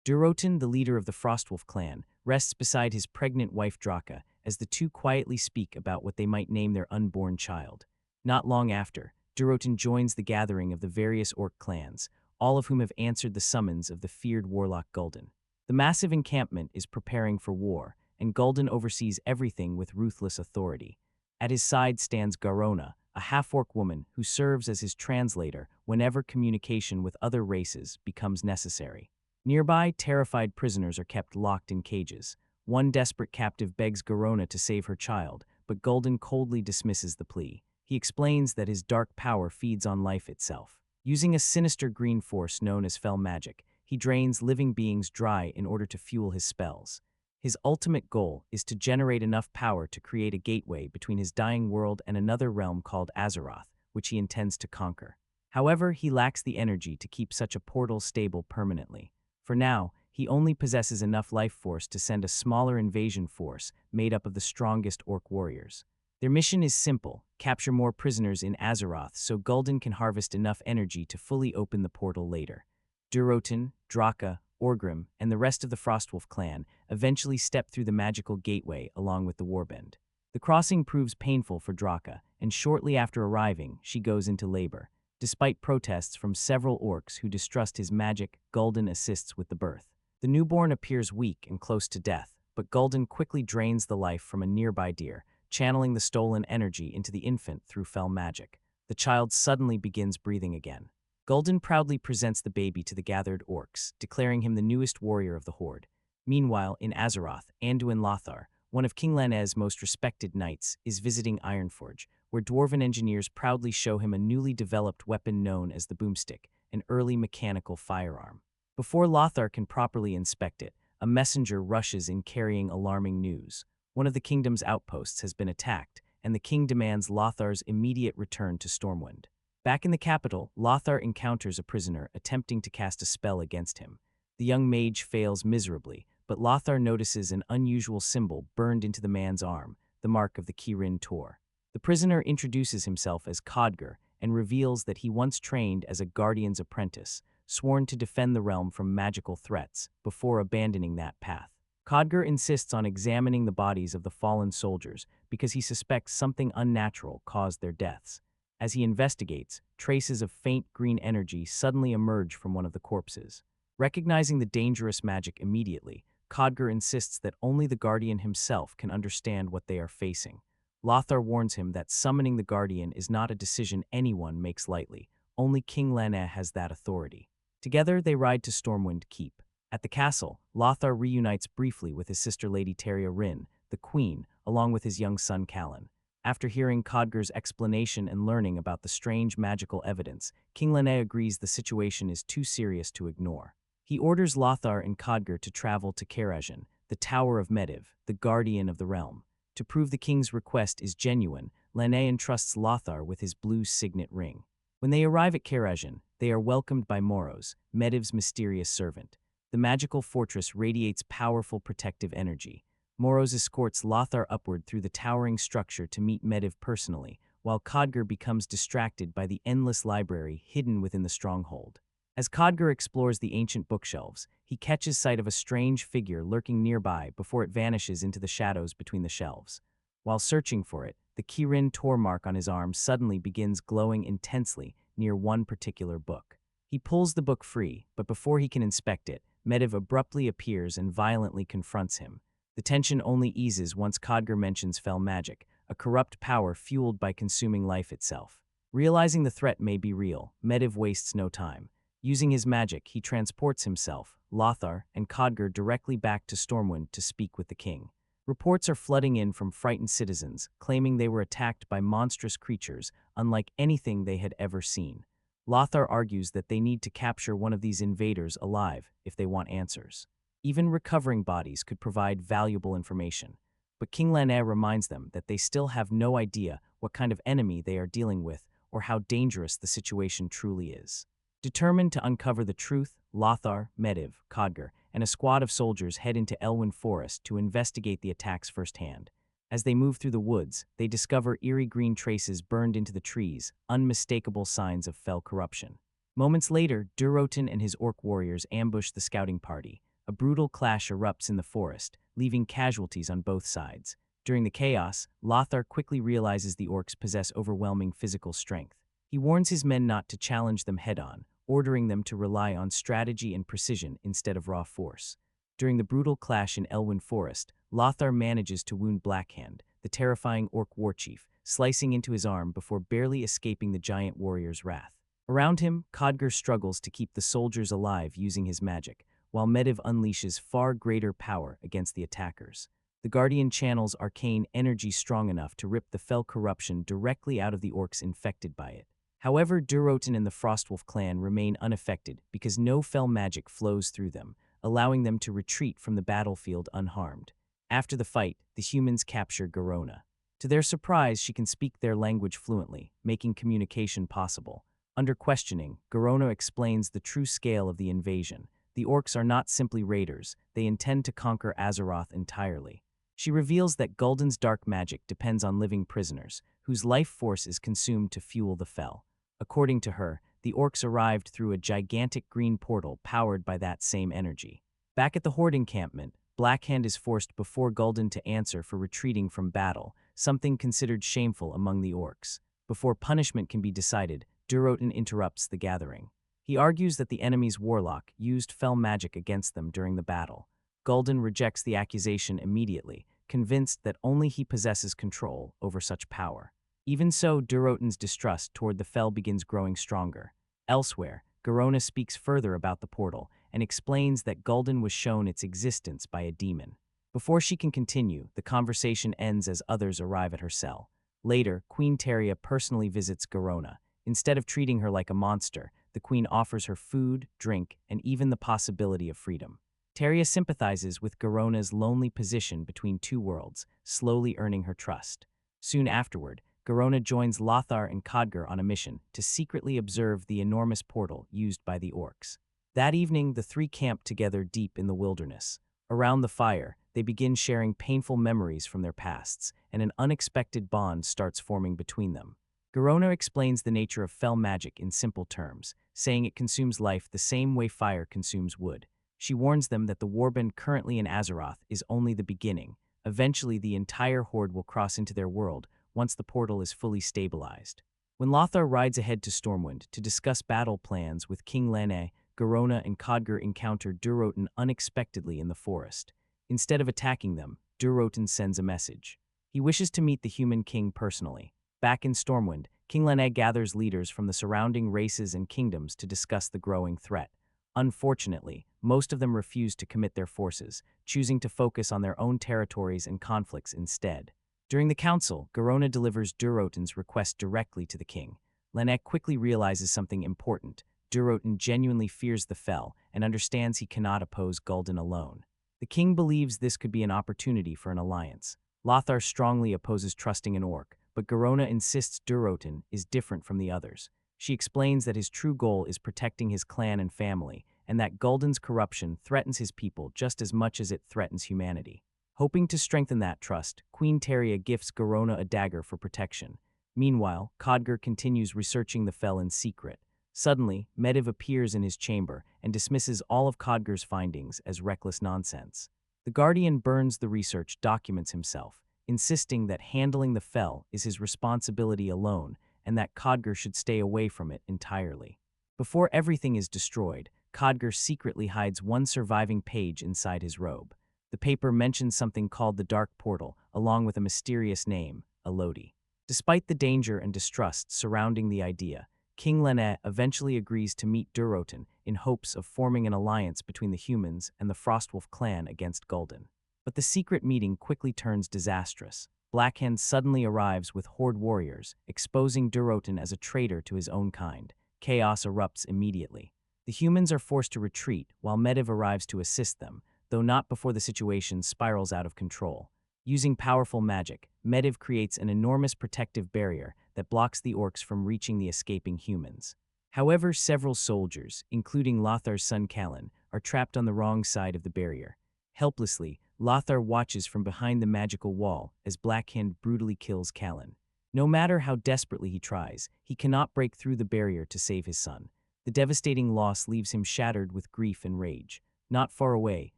Durotan, the leader of the Frostwolf clan, rests beside his pregnant wife Draka as the two quietly speak about what they might name their unborn child. Not long after, Durotan joins the gathering of the various orc clans, all of whom have answered the summons of the feared warlock Gul'dan. The massive encampment is preparing for war, and Gul'dan oversees everything with ruthless authority. At his side stands Garona, a half-orc woman who serves as his translator whenever communication with other races becomes necessary. Nearby, terrified prisoners are kept locked in cages. One desperate captive begs Garona to save her child, but Gul'dan coldly dismisses the plea. He explains that his dark power feeds on life itself. Using a sinister green force known as fell magic, he drains living beings dry in order to fuel his spells. His ultimate goal is to generate enough power to create a gateway between his dying world and another realm called Azeroth, which he intends to conquer. However, he lacks the energy to keep such a portal stable permanently. For now, he only possesses enough life force to send a smaller invasion force made up of the strongest orc warriors. Their mission is simple: capture more prisoners in Azeroth so Gul'dan can harvest enough energy to fully open the portal later. Durotan, Draka, Orgrim, and the rest of the Frostwolf clan eventually step through the magical gateway along with the warband. The crossing proves painful for Draka, and shortly after arriving, she goes into labor. Despite protests from several orcs who distrust his magic, Gul'dan assists with the birth. The newborn appears weak and close to death, but Gul'dan quickly drains the life from a nearby deer, channeling the stolen energy into the infant through fell magic. The child suddenly begins breathing again. Gul'dan proudly presents the baby to the gathered orcs, declaring him the newest warrior of the horde. Meanwhile, in Azeroth, Anduin Lothar, one of King Lanez's most respected knights, is visiting Ironforge, where dwarven engineers proudly show him a newly developed weapon known as the boomstick, an early mechanical firearm. Before Lothar can properly inspect it, a messenger rushes in carrying alarming news. One of the kingdom's outposts has been attacked, and the king demands Lothar's immediate return to Stormwind. Back in the capital, Lothar encounters a prisoner attempting to cast a spell against him. The young mage fails miserably, but Lothar notices an unusual symbol burned into the man's arm, the mark of the Kirin Tor. The prisoner introduces himself as Khadgar and reveals that he once trained as a guardian's apprentice, sworn to defend the realm from magical threats, before abandoning that path. Khadgar insists on examining the bodies of the fallen soldiers because he suspects something unnatural caused their deaths. As he investigates, traces of faint green energy suddenly emerge from one of the corpses. Recognizing the dangerous magic immediately, Khadgar insists that only the Guardian himself can understand what they are facing. Lothar warns him that summoning the Guardian is not a decision anyone makes lightly. Only King Lanez has that authority. Together, they ride to Stormwind Keep. At the castle, Lothar reunites briefly with his sister Lady Teria Rin, the queen, along with his young son Callan. After hearing Khadgar's explanation and learning about the strange magical evidence, King Lanez agrees the situation is too serious to ignore. He orders Lothar and Khadgar to travel to Karajan, the Tower of Medivh, the guardian of the realm. To prove the king's request is genuine, Lanez entrusts Lothar with his blue signet ring. When they arrive at Karajan, they are welcomed by Moros, Medivh's mysterious servant. The magical fortress radiates powerful protective energy. Moros escorts Lothar upward through the towering structure to meet Medivh personally, while Khadgar becomes distracted by the endless library hidden within the stronghold. As Khadgar explores the ancient bookshelves, he catches sight of a strange figure lurking nearby before it vanishes into the shadows between the shelves. While searching for it, the Kirin Tor mark on his arm suddenly begins glowing intensely near one particular book. He pulls the book free, but before he can inspect it, Medivh abruptly appears and violently confronts him. The tension only eases once Khadgar mentions fell magic, a corrupt power fueled by consuming life itself. Realizing the threat may be real, Medivh wastes no time. Using his magic, he transports himself, Lothar, and Khadgar directly back to Stormwind to speak with the king. Reports are flooding in from frightened citizens, claiming they were attacked by monstrous creatures unlike anything they had ever seen. Lothar argues that they need to capture one of these invaders alive if they want answers. Even recovering bodies could provide valuable information. But King Lanez reminds them that they still have no idea what kind of enemy they are dealing with or how dangerous the situation truly is. Determined to uncover the truth, Lothar, Medivh, Khadgar, and a squad of soldiers head into Elwyn Forest to investigate the attacks firsthand. As they move through the woods, they discover eerie green traces burned into the trees, unmistakable signs of fell corruption. Moments later, Durotan and his orc warriors ambush the scouting party. a brutal clash erupts in the forest, leaving casualties on both sides. During the chaos, Lothar quickly realizes the orcs possess overwhelming physical strength. He warns his men not to challenge them head-on, ordering them to rely on strategy and precision instead of raw force. During the brutal clash in Elwyn Forest, Lothar manages to wound Blackhand, the terrifying orc warchief, slicing into his arm before barely escaping the giant warrior's wrath. Around him, Khadgar struggles to keep the soldiers alive using his magic, while Medivh unleashes far greater power against the attackers. The Guardian channels arcane energy strong enough to rip the fell corruption directly out of the orcs infected by it. However, Durotan and the Frostwolf clan remain unaffected because no fell magic flows through them, allowing them to retreat from the battlefield unharmed. After the fight, the humans capture Garona. To their surprise, she can speak their language fluently, making communication possible. Under questioning, Garona explains the true scale of the invasion. The orcs are not simply raiders, they intend to conquer Azeroth entirely. She reveals that Gul'dan's dark magic depends on living prisoners, whose life force is consumed to fuel the Fel. According to her, the orcs arrived through a gigantic green portal powered by that same energy. Back at the Horde encampment, Blackhand is forced before Gul'dan to answer for retreating from battle, something considered shameful among the orcs. Before punishment can be decided, Durotan interrupts the gathering. He argues that the enemy's warlock used fell magic against them during the battle. Gul'dan rejects the accusation immediately, convinced that only he possesses control over such power. Even so, Durotan's distrust toward the Fel begins growing stronger. Elsewhere, Garona speaks further about the portal and explains that Gul'dan was shown its existence by a demon. Before she can continue, the conversation ends as others arrive at her cell. Later, Queen Teria personally visits Garona. Instead of treating her like a monster, the queen offers her food, drink, and even the possibility of freedom. Teria sympathizes with Garona's lonely position between two worlds, slowly earning her trust. Soon afterward, Garona joins Lothar and Khadgar on a mission to secretly observe the enormous portal used by the orcs. That evening, the three camp together deep in the wilderness. Around the fire, they begin sharing painful memories from their pasts, and an unexpected bond starts forming between them. Garona explains the nature of fell magic in simple terms, saying it consumes life the same way fire consumes wood. She warns them that the warband currently in Azeroth is only the beginning. Eventually, the entire horde will cross into their world once the portal is fully stabilized. When Lothar rides ahead to Stormwind to discuss battle plans with King Lene, Garona and Khadgar encounter Durotan unexpectedly in the forest. Instead of attacking them, Durotan sends a message. He wishes to meet the human king personally. Back in Stormwind, King Lene gathers leaders from the surrounding races and kingdoms to discuss the growing threat. Unfortunately, most of them refuse to commit their forces, choosing to focus on their own territories and conflicts instead. During the council, Garona delivers Durotan's request directly to the king. Lene quickly realizes something important. Durotan genuinely fears the Fel and understands he cannot oppose Gul'dan alone. The king believes this could be an opportunity for an alliance. Lothar strongly opposes trusting an orc, but Garona insists Durotan is different from the others. She explains that his true goal is protecting his clan and family, and that Gul'dan's corruption threatens his people just as much as it threatens humanity. Hoping to strengthen that trust, Queen Teria gifts Garona a dagger for protection. Meanwhile, Khadgar continues researching the Fel in secret. Suddenly, Medivh appears in his chamber and dismisses all of Khadgar's findings as reckless nonsense. The Guardian burns the research documents himself, insisting that handling the Fel is his responsibility alone and that Khadgar should stay away from it entirely. Before everything is destroyed, Khadgar secretly hides one surviving page inside his robe. The paper mentions something called the Dark Portal, along with a mysterious name, Elodie. Despite the danger and distrust surrounding the idea, King Lene eventually agrees to meet Durotan in hopes of forming an alliance between the humans and the Frostwolf clan against Gul'dan. But the secret meeting quickly turns disastrous. Blackhand suddenly arrives with horde warriors, exposing Durotan as a traitor to his own kind. Chaos erupts immediately. The humans are forced to retreat while Medivh arrives to assist them, though not before the situation spirals out of control. Using powerful magic, Medivh creates an enormous protective barrier that blocks the orcs from reaching the escaping humans. However, several soldiers, including Lothar's son Callan, are trapped on the wrong side of the barrier. Helplessly, Lothar watches from behind the magical wall as Blackhand brutally kills Callan. No matter how desperately he tries, he cannot break through the barrier to save his son. The devastating loss leaves him shattered with grief and rage. Not far away,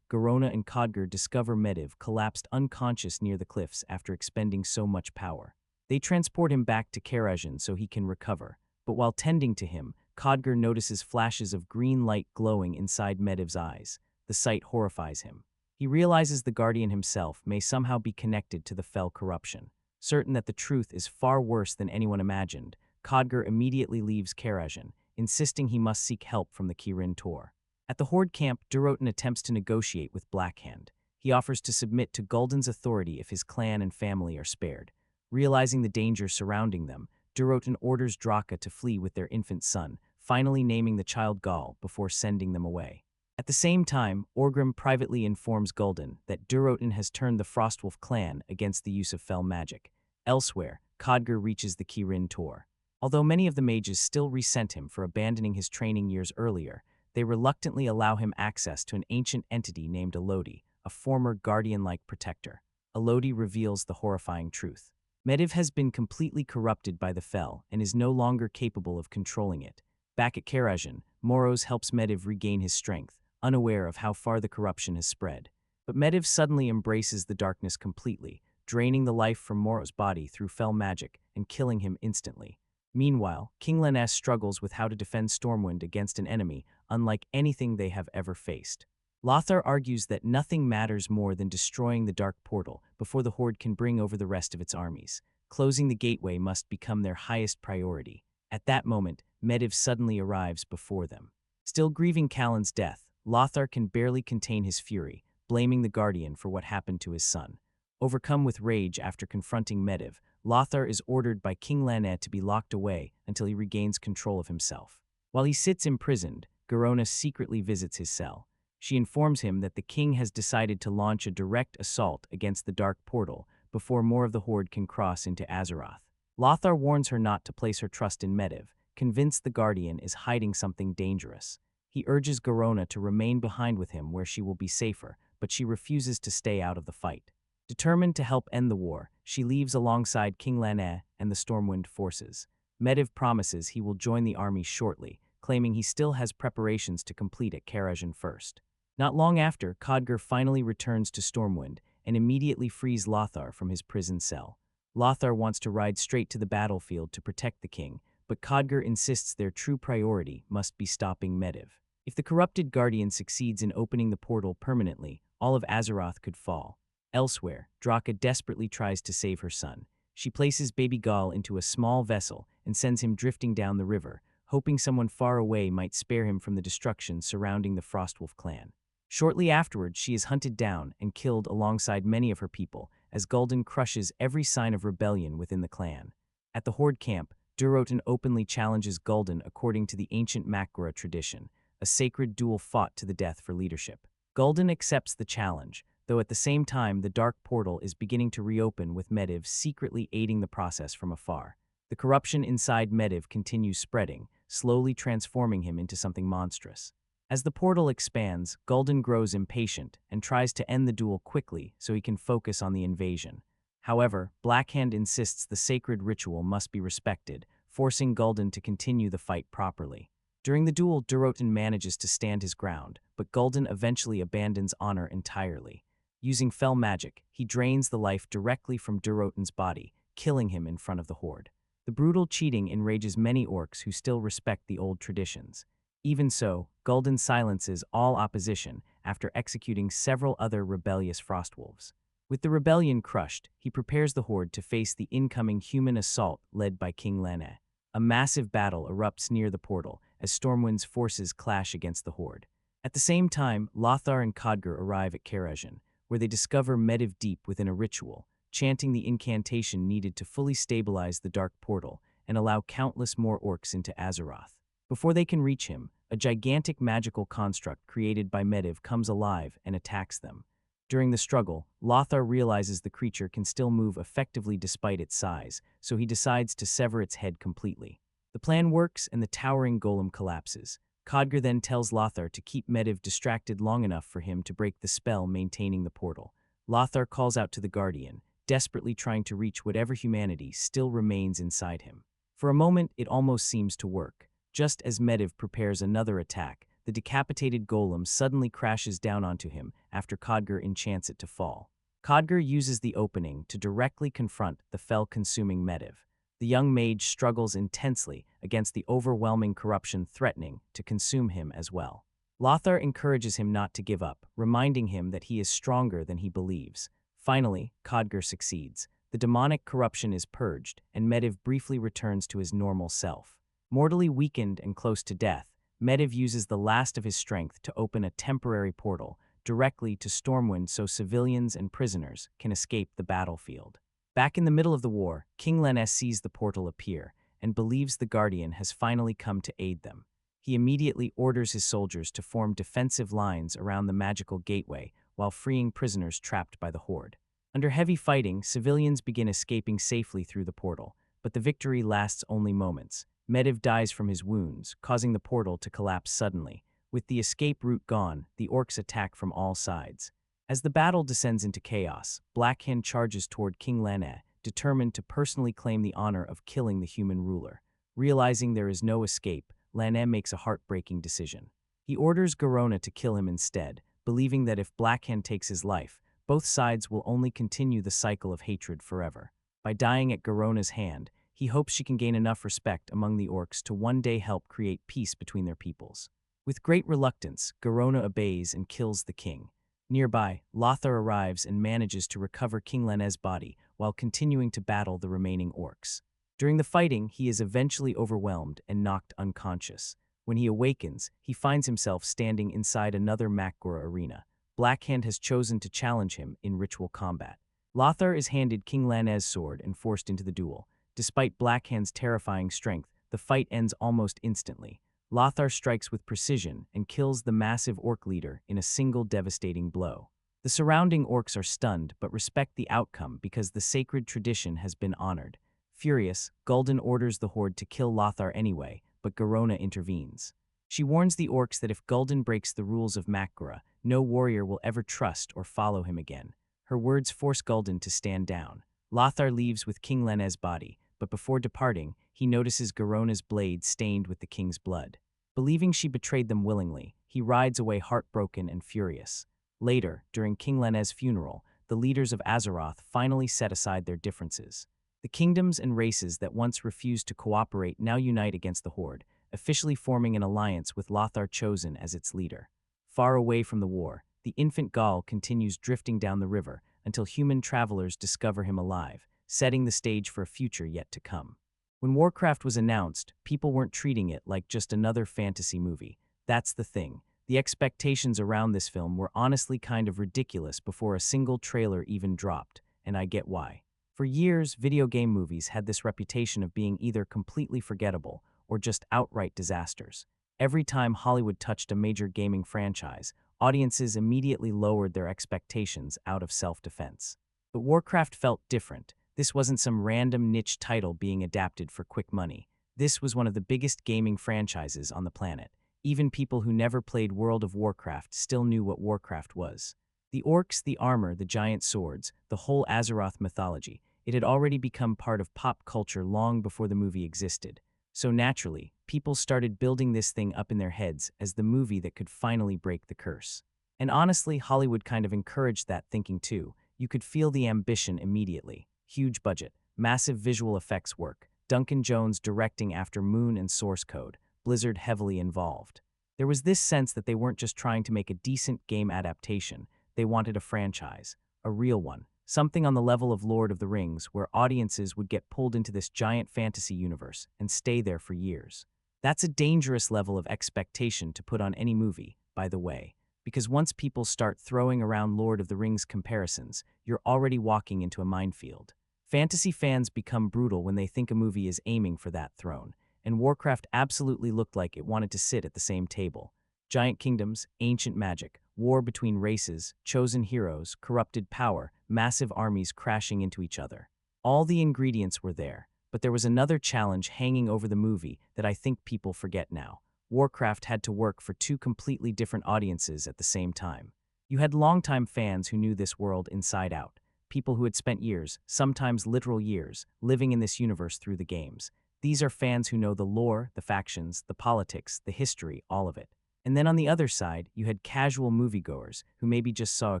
Garona and Khadgar discover Medivh collapsed unconscious near the cliffs after expending so much power. They transport him back to Karajan so he can recover, but while tending to him, Khadgar notices flashes of green light glowing inside Medivh's eyes. The sight horrifies him. He realizes the Guardian himself may somehow be connected to the fell corruption. Certain that the truth is far worse than anyone imagined, Khadgar immediately leaves Karajan, insisting he must seek help from the Kirin Tor. At the Horde camp, Durotan attempts to negotiate with Blackhand. He offers to submit to Gul'dan's authority if his clan and family are spared. Realizing the danger surrounding them, Durotan orders Draka to flee with their infant son, finally naming the child Gal before sending them away. At the same time, Orgrim privately informs Gul'dan that Durotan has turned the Frostwolf clan against the use of fell magic. Elsewhere, Khadgar reaches the Kirin Tor. Although many of the mages still resent him for abandoning his training years earlier, they reluctantly allow him access to an ancient entity named Elodie, a former guardian-like protector. Elodie reveals the horrifying truth. Medivh has been completely corrupted by the Fell and is no longer capable of controlling it. Back at Karajan, Moros helps Medivh regain his strength, unaware of how far the corruption has spread. But Medivh suddenly embraces the darkness completely, draining the life from Moro's body through fell magic and killing him instantly. Meanwhile, King Lannes struggles with how to defend Stormwind against an enemy unlike anything they have ever faced. Lothar argues that nothing matters more than destroying the Dark Portal before the Horde can bring over the rest of its armies. Closing the gateway must become their highest priority. At that moment, Medivh suddenly arrives before them. Still grieving Callan's death, Lothar can barely contain his fury, blaming the Guardian for what happened to his son. Overcome with rage after confronting Medivh, Lothar is ordered by King Lannes to be locked away until he regains control of himself. While he sits imprisoned, Garona secretly visits his cell. She informs him that the king has decided to launch a direct assault against the Dark Portal before more of the Horde can cross into Azeroth. Lothar warns her not to place her trust in Medivh, convinced the Guardian is hiding something dangerous. He urges Garona to remain behind with him where she will be safer, but she refuses to stay out of the fight. Determined to help end the war, she leaves alongside King Lannes and the Stormwind forces. Medivh promises he will join the army shortly, claiming he still has preparations to complete at Karajan first. Not long after, Khadgar finally returns to Stormwind and immediately frees Lothar from his prison cell. Lothar wants to ride straight to the battlefield to protect the king, but Khadgar insists their true priority must be stopping Medivh. If the corrupted Guardian succeeds in opening the portal permanently, all of Azeroth could fall. Elsewhere, Draka desperately tries to save her son. She places baby Gal into a small vessel and sends him drifting down the river, hoping someone far away might spare him from the destruction surrounding the Frostwolf clan. Shortly afterward, she is hunted down and killed alongside many of her people, as Gul'dan crushes every sign of rebellion within the clan. At the Horde camp, Durotan openly challenges Gul'dan according to the ancient Mak'gora tradition, a sacred duel fought to the death for leadership. Gul'dan accepts the challenge, though at the same time the Dark Portal is beginning to reopen with Medivh secretly aiding the process from afar. The corruption inside Medivh continues spreading, slowly transforming him into something monstrous. As the portal expands, Gul'dan grows impatient and tries to end the duel quickly so he can focus on the invasion. However, Blackhand insists the sacred ritual must be respected, forcing Gul'dan to continue the fight properly. During the duel, Durotan manages to stand his ground, but Gul'dan eventually abandons honor entirely. Using fell magic, he drains the life directly from Durotan's body, killing him in front of the Horde. The brutal cheating enrages many orcs who still respect the old traditions. Even so, Gul'dan silences all opposition after executing several other rebellious Frostwolves. With the rebellion crushed, he prepares the Horde to face the incoming human assault led by King Lannes. A massive battle erupts near the portal as Stormwind's forces clash against the Horde. At the same time, Lothar and Khadgar arrive at Karajan, where they discover Medivh deep within a ritual, chanting the incantation needed to fully stabilize the Dark Portal and allow countless more orcs into Azeroth. Before they can reach him, a gigantic magical construct created by Medivh comes alive and attacks them. During the struggle, Lothar realizes the creature can still move effectively despite its size, so he decides to sever its head completely. The plan works and the towering golem collapses. Khadgar then tells Lothar to keep Medivh distracted long enough for him to break the spell maintaining the portal. Lothar calls out to the Guardian, desperately trying to reach whatever humanity still remains inside him. For a moment, it almost seems to work. Just as Medivh prepares another attack, the decapitated golem suddenly crashes down onto him after Khadgar enchants it to fall. Khadgar uses the opening to directly confront the fell-consuming Medivh. The young mage struggles intensely against the overwhelming corruption threatening to consume him as well. Lothar encourages him not to give up, reminding him that he is stronger than he believes. Finally, Khadgar succeeds. The demonic corruption is purged, and Medivh briefly returns to his normal self. Mortally weakened and close to death, Medivh uses the last of his strength to open a temporary portal directly to Stormwind so civilians and prisoners can escape the battlefield. Back in the middle of the war, King Lennes sees the portal appear and believes the Guardian has finally come to aid them. He immediately orders his soldiers to form defensive lines around the magical gateway while freeing prisoners trapped by the Horde. Under heavy fighting, civilians begin escaping safely through the portal, but the victory lasts only moments. Medivh dies from his wounds, causing the portal to collapse suddenly. With the escape route gone, the orcs attack from all sides. As the battle descends into chaos, Blackhand charges toward King Lennes, determined to personally claim the honor of killing the human ruler. Realizing there is no escape, Lennes makes a heartbreaking decision. He orders Garona to kill him instead, believing that if Blackhand takes his life, both sides will only continue the cycle of hatred forever. By dying at Garona's hand, he hopes she can gain enough respect among the orcs to one day help create peace between their peoples. With great reluctance, Garona obeys and kills the king. Nearby, Lothar arrives and manages to recover King Lennes' body while continuing to battle the remaining orcs. During the fighting, he is eventually overwhelmed and knocked unconscious. When he awakens, he finds himself standing inside another Mak'gora arena. Blackhand has chosen to challenge him in ritual combat. Lothar is handed King Lennes' sword and forced into the duel. Despite Blackhand's terrifying strength, the fight ends almost instantly. Lothar strikes with precision and kills the massive orc leader in a single devastating blow. The surrounding orcs are stunned but respect the outcome because the sacred tradition has been honored. Furious, Gul'dan orders the Horde to kill Lothar anyway, but Garona intervenes. She warns the orcs that if Gul'dan breaks the rules of Mak'gora, no warrior will ever trust or follow him again. Her words force Gul'dan to stand down. Lothar leaves with King Lennes' body, but before departing, he notices Garona's blade stained with the king's blood. Believing she betrayed them willingly, he rides away heartbroken and furious. Later, during King Lennes' funeral, the leaders of Azeroth finally set aside their differences. The kingdoms and races that once refused to cooperate now unite against the Horde, officially forming an alliance with Lothar chosen as its leader. Far away from the war, the infant Gaul continues drifting down the river until human travelers discover him alive, setting the stage for a future yet to come. When Warcraft was announced, people weren't treating it like just another fantasy movie. That's the thing. The expectations around this film were honestly kind of ridiculous before a single trailer even dropped, and I get why. For years, video game movies had this reputation of being either completely forgettable or just outright disasters. Every time Hollywood touched a major gaming franchise, audiences immediately lowered their expectations out of self-defense. But Warcraft felt different. This wasn't some random niche title being adapted for quick money. This was one of the biggest gaming franchises on the planet. Even people who never played World of Warcraft still knew what Warcraft was. The orcs, the armor, the giant swords, the whole Azeroth mythology, it had already become part of pop culture long before the movie existed. So naturally, people started building this thing up in their heads as the movie that could finally break the curse. And honestly, Hollywood kind of encouraged that thinking too. You could feel the ambition immediately. Huge budget, massive visual effects work, Duncan Jones directing after Moon and Source Code, Blizzard heavily involved. There was this sense that they weren't just trying to make a decent game adaptation, they wanted a franchise, a real one, something on the level of Lord of the Rings where audiences would get pulled into this giant fantasy universe and stay there for years. That's a dangerous level of expectation to put on any movie, by the way, because once people start throwing around Lord of the Rings comparisons, you're already walking into a minefield. Fantasy fans become brutal when they think a movie is aiming for that throne, and Warcraft absolutely looked like it wanted to sit at the same table. Giant kingdoms, ancient magic, war between races, chosen heroes, corrupted power, massive armies crashing into each other. All the ingredients were there, but there was another challenge hanging over the movie that I think people forget now. Warcraft had to work for two completely different audiences at the same time. You had longtime fans who knew this world inside out, people who had spent years, sometimes literal years, living in this universe through the games. These are fans who know the lore, the factions, the politics, the history, all of it. And then on the other side, you had casual moviegoers who maybe just saw a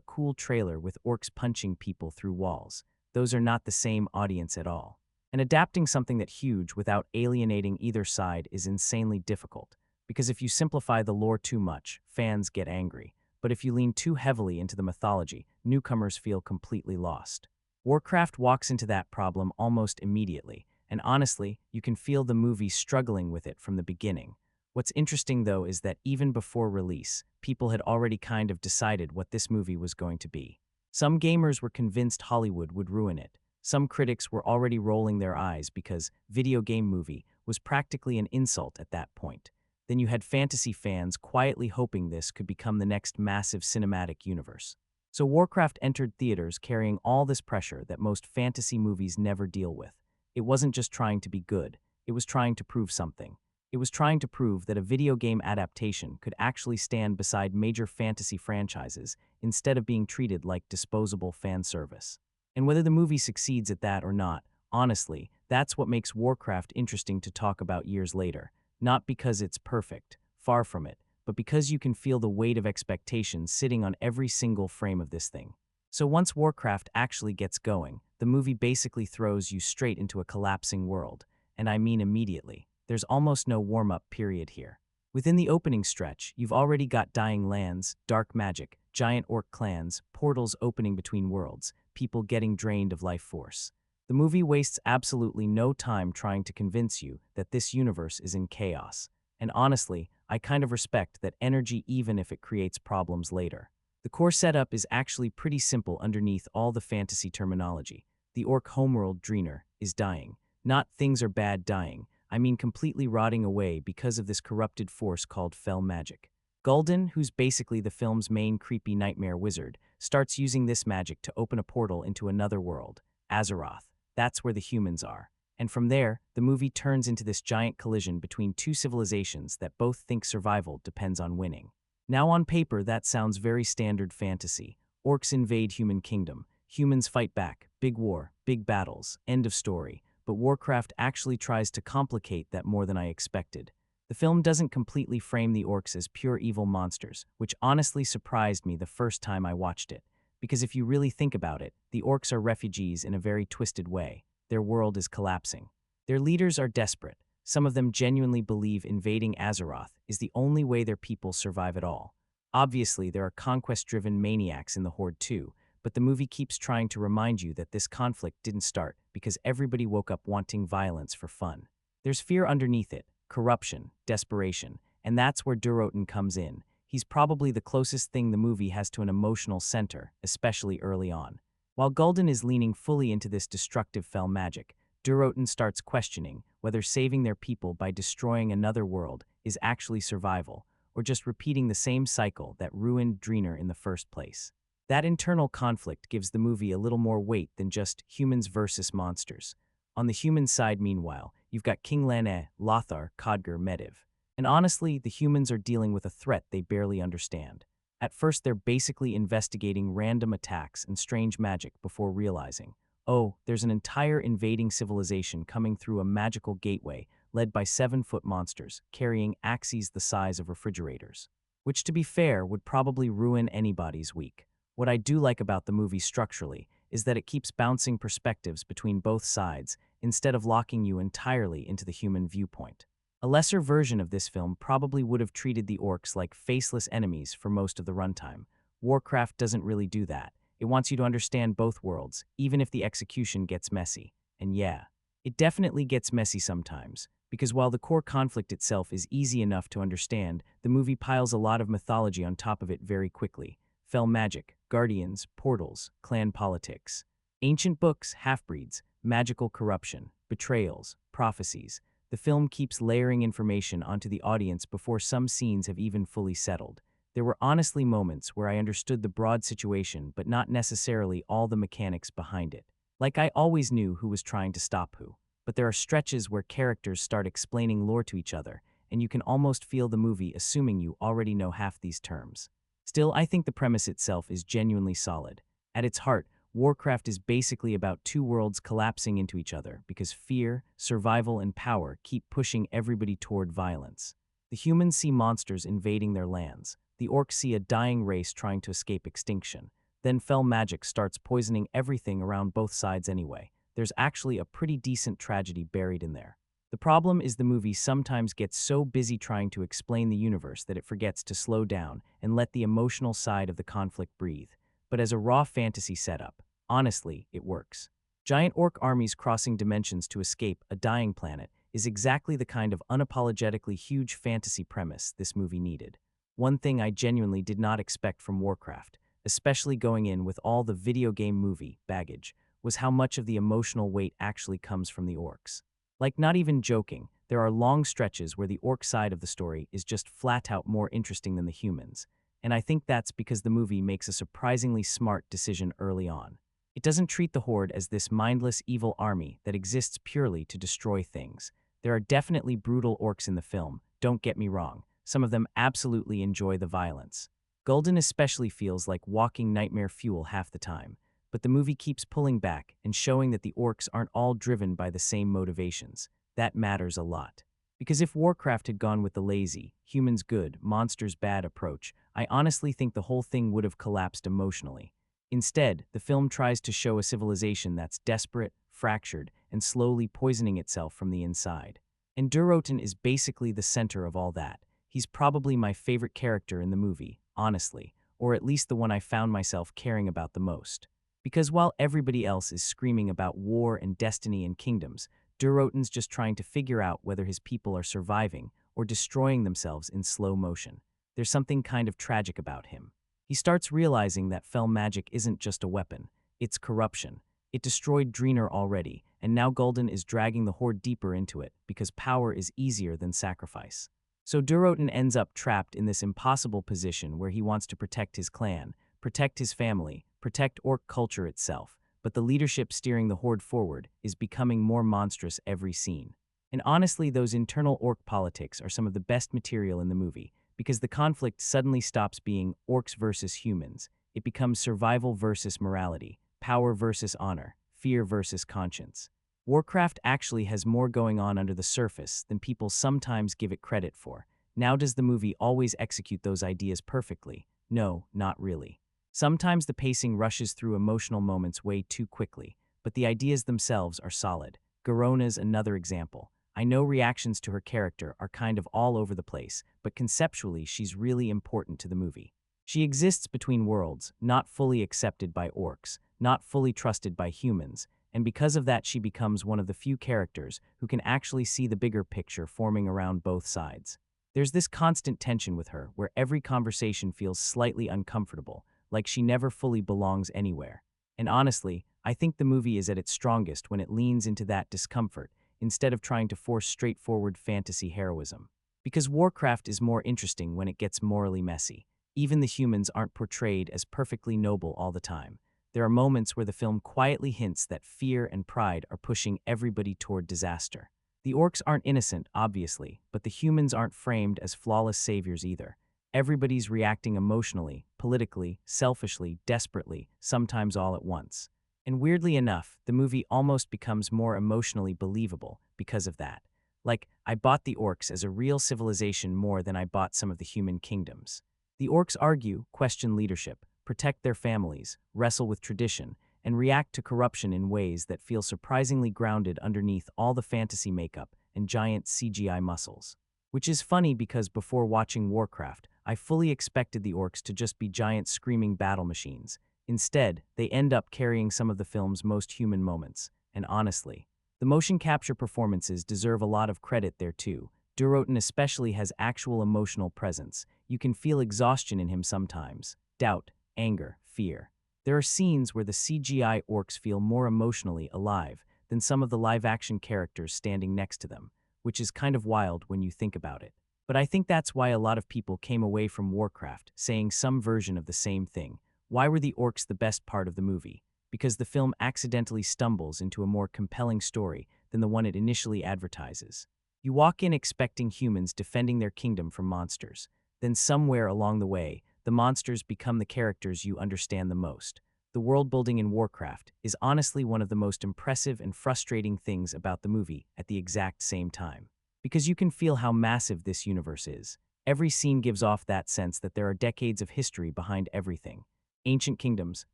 cool trailer with orcs punching people through walls. Those are not the same audience at all. And adapting something that huge without alienating either side is insanely difficult, because if you simplify the lore too much, fans get angry. But if you lean too heavily into the mythology, newcomers feel completely lost. Warcraft walks into that problem almost immediately, and honestly, you can feel the movie struggling with it from the beginning. What's interesting, though, is that even before release, people had already kind of decided what this movie was going to be. Some gamers were convinced Hollywood would ruin it. Some critics were already rolling their eyes because video game movie was practically an insult at that point. Then you had fantasy fans quietly hoping this could become the next massive cinematic universe. So Warcraft entered theaters carrying all this pressure that most fantasy movies never deal with. It wasn't just trying to be good, it was trying to prove something. It was trying to prove that a video game adaptation could actually stand beside major fantasy franchises instead of being treated like disposable fan service. And whether the movie succeeds at that or not, honestly, that's what makes Warcraft interesting to talk about years later. Not because it's perfect, far from it, but because you can feel the weight of expectations sitting on every single frame of this thing. So once Warcraft actually gets going, the movie basically throws you straight into a collapsing world, and I mean immediately. There's almost no warm-up period here. Within the opening stretch, you've already got dying lands, dark magic, giant orc clans, portals opening between worlds, people getting drained of life force. The movie wastes absolutely no time trying to convince you that this universe is in chaos. And honestly, I kind of respect that energy even if it creates problems later. The core setup is actually pretty simple underneath all the fantasy terminology. The orc homeworld Draenor is dying. Not things are bad dying. I mean completely rotting away because of this corrupted force called fell magic. Gul'dan, who's basically the film's main creepy nightmare wizard, starts using this magic to open a portal into another world, Azeroth. That's where the humans are. And from there, the movie turns into this giant collision between two civilizations that both think survival depends on winning. Now on paper, that sounds very standard fantasy. Orcs invade human kingdom. Humans fight back. Big war, big battles, end of story. But Warcraft actually tries to complicate that more than I expected. The film doesn't completely frame the orcs as pure evil monsters, which honestly surprised me the first time I watched it. Because if you really think about it, the orcs are refugees in a very twisted way. Their world is collapsing. Their leaders are desperate. Some of them genuinely believe invading Azeroth is the only way their people survive at all. Obviously, there are conquest-driven maniacs in the Horde too, but the movie keeps trying to remind you that this conflict didn't start because everybody woke up wanting violence for fun. There's fear underneath it, corruption, desperation, and that's where Durotan comes in. He's probably the closest thing the movie has to an emotional center, especially early on. While Gul'dan is leaning fully into this destructive fell magic, Durotan starts questioning whether saving their people by destroying another world is actually survival, or just repeating the same cycle that ruined Draenor in the first place. That internal conflict gives the movie a little more weight than just humans versus monsters. On the human side, meanwhile, you've got King Lane, Lothar, Khadgar, Medivh. And honestly, the humans are dealing with a threat they barely understand. At first, they're basically investigating random attacks and strange magic before realizing, oh, there's an entire invading civilization coming through a magical gateway led by 7-foot monsters, carrying axes the size of refrigerators. Which, to be fair, would probably ruin anybody's week. What I do like about the movie structurally is that it keeps bouncing perspectives between both sides instead of locking you entirely into the human viewpoint. A lesser version of this film probably would have treated the orcs like faceless enemies for most of the runtime. Warcraft doesn't really do that. It wants you to understand both worlds, even if the execution gets messy. And yeah, it definitely gets messy sometimes, because while the core conflict itself is easy enough to understand, the movie piles a lot of mythology on top of it very quickly. Fell magic, guardians, portals, clan politics, ancient books, half-breeds, magical corruption, betrayals, prophecies. The film keeps layering information onto the audience before some scenes have even fully settled. There were honestly moments where I understood the broad situation but not necessarily all the mechanics behind it. Like I always knew who was trying to stop who. But there are stretches where characters start explaining lore to each other, and you can almost feel the movie assuming you already know half these terms. Still, I think the premise itself is genuinely solid. At its heart, Warcraft is basically about two worlds collapsing into each other because fear, survival, and power keep pushing everybody toward violence. The humans see monsters invading their lands. The orcs see a dying race trying to escape extinction. Then fell magic starts poisoning everything around both sides anyway. There's actually a pretty decent tragedy buried in there. The problem is the movie sometimes gets so busy trying to explain the universe that it forgets to slow down and let the emotional side of the conflict breathe. But as a raw fantasy setup, honestly, it works. Giant orc armies crossing dimensions to escape a dying planet is exactly the kind of unapologetically huge fantasy premise this movie needed. One thing I genuinely did not expect from Warcraft, especially going in with all the video game movie baggage, was how much of the emotional weight actually comes from the orcs. Like, not even joking, there are long stretches where the orc side of the story is just flat out more interesting than the humans. And I think that's because the movie makes a surprisingly smart decision early on. It doesn't treat the Horde as this mindless evil army that exists purely to destroy things. There are definitely brutal orcs in the film, don't get me wrong. Some of them absolutely enjoy the violence. Gul'dan especially feels like walking nightmare fuel half the time, but the movie keeps pulling back and showing that the orcs aren't all driven by the same motivations. That matters a lot. Because if Warcraft had gone with the lazy, humans good, monsters bad approach, I honestly think the whole thing would have collapsed emotionally. Instead, the film tries to show a civilization that's desperate, fractured, and slowly poisoning itself from the inside. And Durotan is basically the center of all that. He's probably my favorite character in the movie, honestly, or at least the one I found myself caring about the most. Because while everybody else is screaming about war and destiny and kingdoms, Durotan's just trying to figure out whether his people are surviving or destroying themselves in slow motion. There's something kind of tragic about him. He starts realizing that fell magic isn't just a weapon, it's corruption. It destroyed Draenor already, and now Gul'dan is dragging the Horde deeper into it because power is easier than sacrifice. So Durotan ends up trapped in this impossible position where he wants to protect his clan, protect his family, protect orc culture itself, but the leadership steering the Horde forward is becoming more monstrous every scene. And honestly, those internal orc politics are some of the best material in the movie, because the conflict suddenly stops being orcs versus humans. It becomes survival versus morality, power versus honor, fear versus conscience. Warcraft actually has more going on under the surface than people sometimes give it credit for. Now, does the movie always execute those ideas perfectly? No, not really. Sometimes the pacing rushes through emotional moments way too quickly, but the ideas themselves are solid. Garona's another example. I know reactions to her character are kind of all over the place, but conceptually she's really important to the movie. She exists between worlds, not fully accepted by orcs, not fully trusted by humans, and because of that she becomes one of the few characters who can actually see the bigger picture forming around both sides. There's this constant tension with her where every conversation feels slightly uncomfortable, like she never fully belongs anywhere. And honestly, I think the movie is at its strongest when it leans into that discomfort, instead of trying to force straightforward fantasy heroism. Because Warcraft is more interesting when it gets morally messy. Even the humans aren't portrayed as perfectly noble all the time. There are moments where the film quietly hints that fear and pride are pushing everybody toward disaster. The orcs aren't innocent, obviously, but the humans aren't framed as flawless saviors either. Everybody's reacting emotionally, politically, selfishly, desperately, sometimes all at once. And weirdly enough, the movie almost becomes more emotionally believable because of that. Like, I bought the orcs as a real civilization more than I bought some of the human kingdoms. The orcs argue, question leadership, protect their families, wrestle with tradition, and react to corruption in ways that feel surprisingly grounded underneath all the fantasy makeup and giant CGI muscles. Which is funny because before watching Warcraft, I fully expected the orcs to just be giant screaming battle machines. Instead, they end up carrying some of the film's most human moments, and honestly, the motion capture performances deserve a lot of credit there too. Durotan especially has actual emotional presence. You can feel exhaustion in him sometimes, doubt, anger, fear. There are scenes where the CGI orcs feel more emotionally alive than some of the live-action characters standing next to them, which is kind of wild when you think about it. But I think that's why a lot of people came away from Warcraft saying some version of the same thing. Why were the orcs the best part of the movie? Because the film accidentally stumbles into a more compelling story than the one it initially advertises. You walk in expecting humans defending their kingdom from monsters. Then somewhere along the way, the monsters become the characters you understand the most. The world building in Warcraft is honestly one of the most impressive and frustrating things about the movie at the exact same time. because you can feel how massive this universe is. Every scene gives off that sense that there are decades of history behind everything. Ancient kingdoms,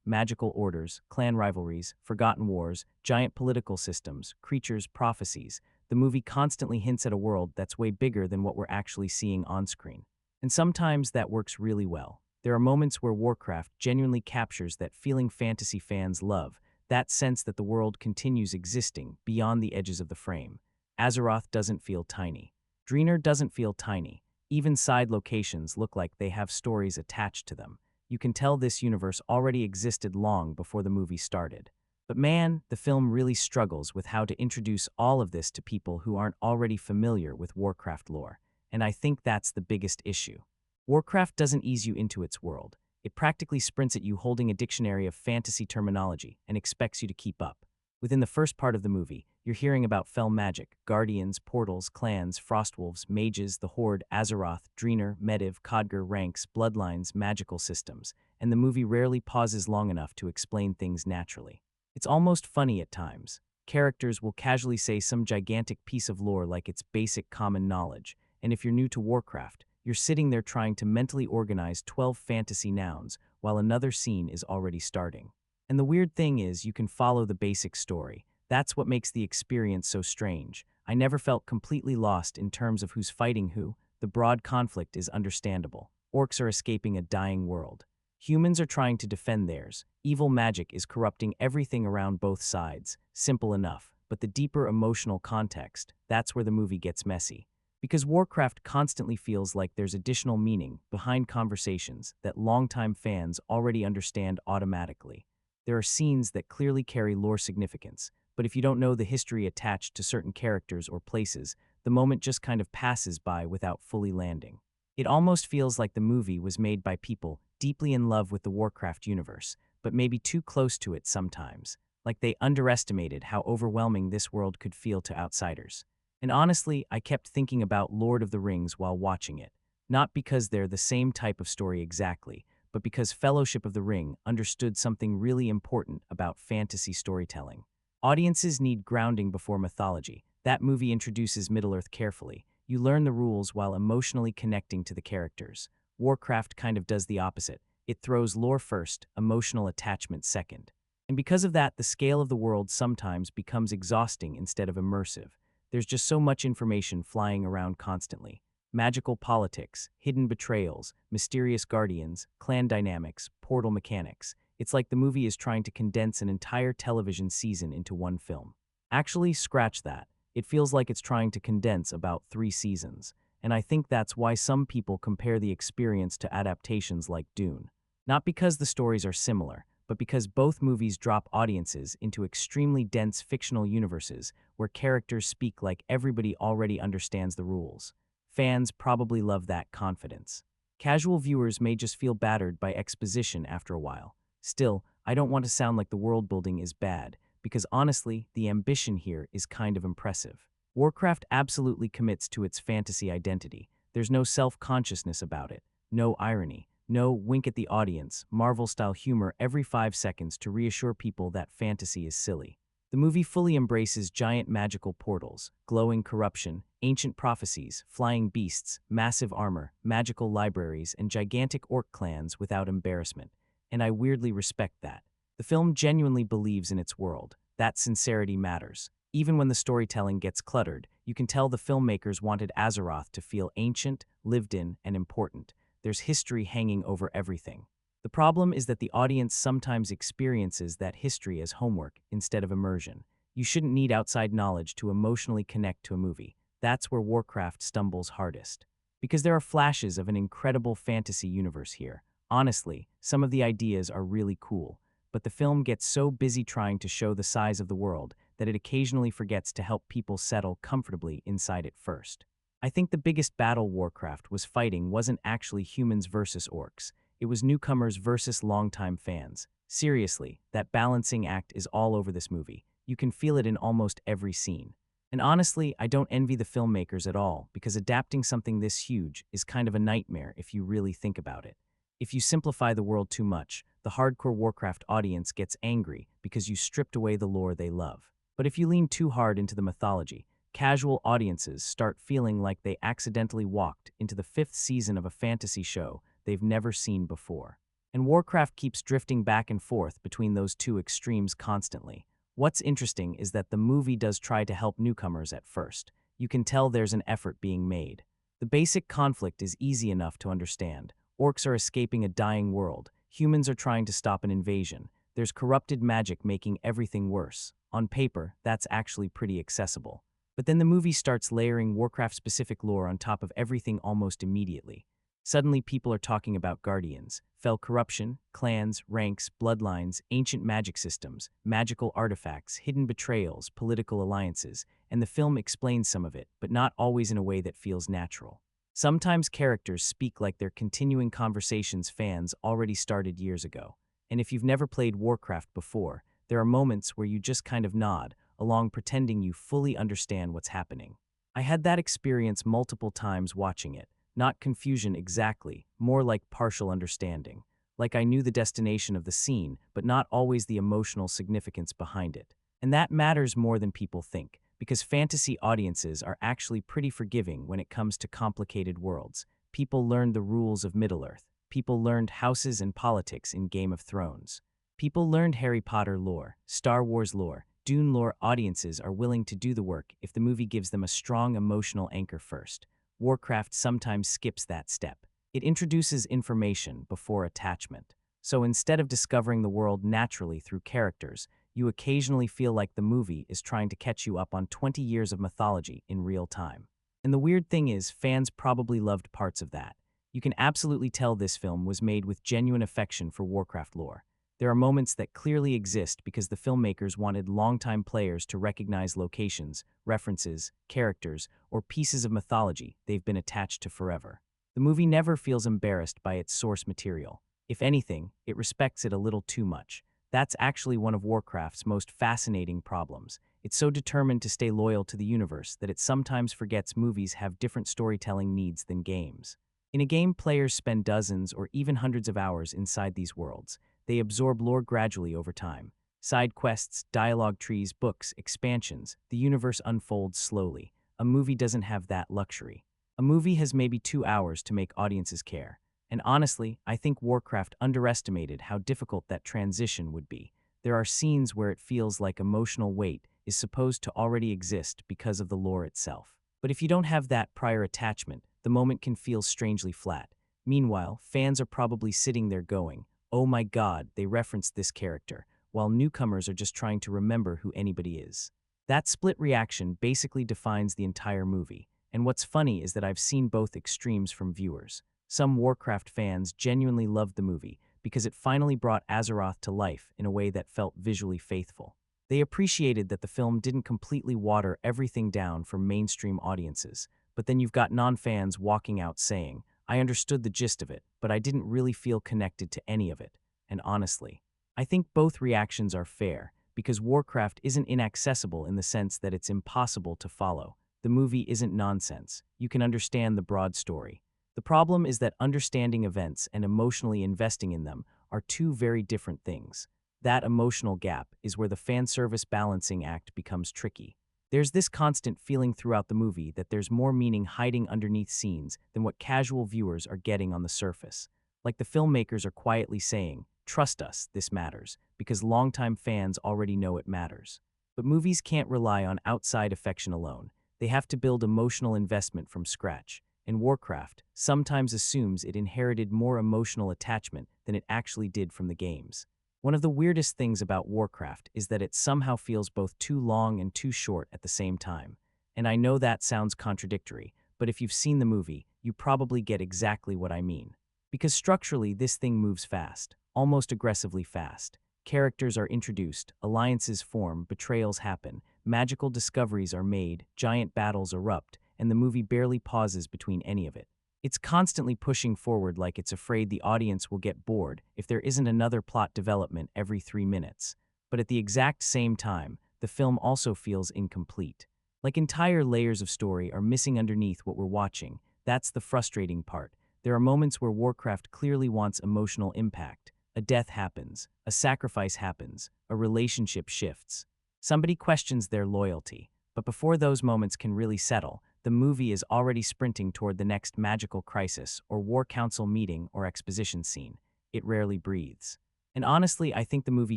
magical orders, clan rivalries, forgotten wars, giant political systems, creatures, prophecies. The movie constantly hints at a world that's way bigger than what we're actually seeing on screen. And sometimes that works really well. There are moments where Warcraft genuinely captures that feeling fantasy fans love, that sense that the world continues existing beyond the edges of the frame. Azeroth doesn't feel tiny. Draenor doesn't feel tiny. Even side locations look like they have stories attached to them. You can tell this universe already existed long before the movie started. But man, the film really struggles with how to introduce all of this to people who aren't already familiar with Warcraft lore. And I think that's the biggest issue. Warcraft doesn't ease you into its world. It practically sprints at you holding a dictionary of fantasy terminology and expects you to keep up. Within the first part of the movie, you're hearing about fell magic, guardians, portals, clans, frostwolves, mages, the Horde, Azeroth, Draenor, Medivh, Khadgar, ranks, bloodlines, magical systems, and the movie rarely pauses long enough to explain things naturally. It's almost funny at times. Characters will casually say some gigantic piece of lore like it's basic common knowledge, and if you're new to Warcraft, you're sitting there trying to mentally organize 12 fantasy nouns while another scene is already starting. And the weird thing is, you can follow the basic story. That's what makes the experience so strange. I never felt completely lost in terms of who's fighting who. The broad conflict is understandable. Orcs are escaping a dying world. Humans are trying to defend theirs. Evil magic is corrupting everything around both sides. Simple enough. But the deeper emotional context, that's where the movie gets messy. Because Warcraft constantly feels like there's additional meaning behind conversations that longtime fans already understand automatically. There are scenes that clearly carry lore significance, but if you don't know the history attached to certain characters or places, the moment just kind of passes by without fully landing. It almost feels like the movie was made by people deeply in love with the Warcraft universe, but maybe too close to it sometimes, like they underestimated how overwhelming this world could feel to outsiders. And honestly, I kept thinking about Lord of the Rings while watching it, not because they're the same type of story exactly, but because Fellowship of the Ring understood something really important about fantasy storytelling. Audiences need grounding before mythology. That movie introduces Middle-earth carefully. You learn the rules while emotionally connecting to the characters. Warcraft kind of does the opposite. It throws lore first, emotional attachment second. And because of that, the scale of the world sometimes becomes exhausting instead of immersive. There's just so much information flying around constantly. Magical politics, hidden betrayals, mysterious guardians, clan dynamics, portal mechanics. It's like the movie is trying to condense an entire television season into one film. Actually, scratch that. It feels like it's trying to condense about 3 seasons. And I think that's why some people compare the experience to adaptations like Dune. Not because the stories are similar, but because both movies drop audiences into extremely dense fictional universes where characters speak like everybody already understands the rules. Fans probably love that confidence. Casual viewers may just feel battered by exposition after a while. Still, I don't want to sound like the world building is bad, because honestly, the ambition here is kind of impressive. Warcraft absolutely commits to its fantasy identity. There's no self-consciousness about it, no irony, no wink at the audience, Marvel-style humor every 5 seconds to reassure people that fantasy is silly. The movie fully embraces giant magical portals, glowing corruption, ancient prophecies, flying beasts, massive armor, magical libraries, and gigantic orc clans without embarrassment. And I weirdly respect that. The film genuinely believes in its world. That sincerity matters. Even when the storytelling gets cluttered, you can tell the filmmakers wanted Azeroth to feel ancient, lived in, and important. There's history hanging over everything. The problem is that the audience sometimes experiences that history as homework instead of immersion. You shouldn't need outside knowledge to emotionally connect to a movie. That's where Warcraft stumbles hardest. Because there are flashes of an incredible fantasy universe here. Honestly, some of the ideas are really cool, but the film gets so busy trying to show the size of the world that it occasionally forgets to help people settle comfortably inside it first. I think the biggest battle Warcraft was fighting wasn't actually humans versus orcs. It was newcomers versus longtime fans. Seriously, that balancing act is all over this movie. You can feel it in almost every scene. And honestly, I don't envy the filmmakers at all, because adapting something this huge is kind of a nightmare if you really think about it. If you simplify the world too much, the hardcore Warcraft audience gets angry because you stripped away the lore they love. But if you lean too hard into the mythology, casual audiences start feeling like they accidentally walked into the fifth season of a fantasy show they've never seen before. And Warcraft keeps drifting back and forth between those two extremes constantly. What's interesting is that the movie does try to help newcomers at first. You can tell there's an effort being made. The basic conflict is easy enough to understand. Orcs are escaping a dying world. Humans are trying to stop an invasion. There's corrupted magic making everything worse. On paper, that's actually pretty accessible. But then the movie starts layering Warcraft-specific lore on top of everything almost immediately. Suddenly people are talking about guardians, fell corruption, clans, ranks, bloodlines, ancient magic systems, magical artifacts, hidden betrayals, political alliances, and the film explains some of it, but not always in a way that feels natural. Sometimes characters speak like they're continuing conversations fans already started years ago. And if you've never played Warcraft before, there are moments where you just kind of nod, along pretending you fully understand what's happening. I had that experience multiple times watching it. Not confusion exactly, more like partial understanding. Like I knew the destination of the scene, but not always the emotional significance behind it. And that matters more than people think, because fantasy audiences are actually pretty forgiving when it comes to complicated worlds. People learned the rules of Middle-earth. People learned houses and politics in Game of Thrones. People learned Harry Potter lore, Star Wars lore, Dune lore. Audiences are willing to do the work if the movie gives them a strong emotional anchor first. Warcraft sometimes skips that step. It introduces information before attachment. So instead of discovering the world naturally through characters, you occasionally feel like the movie is trying to catch you up on 20 years of mythology in real time. And the weird thing is, fans probably loved parts of that. You can absolutely tell this film was made with genuine affection for Warcraft lore. There are moments that clearly exist because the filmmakers wanted longtime players to recognize locations, references, characters, or pieces of mythology they've been attached to forever. The movie never feels embarrassed by its source material. If anything, it respects it a little too much. That's actually one of Warcraft's most fascinating problems. It's so determined to stay loyal to the universe that it sometimes forgets movies have different storytelling needs than games. In a game, players spend dozens or even hundreds of hours inside these worlds. They absorb lore gradually over time. Side quests, dialogue trees, books, expansions, the universe unfolds slowly. A movie doesn't have that luxury. A movie has maybe 2 hours to make audiences care. And honestly, I think Warcraft underestimated how difficult that transition would be. There are scenes where it feels like emotional weight is supposed to already exist because of the lore itself. But if you don't have that prior attachment, the moment can feel strangely flat. Meanwhile, fans are probably sitting there going, "Oh my God, they referenced this character," while newcomers are just trying to remember who anybody is. That split reaction basically defines the entire movie. And what's funny is that I've seen both extremes from viewers. Some Warcraft fans genuinely loved the movie because it finally brought Azeroth to life in a way that felt visually faithful. They appreciated that the film didn't completely water everything down for mainstream audiences. But then you've got non-fans walking out saying, "I understood the gist of it, but I didn't really feel connected to any of it." And honestly, I think both reactions are fair, because Warcraft isn't inaccessible in the sense that it's impossible to follow. The movie isn't nonsense. You can understand the broad story. The problem is that understanding events and emotionally investing in them are two very different things. That emotional gap is where the fan service balancing act becomes tricky. There's this constant feeling throughout the movie that there's more meaning hiding underneath scenes than what casual viewers are getting on the surface. Like the filmmakers are quietly saying, "Trust us, this matters," because longtime fans already know it matters. But movies can't rely on outside affection alone. They have to build emotional investment from scratch. And Warcraft sometimes assumes it inherited more emotional attachment than it actually did from the games. One of the weirdest things about Warcraft is that it somehow feels both too long and too short at the same time. And I know that sounds contradictory, but if you've seen the movie, you probably get exactly what I mean. Because structurally, this thing moves fast, almost aggressively fast. Characters are introduced, alliances form, betrayals happen, magical discoveries are made, giant battles erupt, and the movie barely pauses between any of it. It's constantly pushing forward like it's afraid the audience will get bored if there isn't another plot development every 3 minutes. But at the exact same time, the film also feels incomplete. Like entire layers of story are missing underneath what we're watching. That's the frustrating part. There are moments where Warcraft clearly wants emotional impact. A death happens, a sacrifice happens, a relationship shifts. Somebody questions their loyalty. But before those moments can really settle, the movie is already sprinting toward the next magical crisis or war council meeting or exposition scene. It rarely breathes. And honestly, I think the movie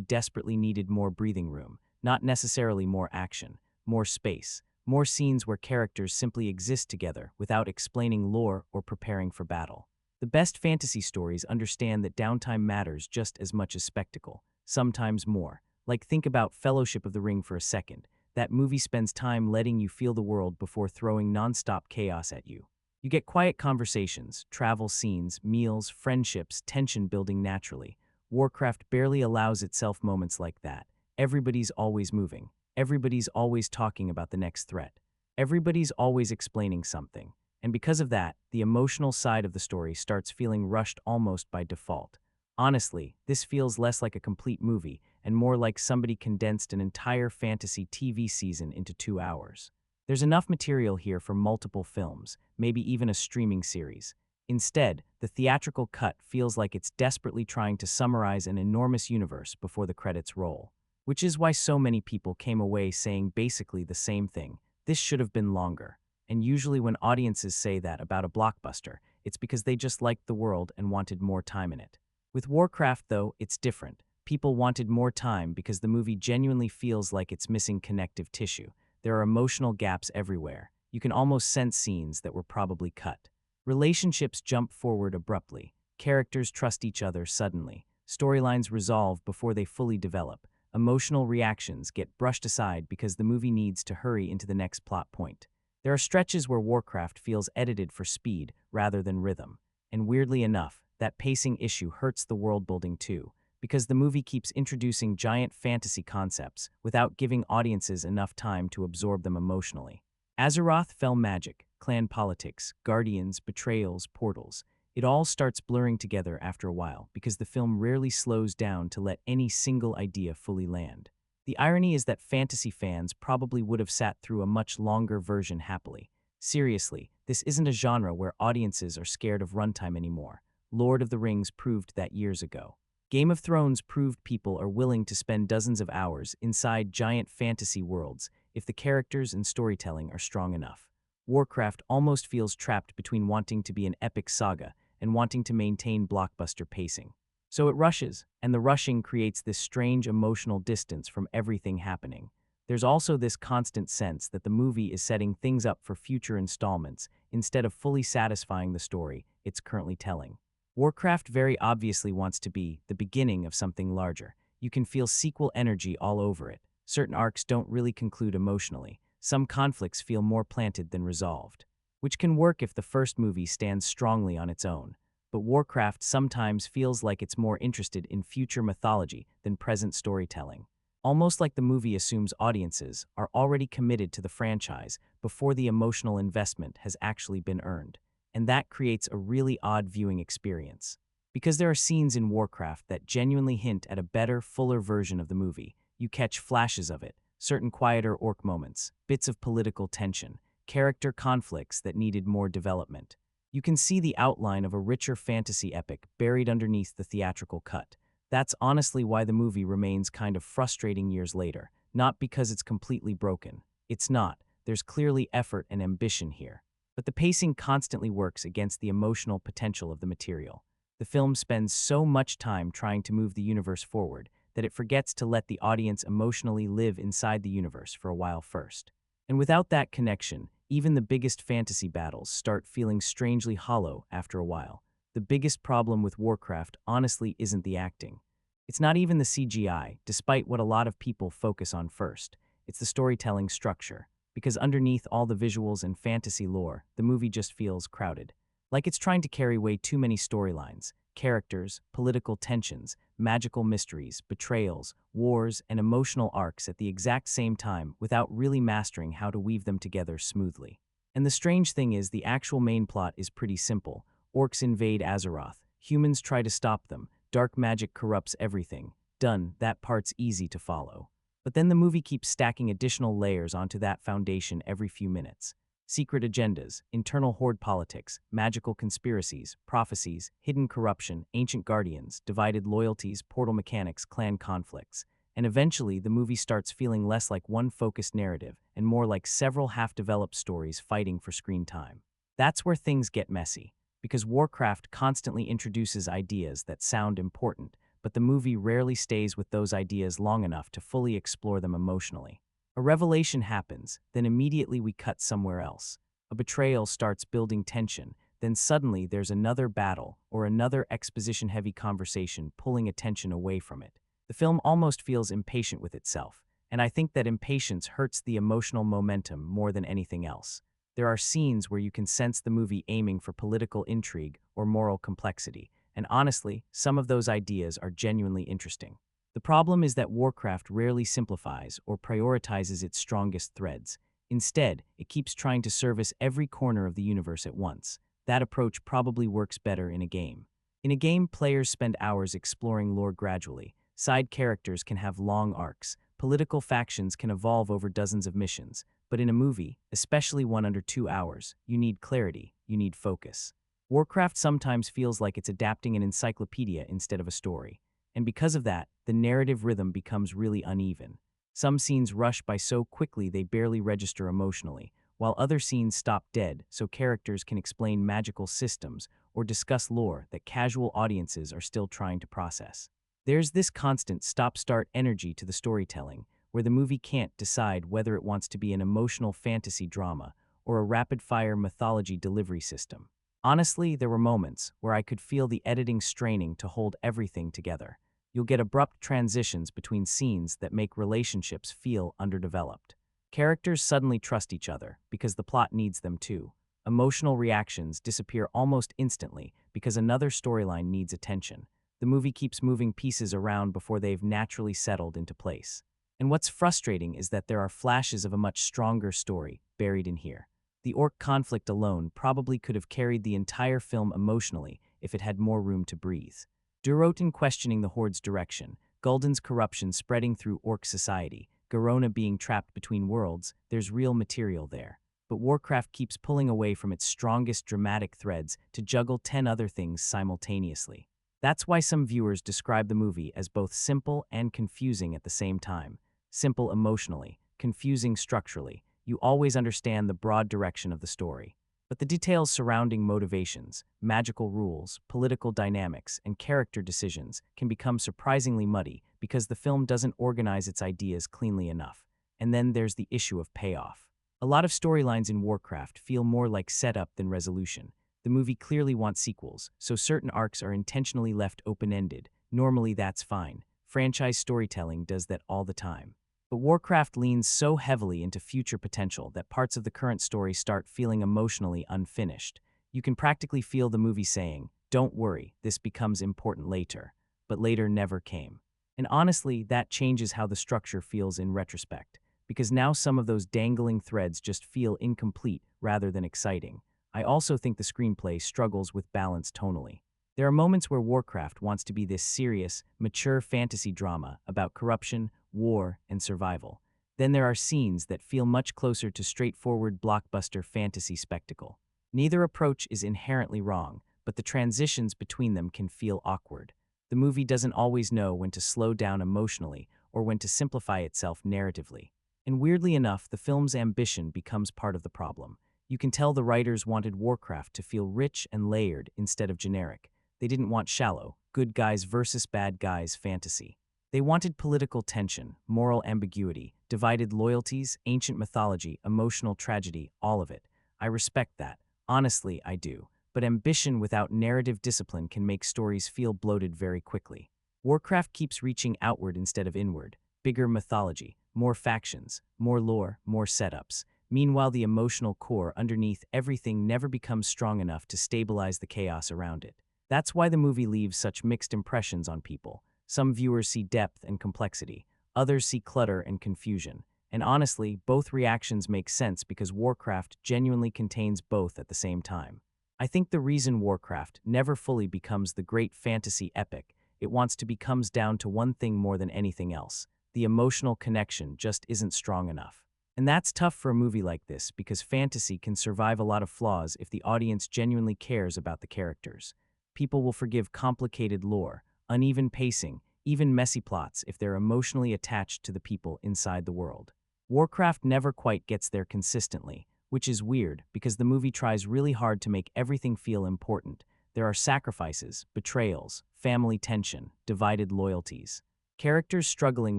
desperately needed more breathing room, not necessarily more action, more space, more scenes where characters simply exist together without explaining lore or preparing for battle. The best fantasy stories understand that downtime matters just as much as spectacle, sometimes more. Like, think about Fellowship of the Ring for a second. That movie spends time letting you feel the world before throwing nonstop chaos at you. You get quiet conversations, travel scenes, meals, friendships, tension building naturally. Warcraft barely allows itself moments like that. Everybody's always moving. Everybody's always talking about the next threat. Everybody's always explaining something. And because of that, the emotional side of the story starts feeling rushed almost by default. Honestly, this feels less like a complete movie and more like somebody condensed an entire fantasy TV season into 2 hours. There's enough material here for multiple films, maybe even a streaming series. Instead, the theatrical cut feels like it's desperately trying to summarize an enormous universe before the credits roll. Which is why so many people came away saying basically the same thing: this should have been longer. And usually when audiences say that about a blockbuster, it's because they just liked the world and wanted more time in it. With Warcraft, though, it's different. People wanted more time because the movie genuinely feels like it's missing connective tissue. There are emotional gaps everywhere. You can almost sense scenes that were probably cut. Relationships jump forward abruptly. Characters trust each other suddenly. Storylines resolve before they fully develop. Emotional reactions get brushed aside because the movie needs to hurry into the next plot point. There are stretches where Warcraft feels edited for speed rather than rhythm. And weirdly enough, that pacing issue hurts the world-building too, because the movie keeps introducing giant fantasy concepts without giving audiences enough time to absorb them emotionally. Azeroth, fell magic, clan politics, guardians, betrayals, portals. It all starts blurring together after a while because the film rarely slows down to let any single idea fully land. The irony is that fantasy fans probably would have sat through a much longer version happily. Seriously, this isn't a genre where audiences are scared of runtime anymore. Lord of the Rings proved that years ago. Game of Thrones proved people are willing to spend dozens of hours inside giant fantasy worlds if the characters and storytelling are strong enough. Warcraft almost feels trapped between wanting to be an epic saga and wanting to maintain blockbuster pacing. So it rushes, and the rushing creates this strange emotional distance from everything happening. There's also this constant sense that the movie is setting things up for future installments instead of fully satisfying the story it's currently telling. Warcraft very obviously wants to be the beginning of something larger. You can feel sequel energy all over it. Certain arcs don't really conclude emotionally. Some conflicts feel more planted than resolved, which can work if the first movie stands strongly on its own. But Warcraft sometimes feels like it's more interested in future mythology than present storytelling. Almost like the movie assumes audiences are already committed to the franchise before the emotional investment has actually been earned. And that creates a really odd viewing experience. Because there are scenes in Warcraft that genuinely hint at a better, fuller version of the movie. You catch flashes of it, certain quieter orc moments, bits of political tension, character conflicts that needed more development. You can see the outline of a richer fantasy epic buried underneath the theatrical cut. That's honestly why the movie remains kind of frustrating years later, not because it's completely broken. It's not. There's clearly effort and ambition here. But the pacing constantly works against the emotional potential of the material. The film spends so much time trying to move the universe forward that it forgets to let the audience emotionally live inside the universe for a while first. And without that connection, even the biggest fantasy battles start feeling strangely hollow after a while. The biggest problem with Warcraft honestly isn't the acting. It's not even the CGI, despite what a lot of people focus on first. It's the storytelling structure. Because underneath all the visuals and fantasy lore, the movie just feels crowded. Like it's trying to carry way too many storylines, characters, political tensions, magical mysteries, betrayals, wars, and emotional arcs at the exact same time without really mastering how to weave them together smoothly. And the strange thing is, the actual main plot is pretty simple. Orcs invade Azeroth. Humans try to stop them. Dark magic corrupts everything. Done, that part's easy to follow. But then the movie keeps stacking additional layers onto that foundation every few minutes. Secret agendas, internal horde politics, magical conspiracies, prophecies, hidden corruption, ancient guardians, divided loyalties, portal mechanics, clan conflicts. And eventually, the movie starts feeling less like one focused narrative and more like several half-developed stories fighting for screen time. That's where things get messy, because Warcraft constantly introduces ideas that sound important, but the movie rarely stays with those ideas long enough to fully explore them emotionally. A revelation happens, then immediately we cut somewhere else. A betrayal starts building tension, then suddenly there's another battle or another exposition-heavy conversation pulling attention away from it. The film almost feels impatient with itself, and I think that impatience hurts the emotional momentum more than anything else. There are scenes where you can sense the movie aiming for political intrigue or moral complexity, and honestly, some of those ideas are genuinely interesting. The problem is that Warcraft rarely simplifies or prioritizes its strongest threads. Instead, it keeps trying to service every corner of the universe at once. That approach probably works better in a game. In a game, players spend hours exploring lore gradually. Side characters can have long arcs. Political factions can evolve over dozens of missions. But in a movie, especially one under 2 hours, you need clarity, you need focus. Warcraft sometimes feels like it's adapting an encyclopedia instead of a story. And because of that, the narrative rhythm becomes really uneven. Some scenes rush by so quickly they barely register emotionally, while other scenes stop dead so characters can explain magical systems or discuss lore that casual audiences are still trying to process. There's this constant stop-start energy to the storytelling, where the movie can't decide whether it wants to be an emotional fantasy drama or a rapid-fire mythology delivery system. Honestly, there were moments where I could feel the editing straining to hold everything together. You'll get abrupt transitions between scenes that make relationships feel underdeveloped. Characters suddenly trust each other because the plot needs them to. Emotional reactions disappear almost instantly because another storyline needs attention. The movie keeps moving pieces around before they've naturally settled into place. And what's frustrating is that there are flashes of a much stronger story buried in here. The orc conflict alone probably could have carried the entire film emotionally if it had more room to breathe. Durotan questioning the Horde's direction, Gul'dan's corruption spreading through orc society, Garona being trapped between worlds, there's real material there. But Warcraft keeps pulling away from its strongest dramatic threads to juggle 10 other things simultaneously. That's why some viewers describe the movie as both simple and confusing at the same time. Simple emotionally, confusing structurally. You always understand the broad direction of the story. But the details surrounding motivations, magical rules, political dynamics, and character decisions can become surprisingly muddy because the film doesn't organize its ideas cleanly enough. And then there's the issue of payoff. A lot of storylines in Warcraft feel more like setup than resolution. The movie clearly wants sequels, so certain arcs are intentionally left open-ended. Normally that's fine. Franchise storytelling does that all the time. But Warcraft leans so heavily into future potential that parts of the current story start feeling emotionally unfinished. You can practically feel the movie saying, "Don't worry, this becomes important later." But later never came. And honestly, that changes how the structure feels in retrospect, because now some of those dangling threads just feel incomplete rather than exciting. I also think the screenplay struggles with balance tonally. There are moments where Warcraft wants to be this serious, mature fantasy drama about corruption, war, and survival. Then there are scenes that feel much closer to straightforward blockbuster fantasy spectacle. Neither approach is inherently wrong, but the transitions between them can feel awkward. The movie doesn't always know when to slow down emotionally or when to simplify itself narratively. And weirdly enough, the film's ambition becomes part of the problem. You can tell the writers wanted Warcraft to feel rich and layered instead of generic. They didn't want shallow, good guys versus bad guys fantasy. They wanted political tension, moral ambiguity, divided loyalties, ancient mythology, emotional tragedy, all of it. I respect that. Honestly, I do. But ambition without narrative discipline can make stories feel bloated very quickly. Warcraft keeps reaching outward instead of inward. Bigger mythology, more factions, more lore, more setups. Meanwhile, the emotional core underneath everything never becomes strong enough to stabilize the chaos around it. That's why the movie leaves such mixed impressions on people. Some viewers see depth and complexity, others see clutter and confusion. And honestly, both reactions make sense because Warcraft genuinely contains both at the same time. I think the reason Warcraft never fully becomes the great fantasy epic it wants to be comes down to one thing more than anything else. The emotional connection just isn't strong enough. And that's tough for a movie like this because fantasy can survive a lot of flaws if the audience genuinely cares about the characters. People will forgive complicated lore, uneven pacing, even messy plots if they're emotionally attached to the people inside the world. Warcraft never quite gets there consistently, which is weird because the movie tries really hard to make everything feel important. There are sacrifices, betrayals, family tension, divided loyalties. Characters struggling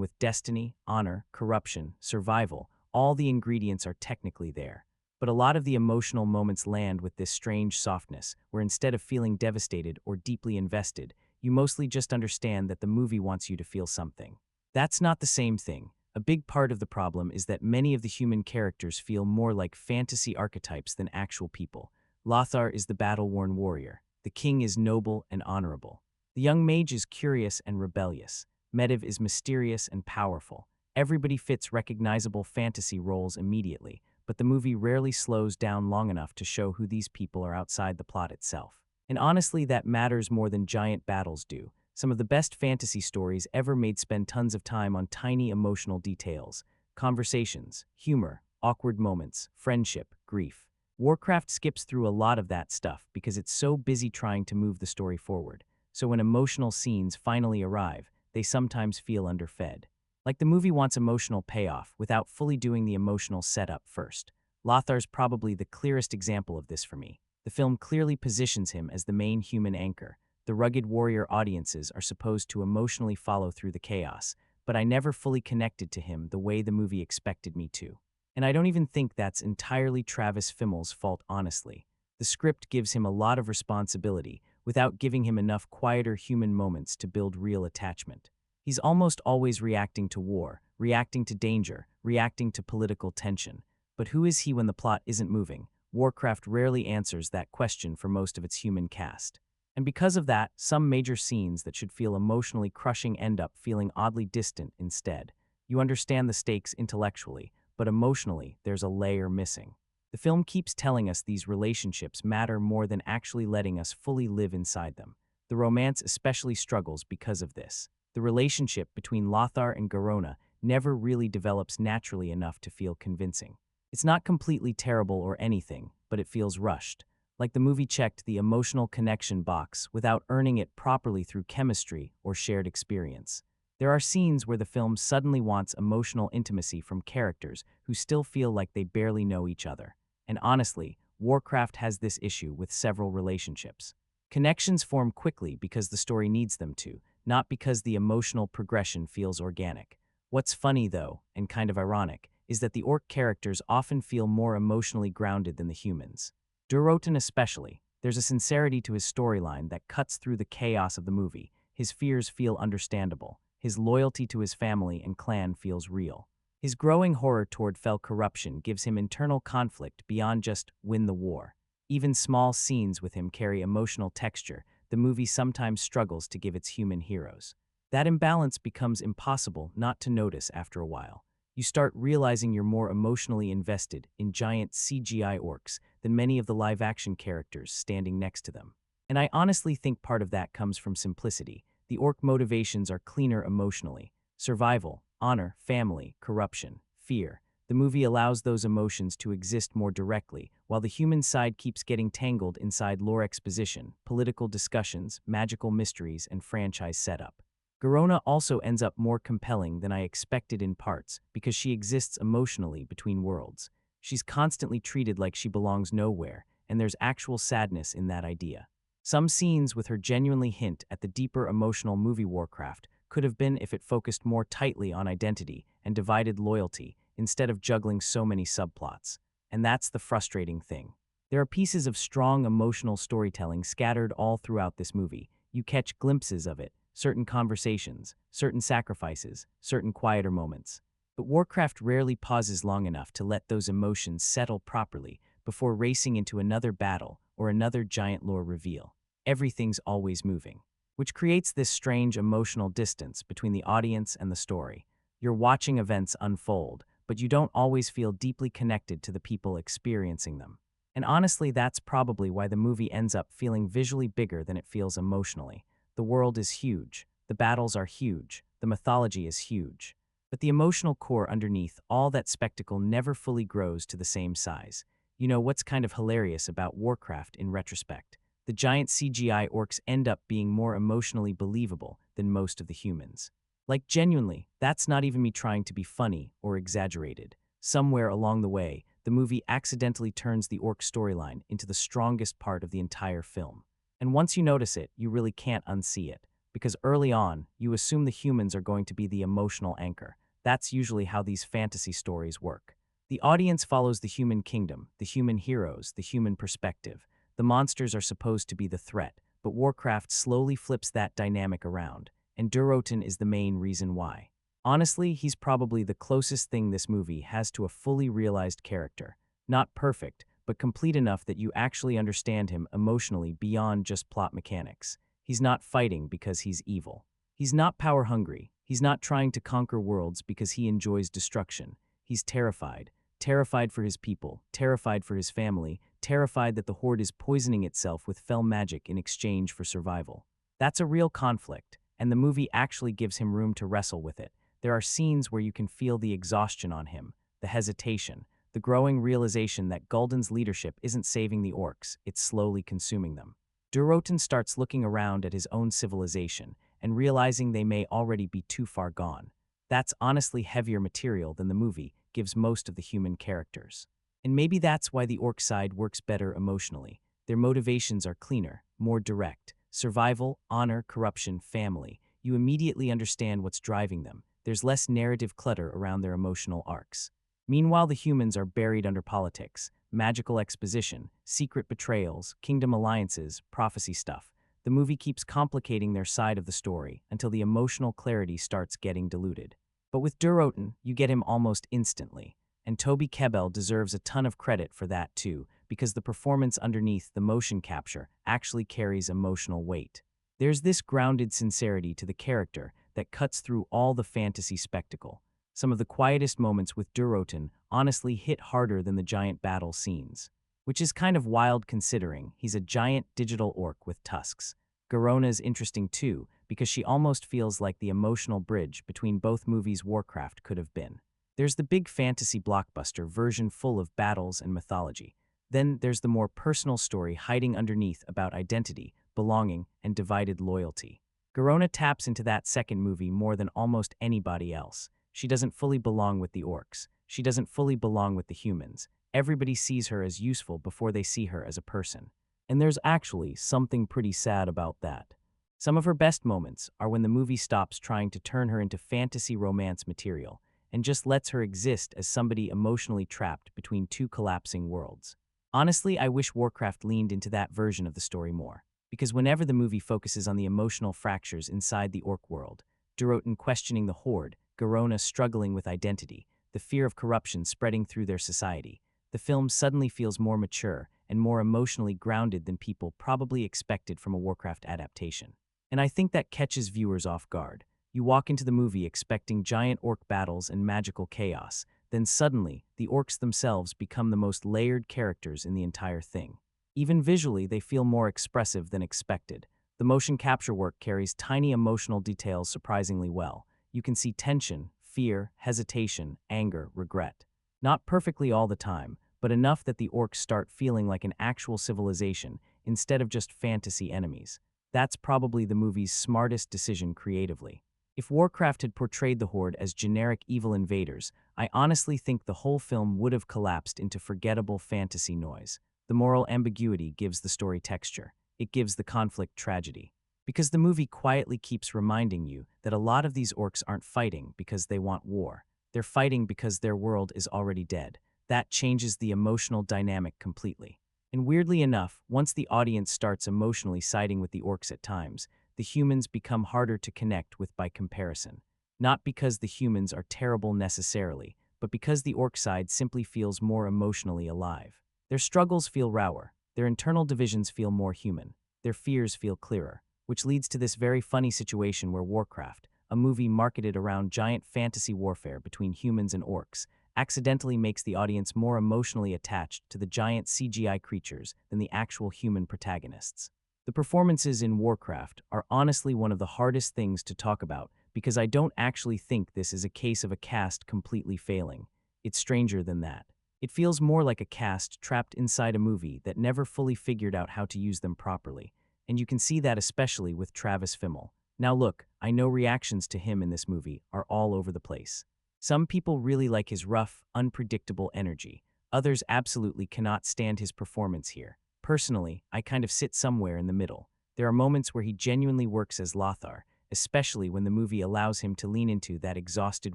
with destiny, honor, corruption, survival, all the ingredients are technically there. But a lot of the emotional moments land with this strange softness, where instead of feeling devastated or deeply invested, you mostly just understand that the movie wants you to feel something. That's not the same thing. A big part of the problem is that many of the human characters feel more like fantasy archetypes than actual people. Lothar is the battle-worn warrior. The king is noble and honorable. The young mage is curious and rebellious. Medivh is mysterious and powerful. Everybody fits recognizable fantasy roles immediately, but the movie rarely slows down long enough to show who these people are outside the plot itself. And honestly, that matters more than giant battles do. Some of the best fantasy stories ever made spend tons of time on tiny emotional details, conversations, humor, awkward moments, friendship, grief. Warcraft skips through a lot of that stuff because it's so busy trying to move the story forward. So when emotional scenes finally arrive, they sometimes feel underfed. Like the movie wants emotional payoff without fully doing the emotional setup first. Lothar's probably the clearest example of this for me. The film clearly positions him as the main human anchor. The rugged warrior audiences are supposed to emotionally follow through the chaos, but I never fully connected to him the way the movie expected me to. And I don't even think that's entirely Travis Fimmel's fault, honestly. The script gives him a lot of responsibility without giving him enough quieter human moments to build real attachment. He's almost always reacting to war, reacting to danger, reacting to political tension. But who is he when the plot isn't moving? Warcraft rarely answers that question for most of its human cast. And because of that, some major scenes that should feel emotionally crushing end up feeling oddly distant instead. You understand the stakes intellectually, but emotionally, there's a layer missing. The film keeps telling us these relationships matter more than actually letting us fully live inside them. The romance especially struggles because of this. The relationship between Lothar and Garona never really develops naturally enough to feel convincing. It's not completely terrible or anything, but it feels rushed. Like the movie checked the emotional connection box without earning it properly through chemistry or shared experience. There are scenes where the film suddenly wants emotional intimacy from characters who still feel like they barely know each other. And honestly, Warcraft has this issue with several relationships. Connections form quickly because the story needs them to, not because the emotional progression feels organic. What's funny, though, and kind of ironic, is that the orc characters often feel more emotionally grounded than the humans. Durotan especially. There's a sincerity to his storyline that cuts through the chaos of the movie. His fears feel understandable. His loyalty to his family and clan feels real. His growing horror toward fell corruption gives him internal conflict beyond just win the war. Even small scenes with him carry emotional texture the movie sometimes struggles to give its human heroes. That imbalance becomes impossible not to notice after a while. You start realizing you're more emotionally invested in giant CGI orcs than many of the live-action characters standing next to them. And I honestly think part of that comes from simplicity. The orc motivations are cleaner emotionally. Survival, honor, family, corruption, fear. The movie allows those emotions to exist more directly, while the human side keeps getting tangled inside lore exposition, political discussions, magical mysteries, and franchise setup. Garona also ends up more compelling than I expected in parts because she exists emotionally between worlds. She's constantly treated like she belongs nowhere, and there's actual sadness in that idea. Some scenes with her genuinely hint at the deeper emotional movie Warcraft could have been if it focused more tightly on identity and divided loyalty instead of juggling so many subplots. And that's the frustrating thing. There are pieces of strong emotional storytelling scattered all throughout this movie. You catch glimpses of it, certain conversations, certain sacrifices, certain quieter moments. But Warcraft rarely pauses long enough to let those emotions settle properly before racing into another battle or another giant lore reveal. Everything's always moving, which creates this strange emotional distance between the audience and the story. You're watching events unfold, but you don't always feel deeply connected to the people experiencing them. And honestly, that's probably why the movie ends up feeling visually bigger than it feels emotionally. The world is huge, the battles are huge, the mythology is huge. But the emotional core underneath all that spectacle never fully grows to the same size. You know what's kind of hilarious about Warcraft in retrospect? The giant CGI orcs end up being more emotionally believable than most of the humans. Like, genuinely, that's not even me trying to be funny or exaggerated. Somewhere along the way, the movie accidentally turns the orc storyline into the strongest part of the entire film. And once you notice it, you really can't unsee it. Because early on, you assume the humans are going to be the emotional anchor. That's usually how these fantasy stories work. The audience follows the human kingdom, the human heroes, the human perspective. The monsters are supposed to be the threat, but Warcraft slowly flips that dynamic around, and Durotan is the main reason why. Honestly, he's probably the closest thing this movie has to a fully realized character. Not perfect, but complete enough that you actually understand him emotionally beyond just plot mechanics. He's not fighting because he's evil. He's not power-hungry. He's not trying to conquer worlds because he enjoys destruction. He's terrified. Terrified for his people, terrified for his family, terrified that the Horde is poisoning itself with fell magic in exchange for survival. That's a real conflict, and the movie actually gives him room to wrestle with it. There are scenes where you can feel the exhaustion on him, the hesitation, the growing realization that Gul'dan's leadership isn't saving the orcs, it's slowly consuming them. Durotan starts looking around at his own civilization and realizing they may already be too far gone. That's honestly heavier material than the movie gives most of the human characters. And maybe that's why the orc side works better emotionally. Their motivations are cleaner, more direct. Survival, honor, corruption, family. You immediately understand what's driving them. There's less narrative clutter around their emotional arcs. Meanwhile, the humans are buried under politics, magical exposition, secret betrayals, kingdom alliances, prophecy stuff. The movie keeps complicating their side of the story until the emotional clarity starts getting diluted. But with Durotan, you get him almost instantly. And Toby Kebbell deserves a ton of credit for that too, because the performance underneath the motion capture actually carries emotional weight. There's this grounded sincerity to the character that cuts through all the fantasy spectacle. Some of the quietest moments with Durotan honestly hit harder than the giant battle scenes. Which is kind of wild considering he's a giant digital orc with tusks. Garona's interesting too, because she almost feels like the emotional bridge between both movies Warcraft could have been. There's the big fantasy blockbuster version full of battles and mythology. Then there's the more personal story hiding underneath about identity, belonging, and divided loyalty. Garona taps into that second movie more than almost anybody else. She doesn't fully belong with the orcs. She doesn't fully belong with the humans. Everybody sees her as useful before they see her as a person. And there's actually something pretty sad about that. Some of her best moments are when the movie stops trying to turn her into fantasy romance material and just lets her exist as somebody emotionally trapped between two collapsing worlds. Honestly, I wish Warcraft leaned into that version of the story more, because whenever the movie focuses on the emotional fractures inside the orc world, Durotan questioning the Horde, Garona struggling with identity, the fear of corruption spreading through their society, the film suddenly feels more mature and more emotionally grounded than people probably expected from a Warcraft adaptation. And I think that catches viewers off guard. You walk into the movie expecting giant orc battles and magical chaos, then suddenly, the orcs themselves become the most layered characters in the entire thing. Even visually, they feel more expressive than expected. The motion capture work carries tiny emotional details surprisingly well. You can see tension, fear, hesitation, anger, regret. Not perfectly all the time, but enough that the orcs start feeling like an actual civilization instead of just fantasy enemies. That's probably the movie's smartest decision creatively. If Warcraft had portrayed the Horde as generic evil invaders, I honestly think the whole film would have collapsed into forgettable fantasy noise. The moral ambiguity gives the story texture. It gives the conflict tragedy. Because the movie quietly keeps reminding you that a lot of these orcs aren't fighting because they want war. They're fighting because their world is already dead. That changes the emotional dynamic completely. And weirdly enough, once the audience starts emotionally siding with the orcs at times, the humans become harder to connect with by comparison. Not because the humans are terrible necessarily, but because the orc side simply feels more emotionally alive. Their struggles feel rawer, their internal divisions feel more human, their fears feel clearer, which leads to this very funny situation where Warcraft, a movie marketed around giant fantasy warfare between humans and orcs, accidentally makes the audience more emotionally attached to the giant CGI creatures than the actual human protagonists. The performances in Warcraft are honestly one of the hardest things to talk about because I don't actually think this is a case of a cast completely failing. It's stranger than that. It feels more like a cast trapped inside a movie that never fully figured out how to use them properly, and you can see that especially with Travis Fimmel. Now look, I know reactions to him in this movie are all over the place. Some people really like his rough, unpredictable energy. Others absolutely cannot stand his performance here. Personally, I kind of sit somewhere in the middle. There are moments where he genuinely works as Lothar, especially when the movie allows him to lean into that exhausted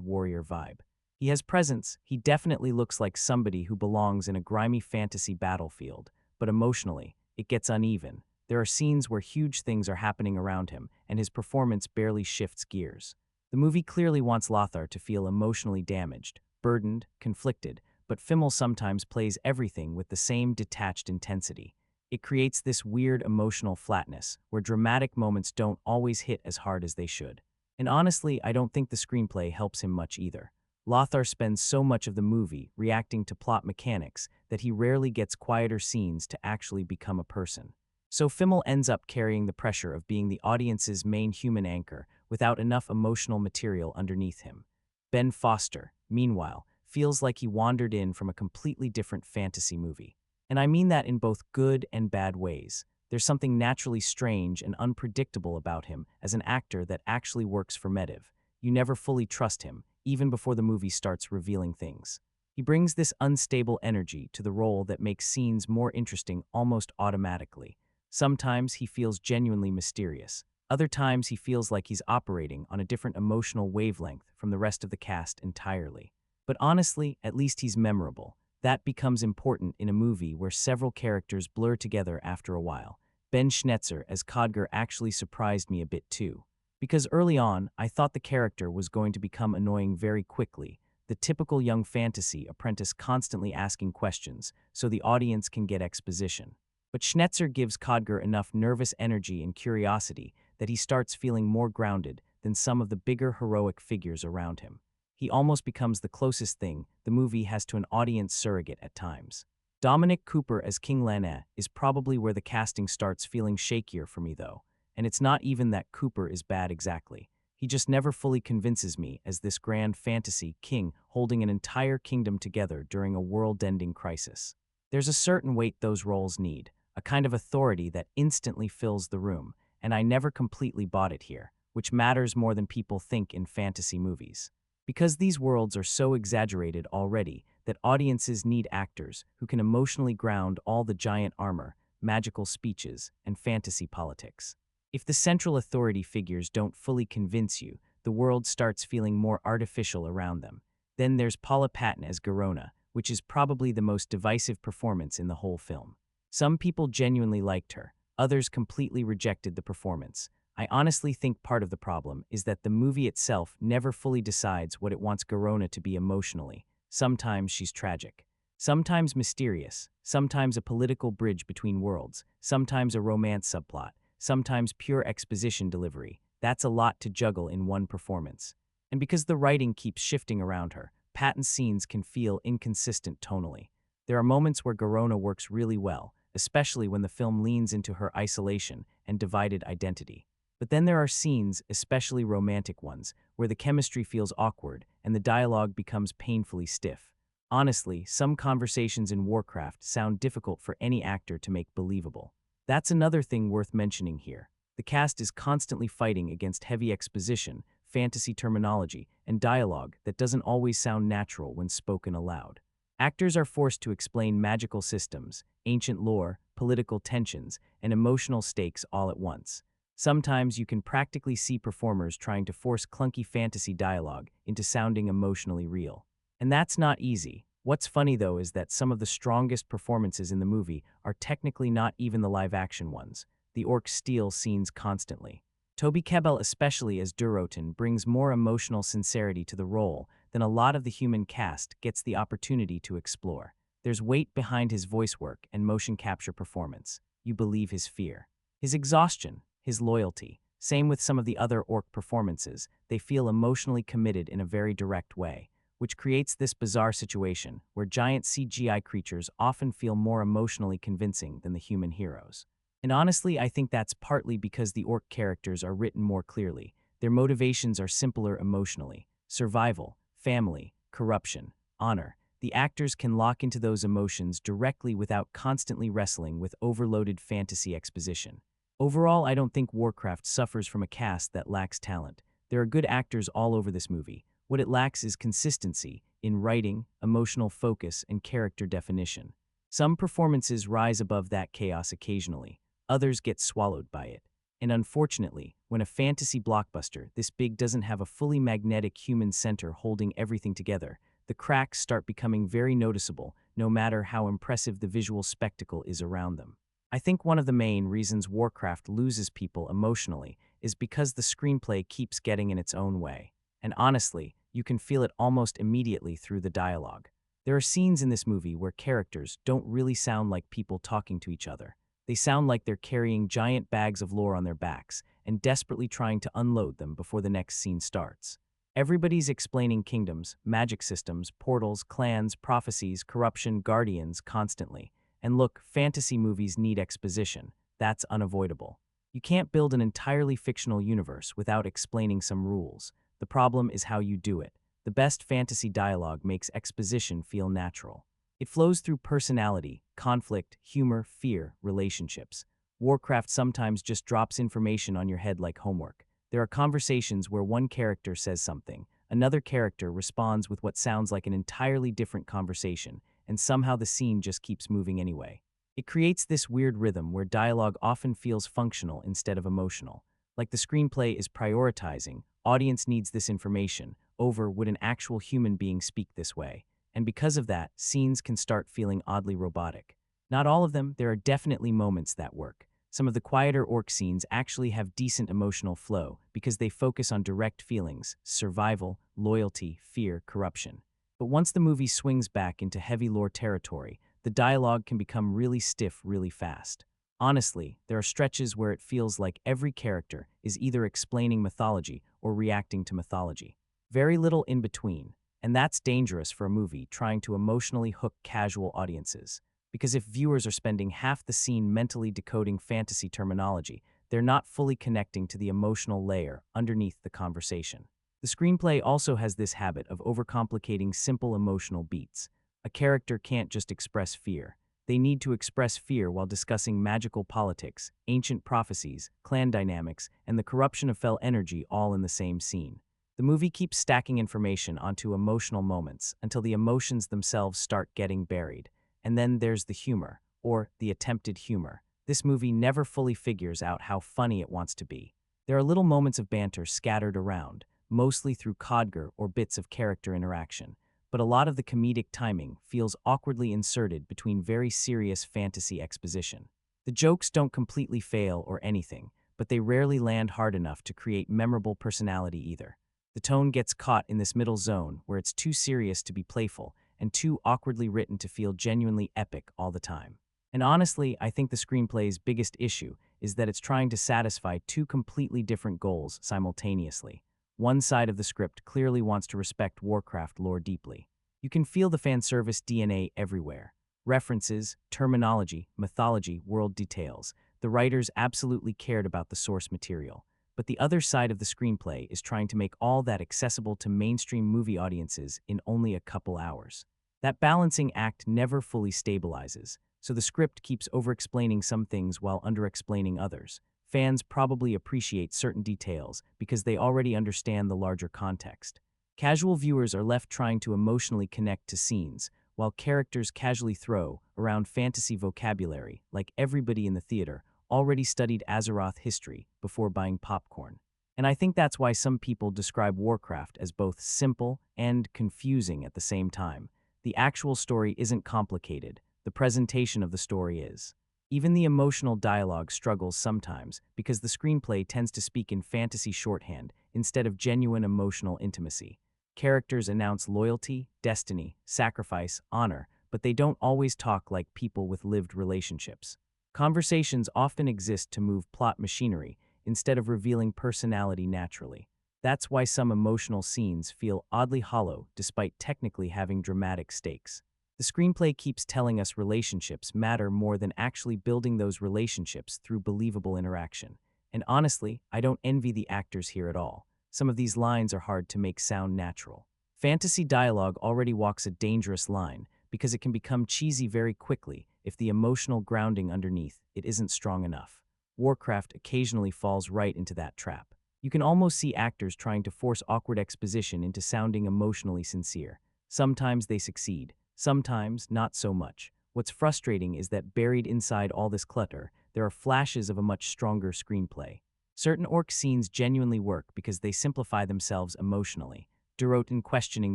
warrior vibe. He has presence, he definitely looks like somebody who belongs in a grimy fantasy battlefield, but emotionally, it gets uneven. There are scenes where huge things are happening around him, and his performance barely shifts gears. The movie clearly wants Lothar to feel emotionally damaged, burdened, conflicted, but Fimmel sometimes plays everything with the same detached intensity. It creates this weird emotional flatness, where dramatic moments don't always hit as hard as they should. And honestly, I don't think the screenplay helps him much either. Lothar spends so much of the movie reacting to plot mechanics that he rarely gets quieter scenes to actually become a person. So Fimmel ends up carrying the pressure of being the audience's main human anchor without enough emotional material underneath him. Ben Foster, meanwhile, feels like he wandered in from a completely different fantasy movie. And I mean that in both good and bad ways. There's something naturally strange and unpredictable about him as an actor that actually works for Medivh. You never fully trust him, even before the movie starts revealing things. He brings this unstable energy to the role that makes scenes more interesting almost automatically. Sometimes he feels genuinely mysterious. Other times he feels like he's operating on a different emotional wavelength from the rest of the cast entirely. But honestly, at least he's memorable. That becomes important in a movie where several characters blur together after a while. Ben Schnetzer as Codger actually surprised me a bit too. Because early on, I thought the character was going to become annoying very quickly, the typical young fantasy apprentice constantly asking questions so the audience can get exposition. But Schnetzer gives Codger enough nervous energy and curiosity that he starts feeling more grounded than some of the bigger heroic figures around him. He almost becomes the closest thing the movie has to an audience surrogate at times. Dominic Cooper as King Lana is probably where the casting starts feeling shakier for me though, and it's not even that Cooper is bad exactly. He just never fully convinces me as this grand fantasy king holding an entire kingdom together during a world-ending crisis. There's a certain weight those roles need, a kind of authority that instantly fills the room, and I never completely bought it here, which matters more than people think in fantasy movies. Because these worlds are so exaggerated already that audiences need actors who can emotionally ground all the giant armor, magical speeches, and fantasy politics. If the central authority figures don't fully convince you, the world starts feeling more artificial around them. Then there's Paula Patton as Garona, which is probably the most divisive performance in the whole film. Some people genuinely liked her, others completely rejected the performance. I honestly think part of the problem is that the movie itself never fully decides what it wants Garona to be emotionally. Sometimes she's tragic, sometimes mysterious, sometimes a political bridge between worlds, sometimes a romance subplot, sometimes pure exposition delivery. That's a lot to juggle in one performance. And because the writing keeps shifting around her, Patton's scenes can feel inconsistent tonally. There are moments where Garona works really well, especially when the film leans into her isolation and divided identity. But then there are scenes, especially romantic ones, where the chemistry feels awkward and the dialogue becomes painfully stiff. Honestly, some conversations in Warcraft sound difficult for any actor to make believable. That's another thing worth mentioning here. The cast is constantly fighting against heavy exposition, fantasy terminology, and dialogue that doesn't always sound natural when spoken aloud. Actors are forced to explain magical systems, ancient lore, political tensions, and emotional stakes all at once. Sometimes you can practically see performers trying to force clunky fantasy dialogue into sounding emotionally real. And that's not easy. What's funny though is that some of the strongest performances in the movie are technically not even the live-action ones. The orcs steal scenes constantly. Toby Kebbell, especially as Durotan, brings more emotional sincerity to the role than a lot of the human cast gets the opportunity to explore. There's weight behind his voice work and motion capture performance. You believe his fear, his exhaustion, his loyalty. Same with some of the other orc performances. They feel emotionally committed in a very direct way, which creates this bizarre situation where giant CGI creatures often feel more emotionally convincing than the human heroes. And honestly, I think that's partly because the orc characters are written more clearly. Their motivations are simpler emotionally: survival, family, corruption, honor. The actors can lock into those emotions directly without constantly wrestling with overloaded fantasy exposition. Overall, I don't think Warcraft suffers from a cast that lacks talent. There are good actors all over this movie. What it lacks is consistency in writing, emotional focus, and character definition. Some performances rise above that chaos occasionally, others get swallowed by it. And unfortunately, when a fantasy blockbuster this big doesn't have a fully magnetic human center holding everything together, the cracks start becoming very noticeable, no matter how impressive the visual spectacle is around them. I think one of the main reasons Warcraft loses people emotionally is because the screenplay keeps getting in its own way. And honestly, you can feel it almost immediately through the dialogue. There are scenes in this movie where characters don't really sound like people talking to each other. They sound like they're carrying giant bags of lore on their backs and desperately trying to unload them before the next scene starts. Everybody's explaining kingdoms, magic systems, portals, clans, prophecies, corruption, guardians constantly. And look, fantasy movies need exposition. That's unavoidable. You can't build an entirely fictional universe without explaining some rules. The problem is how you do it. The best fantasy dialogue makes exposition feel natural. It flows through personality, conflict, humor, fear, relationships. Warcraft sometimes just drops information on your head like homework. There are conversations where one character says something, another character responds with what sounds like an entirely different conversation, and somehow the scene just keeps moving anyway. It creates this weird rhythm where dialogue often feels functional instead of emotional. Like the screenplay is prioritizing, audience needs this information, over would an actual human being speak this way. And because of that, scenes can start feeling oddly robotic. Not all of them, there are definitely moments that work. Some of the quieter orc scenes actually have decent emotional flow because they focus on direct feelings, survival, loyalty, fear, corruption. But once the movie swings back into heavy lore territory, the dialogue can become really stiff really fast. Honestly, there are stretches where it feels like every character is either explaining mythology or reacting to mythology. Very little in between, and that's dangerous for a movie trying to emotionally hook casual audiences. Because if viewers are spending half the scene mentally decoding fantasy terminology, they're not fully connecting to the emotional layer underneath the conversation. The screenplay also has this habit of overcomplicating simple emotional beats. A character can't just express fear. They need to express fear while discussing magical politics, ancient prophecies, clan dynamics, and the corruption of fell energy all in the same scene. The movie keeps stacking information onto emotional moments until the emotions themselves start getting buried. And then there's the humor, or the attempted humor. This movie never fully figures out how funny it wants to be. There are little moments of banter scattered around, mostly through codger or bits of character interaction, but a lot of the comedic timing feels awkwardly inserted between very serious fantasy exposition. The jokes don't completely fail or anything, but they rarely land hard enough to create memorable personality either. The tone gets caught in this middle zone where it's too serious to be playful and too awkwardly written to feel genuinely epic all the time. And honestly, I think the screenplay's biggest issue is that it's trying to satisfy two completely different goals simultaneously. One side of the script clearly wants to respect Warcraft lore deeply. You can feel the fan service DNA everywhere. References, terminology, mythology, world details. The writers absolutely cared about the source material. But the other side of the screenplay is trying to make all that accessible to mainstream movie audiences in only a couple hours. That balancing act never fully stabilizes, so the script keeps over-explaining some things while under-explaining others. Fans probably appreciate certain details because they already understand the larger context. Casual viewers are left trying to emotionally connect to scenes, while characters casually throw around fantasy vocabulary like everybody in the theater already studied Azeroth history before buying popcorn. And I think that's why some people describe Warcraft as both simple and confusing at the same time. The actual story isn't complicated, the presentation of the story is. Even the emotional dialogue struggles sometimes because the screenplay tends to speak in fantasy shorthand instead of genuine emotional intimacy. Characters announce loyalty, destiny, sacrifice, honor, but they don't always talk like people with lived relationships. Conversations often exist to move plot machinery instead of revealing personality naturally. That's why some emotional scenes feel oddly hollow despite technically having dramatic stakes. The screenplay keeps telling us relationships matter more than actually building those relationships through believable interaction. And honestly, I don't envy the actors here at all. Some of these lines are hard to make sound natural. Fantasy dialogue already walks a dangerous line because it can become cheesy very quickly if the emotional grounding underneath it isn't strong enough. Warcraft occasionally falls right into that trap. You can almost see actors trying to force awkward exposition into sounding emotionally sincere. Sometimes they succeed, sometimes not so much. What's frustrating is that buried inside all this clutter, there are flashes of a much stronger screenplay. Certain orc scenes genuinely work because they simplify themselves emotionally. Durotan questioning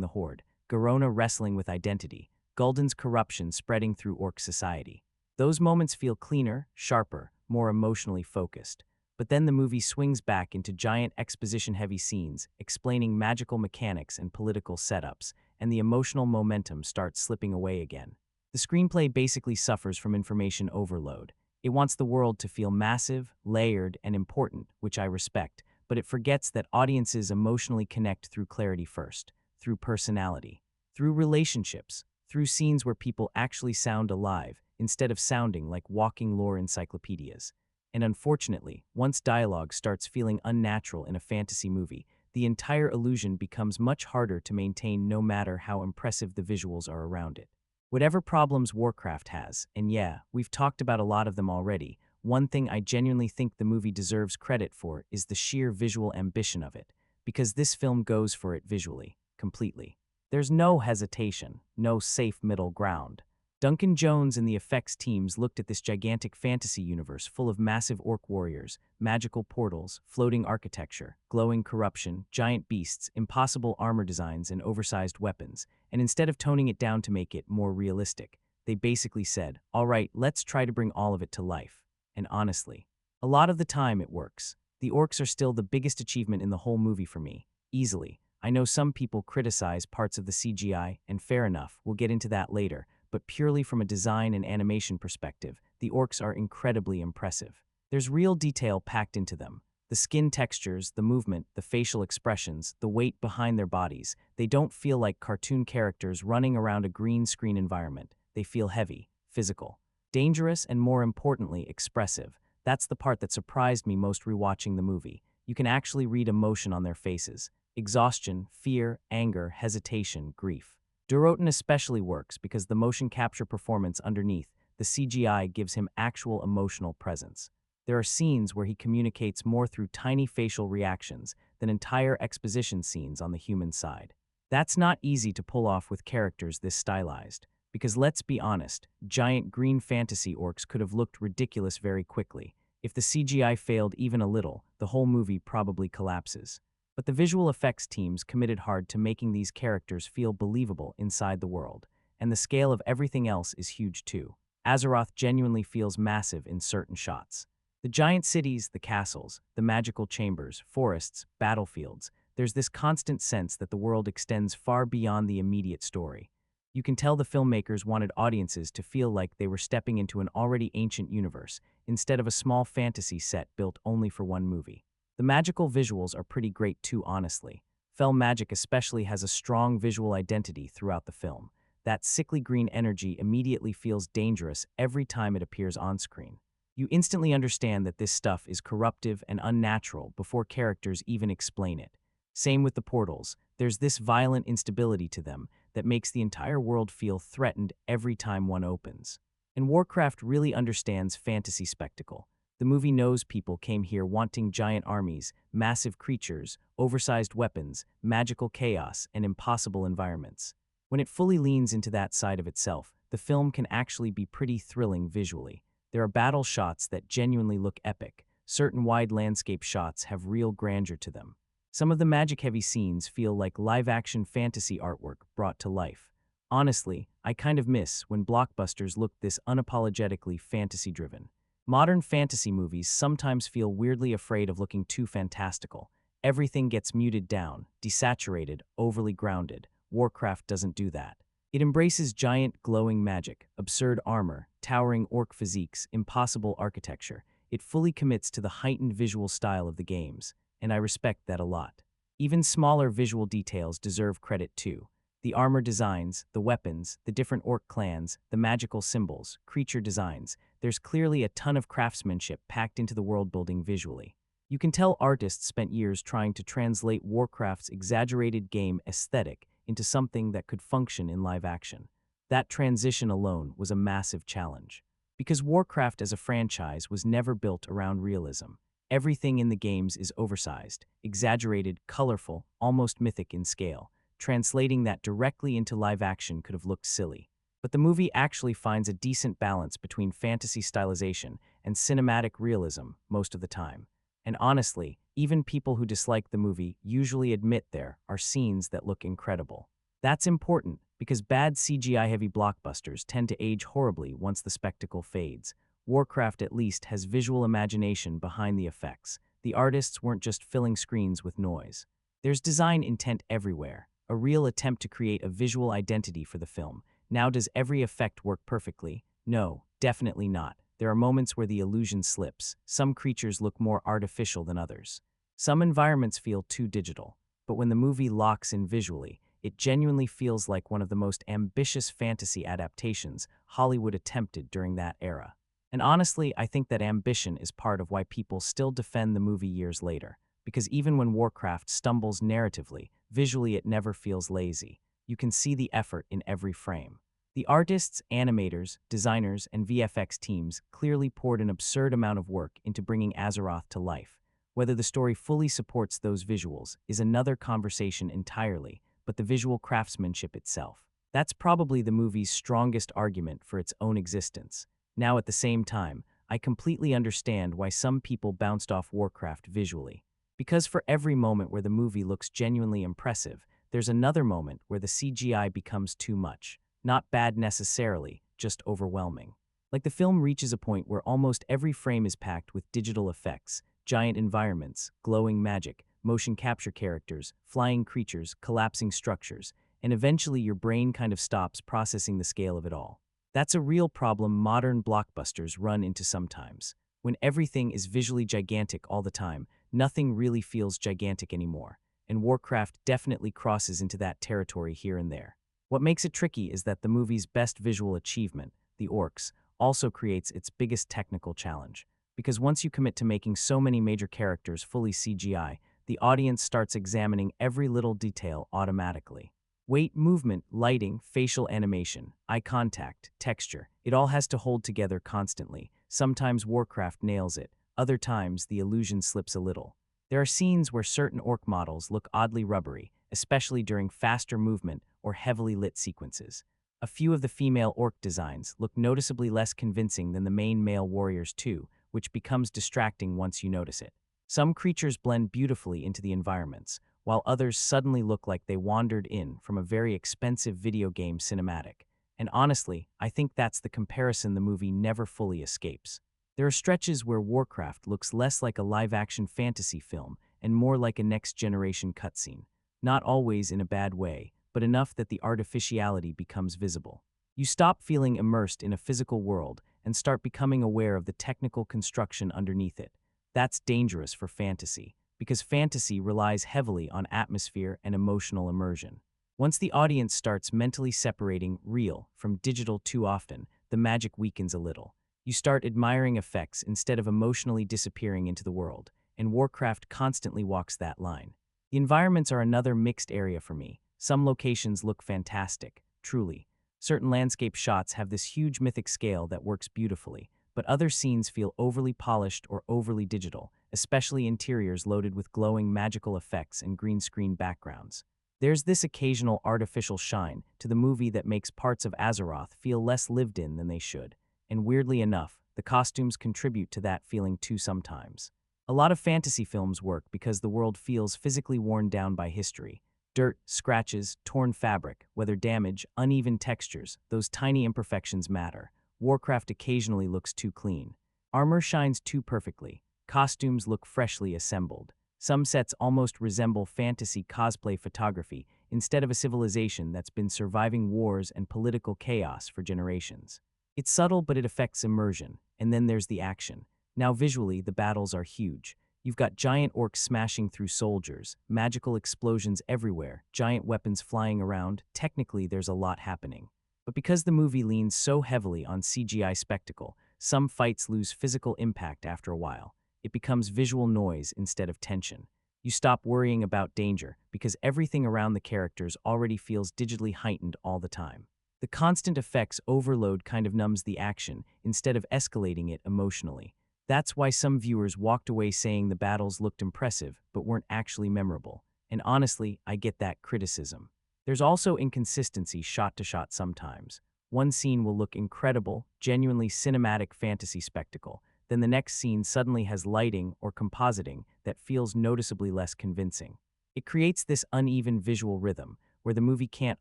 the Horde, Garona wrestling with identity, Gul'dan's corruption spreading through orc society. Those moments feel cleaner, sharper, more emotionally focused. But then the movie swings back into giant exposition-heavy scenes, explaining magical mechanics and political setups, and the emotional momentum starts slipping away again. The screenplay basically suffers from information overload. It wants the world to feel massive, layered, and important, which I respect, but it forgets that audiences emotionally connect through clarity first, through personality, through relationships, through scenes where people actually sound alive, instead of sounding like walking lore encyclopedias. And unfortunately, once dialogue starts feeling unnatural in a fantasy movie, the entire illusion becomes much harder to maintain no matter how impressive the visuals are around it. Whatever problems Warcraft has, and yeah, we've talked about a lot of them already, one thing I genuinely think the movie deserves credit for is the sheer visual ambition of it, because this film goes for it visually, completely. There's no hesitation, no safe middle ground. Duncan Jones and the effects teams looked at this gigantic fantasy universe full of massive orc warriors, magical portals, floating architecture, glowing corruption, giant beasts, impossible armor designs, and oversized weapons, and instead of toning it down to make it more realistic, they basically said, all right, let's try to bring all of it to life. And honestly, a lot of the time it works. The orcs are still the biggest achievement in the whole movie for me, easily. I know some people criticize parts of the CGI, and fair enough, we'll get into that later, but purely from a design and animation perspective, the orcs are incredibly impressive. There's real detail packed into them. The skin textures, the movement, the facial expressions, the weight behind their bodies, they don't feel like cartoon characters running around a green screen environment. They feel heavy, physical, dangerous, and more importantly, expressive. That's the part that surprised me most rewatching the movie. You can actually read emotion on their faces. Exhaustion, fear, anger, hesitation, grief. Durotan especially works because the motion capture performance underneath, the CGI gives him actual emotional presence. There are scenes where he communicates more through tiny facial reactions than entire exposition scenes on the human side. That's not easy to pull off with characters this stylized, because let's be honest, giant green fantasy orcs could have looked ridiculous very quickly. If the CGI failed even a little, the whole movie probably collapses. But the visual effects teams committed hard to making these characters feel believable inside the world, and the scale of everything else is huge too. Azeroth genuinely feels massive in certain shots. The giant cities, the castles, the magical chambers, forests, battlefields, there's this constant sense that the world extends far beyond the immediate story. You can tell the filmmakers wanted audiences to feel like they were stepping into an already ancient universe, instead of a small fantasy set built only for one movie. The magical visuals are pretty great too, honestly. Fell magic especially has a strong visual identity throughout the film. That sickly green energy immediately feels dangerous every time it appears on screen. You instantly understand that this stuff is corruptive and unnatural before characters even explain it. Same with the portals. There's this violent instability to them that makes the entire world feel threatened every time one opens. And Warcraft really understands fantasy spectacle. The movie knows people came here wanting giant armies, massive creatures, oversized weapons, magical chaos, and impossible environments. When it fully leans into that side of itself, the film can actually be pretty thrilling visually. There are battle shots that genuinely look epic. Certain wide landscape shots have real grandeur to them. Some of the magic-heavy scenes feel like live-action fantasy artwork brought to life. Honestly, I kind of miss when blockbusters look this unapologetically fantasy-driven. Modern fantasy movies sometimes feel weirdly afraid of looking too fantastical. Everything gets muted down, desaturated, overly grounded. Warcraft doesn't do that. It embraces giant, glowing magic, absurd armor, towering orc physiques, impossible architecture. It fully commits to the heightened visual style of the games, and I respect that a lot. Even smaller visual details deserve credit too. The armor designs, the weapons, the different orc clans, the magical symbols, creature designs. There's clearly a ton of craftsmanship packed into the world-building visually. You can tell artists spent years trying to translate Warcraft's exaggerated game aesthetic into something that could function in live action. That transition alone was a massive challenge. Because Warcraft as a franchise was never built around realism. Everything in the games is oversized, exaggerated, colorful, almost mythic in scale. Translating that directly into live action could have looked silly. But the movie actually finds a decent balance between fantasy stylization and cinematic realism most of the time. And honestly, even people who dislike the movie usually admit there are scenes that look incredible. That's important because bad CGI-heavy blockbusters tend to age horribly once the spectacle fades. Warcraft at least has visual imagination behind the effects. The artists weren't just filling screens with noise. There's design intent everywhere, a real attempt to create a visual identity for the film. Now, does every effect work perfectly? No, definitely not. There are moments where the illusion slips. Some creatures look more artificial than others. Some environments feel too digital. But when the movie locks in visually, it genuinely feels like one of the most ambitious fantasy adaptations Hollywood attempted during that era. And honestly, I think that ambition is part of why people still defend the movie years later. Because even when Warcraft stumbles narratively, visually it never feels lazy. You can see the effort in every frame. The artists, animators, designers, and VFX teams clearly poured an absurd amount of work into bringing Azeroth to life. Whether the story fully supports those visuals is another conversation entirely, but the visual craftsmanship itself. That's probably the movie's strongest argument for its own existence. Now, at the same time, I completely understand why some people bounced off Warcraft visually. Because for every moment where the movie looks genuinely impressive, there's another moment where the CGI becomes too much. Not bad necessarily, just overwhelming. Like the film reaches a point where almost every frame is packed with digital effects, giant environments, glowing magic, motion capture characters, flying creatures, collapsing structures, and eventually your brain kind of stops processing the scale of it all. That's a real problem modern blockbusters run into sometimes. When everything is visually gigantic all the time, nothing really feels gigantic anymore, and Warcraft definitely crosses into that territory here and there. What makes it tricky is that the movie's best visual achievement, the orcs, also creates its biggest technical challenge. Because once you commit to making so many major characters fully CGI, the audience starts examining every little detail automatically. Weight, movement, lighting, facial animation, eye contact, texture, it all has to hold together constantly. Sometimes Warcraft nails it, other times the illusion slips a little. There are scenes where certain orc models look oddly rubbery, especially during faster movement or heavily lit sequences. A few of the female orc designs look noticeably less convincing than the main male warriors too, which becomes distracting once you notice it. Some creatures blend beautifully into the environments, while others suddenly look like they wandered in from a very expensive video game cinematic. And honestly, I think that's the comparison the movie never fully escapes. There are stretches where Warcraft looks less like a live-action fantasy film and more like a next-generation cutscene. Not always in a bad way, but enough that the artificiality becomes visible. You stop feeling immersed in a physical world and start becoming aware of the technical construction underneath it. That's dangerous for fantasy, because fantasy relies heavily on atmosphere and emotional immersion. Once the audience starts mentally separating real from digital too often, the magic weakens a little. You start admiring effects instead of emotionally disappearing into the world, and Warcraft constantly walks that line. The environments are another mixed area for me. Some locations look fantastic, truly. Certain landscape shots have this huge mythic scale that works beautifully, but other scenes feel overly polished or overly digital, especially interiors loaded with glowing magical effects and green screen backgrounds. There's this occasional artificial shine to the movie that makes parts of Azeroth feel less lived in than they should, and weirdly enough, the costumes contribute to that feeling too sometimes. A lot of fantasy films work because the world feels physically worn down by history. Dirt, scratches, torn fabric, weather damage, uneven textures, those tiny imperfections matter. Warcraft occasionally looks too clean. Armor shines too perfectly. Costumes look freshly assembled. Some sets almost resemble fantasy cosplay photography instead of a civilization that's been surviving wars and political chaos for generations. It's subtle, but it affects immersion. And then there's the action. Now visually, the battles are huge. You've got giant orcs smashing through soldiers, magical explosions everywhere, giant weapons flying around. Technically, there's a lot happening. But because the movie leans so heavily on CGI spectacle, some fights lose physical impact after a while. It becomes visual noise instead of tension. You stop worrying about danger because everything around the characters already feels digitally heightened all the time. The constant effects overload kind of numbs the action instead of escalating it emotionally. That's why some viewers walked away saying the battles looked impressive but weren't actually memorable. And honestly, I get that criticism. There's also inconsistency shot to shot sometimes. One scene will look incredible, genuinely cinematic fantasy spectacle, then the next scene suddenly has lighting or compositing that feels noticeably less convincing. It creates this uneven visual rhythm where the movie can't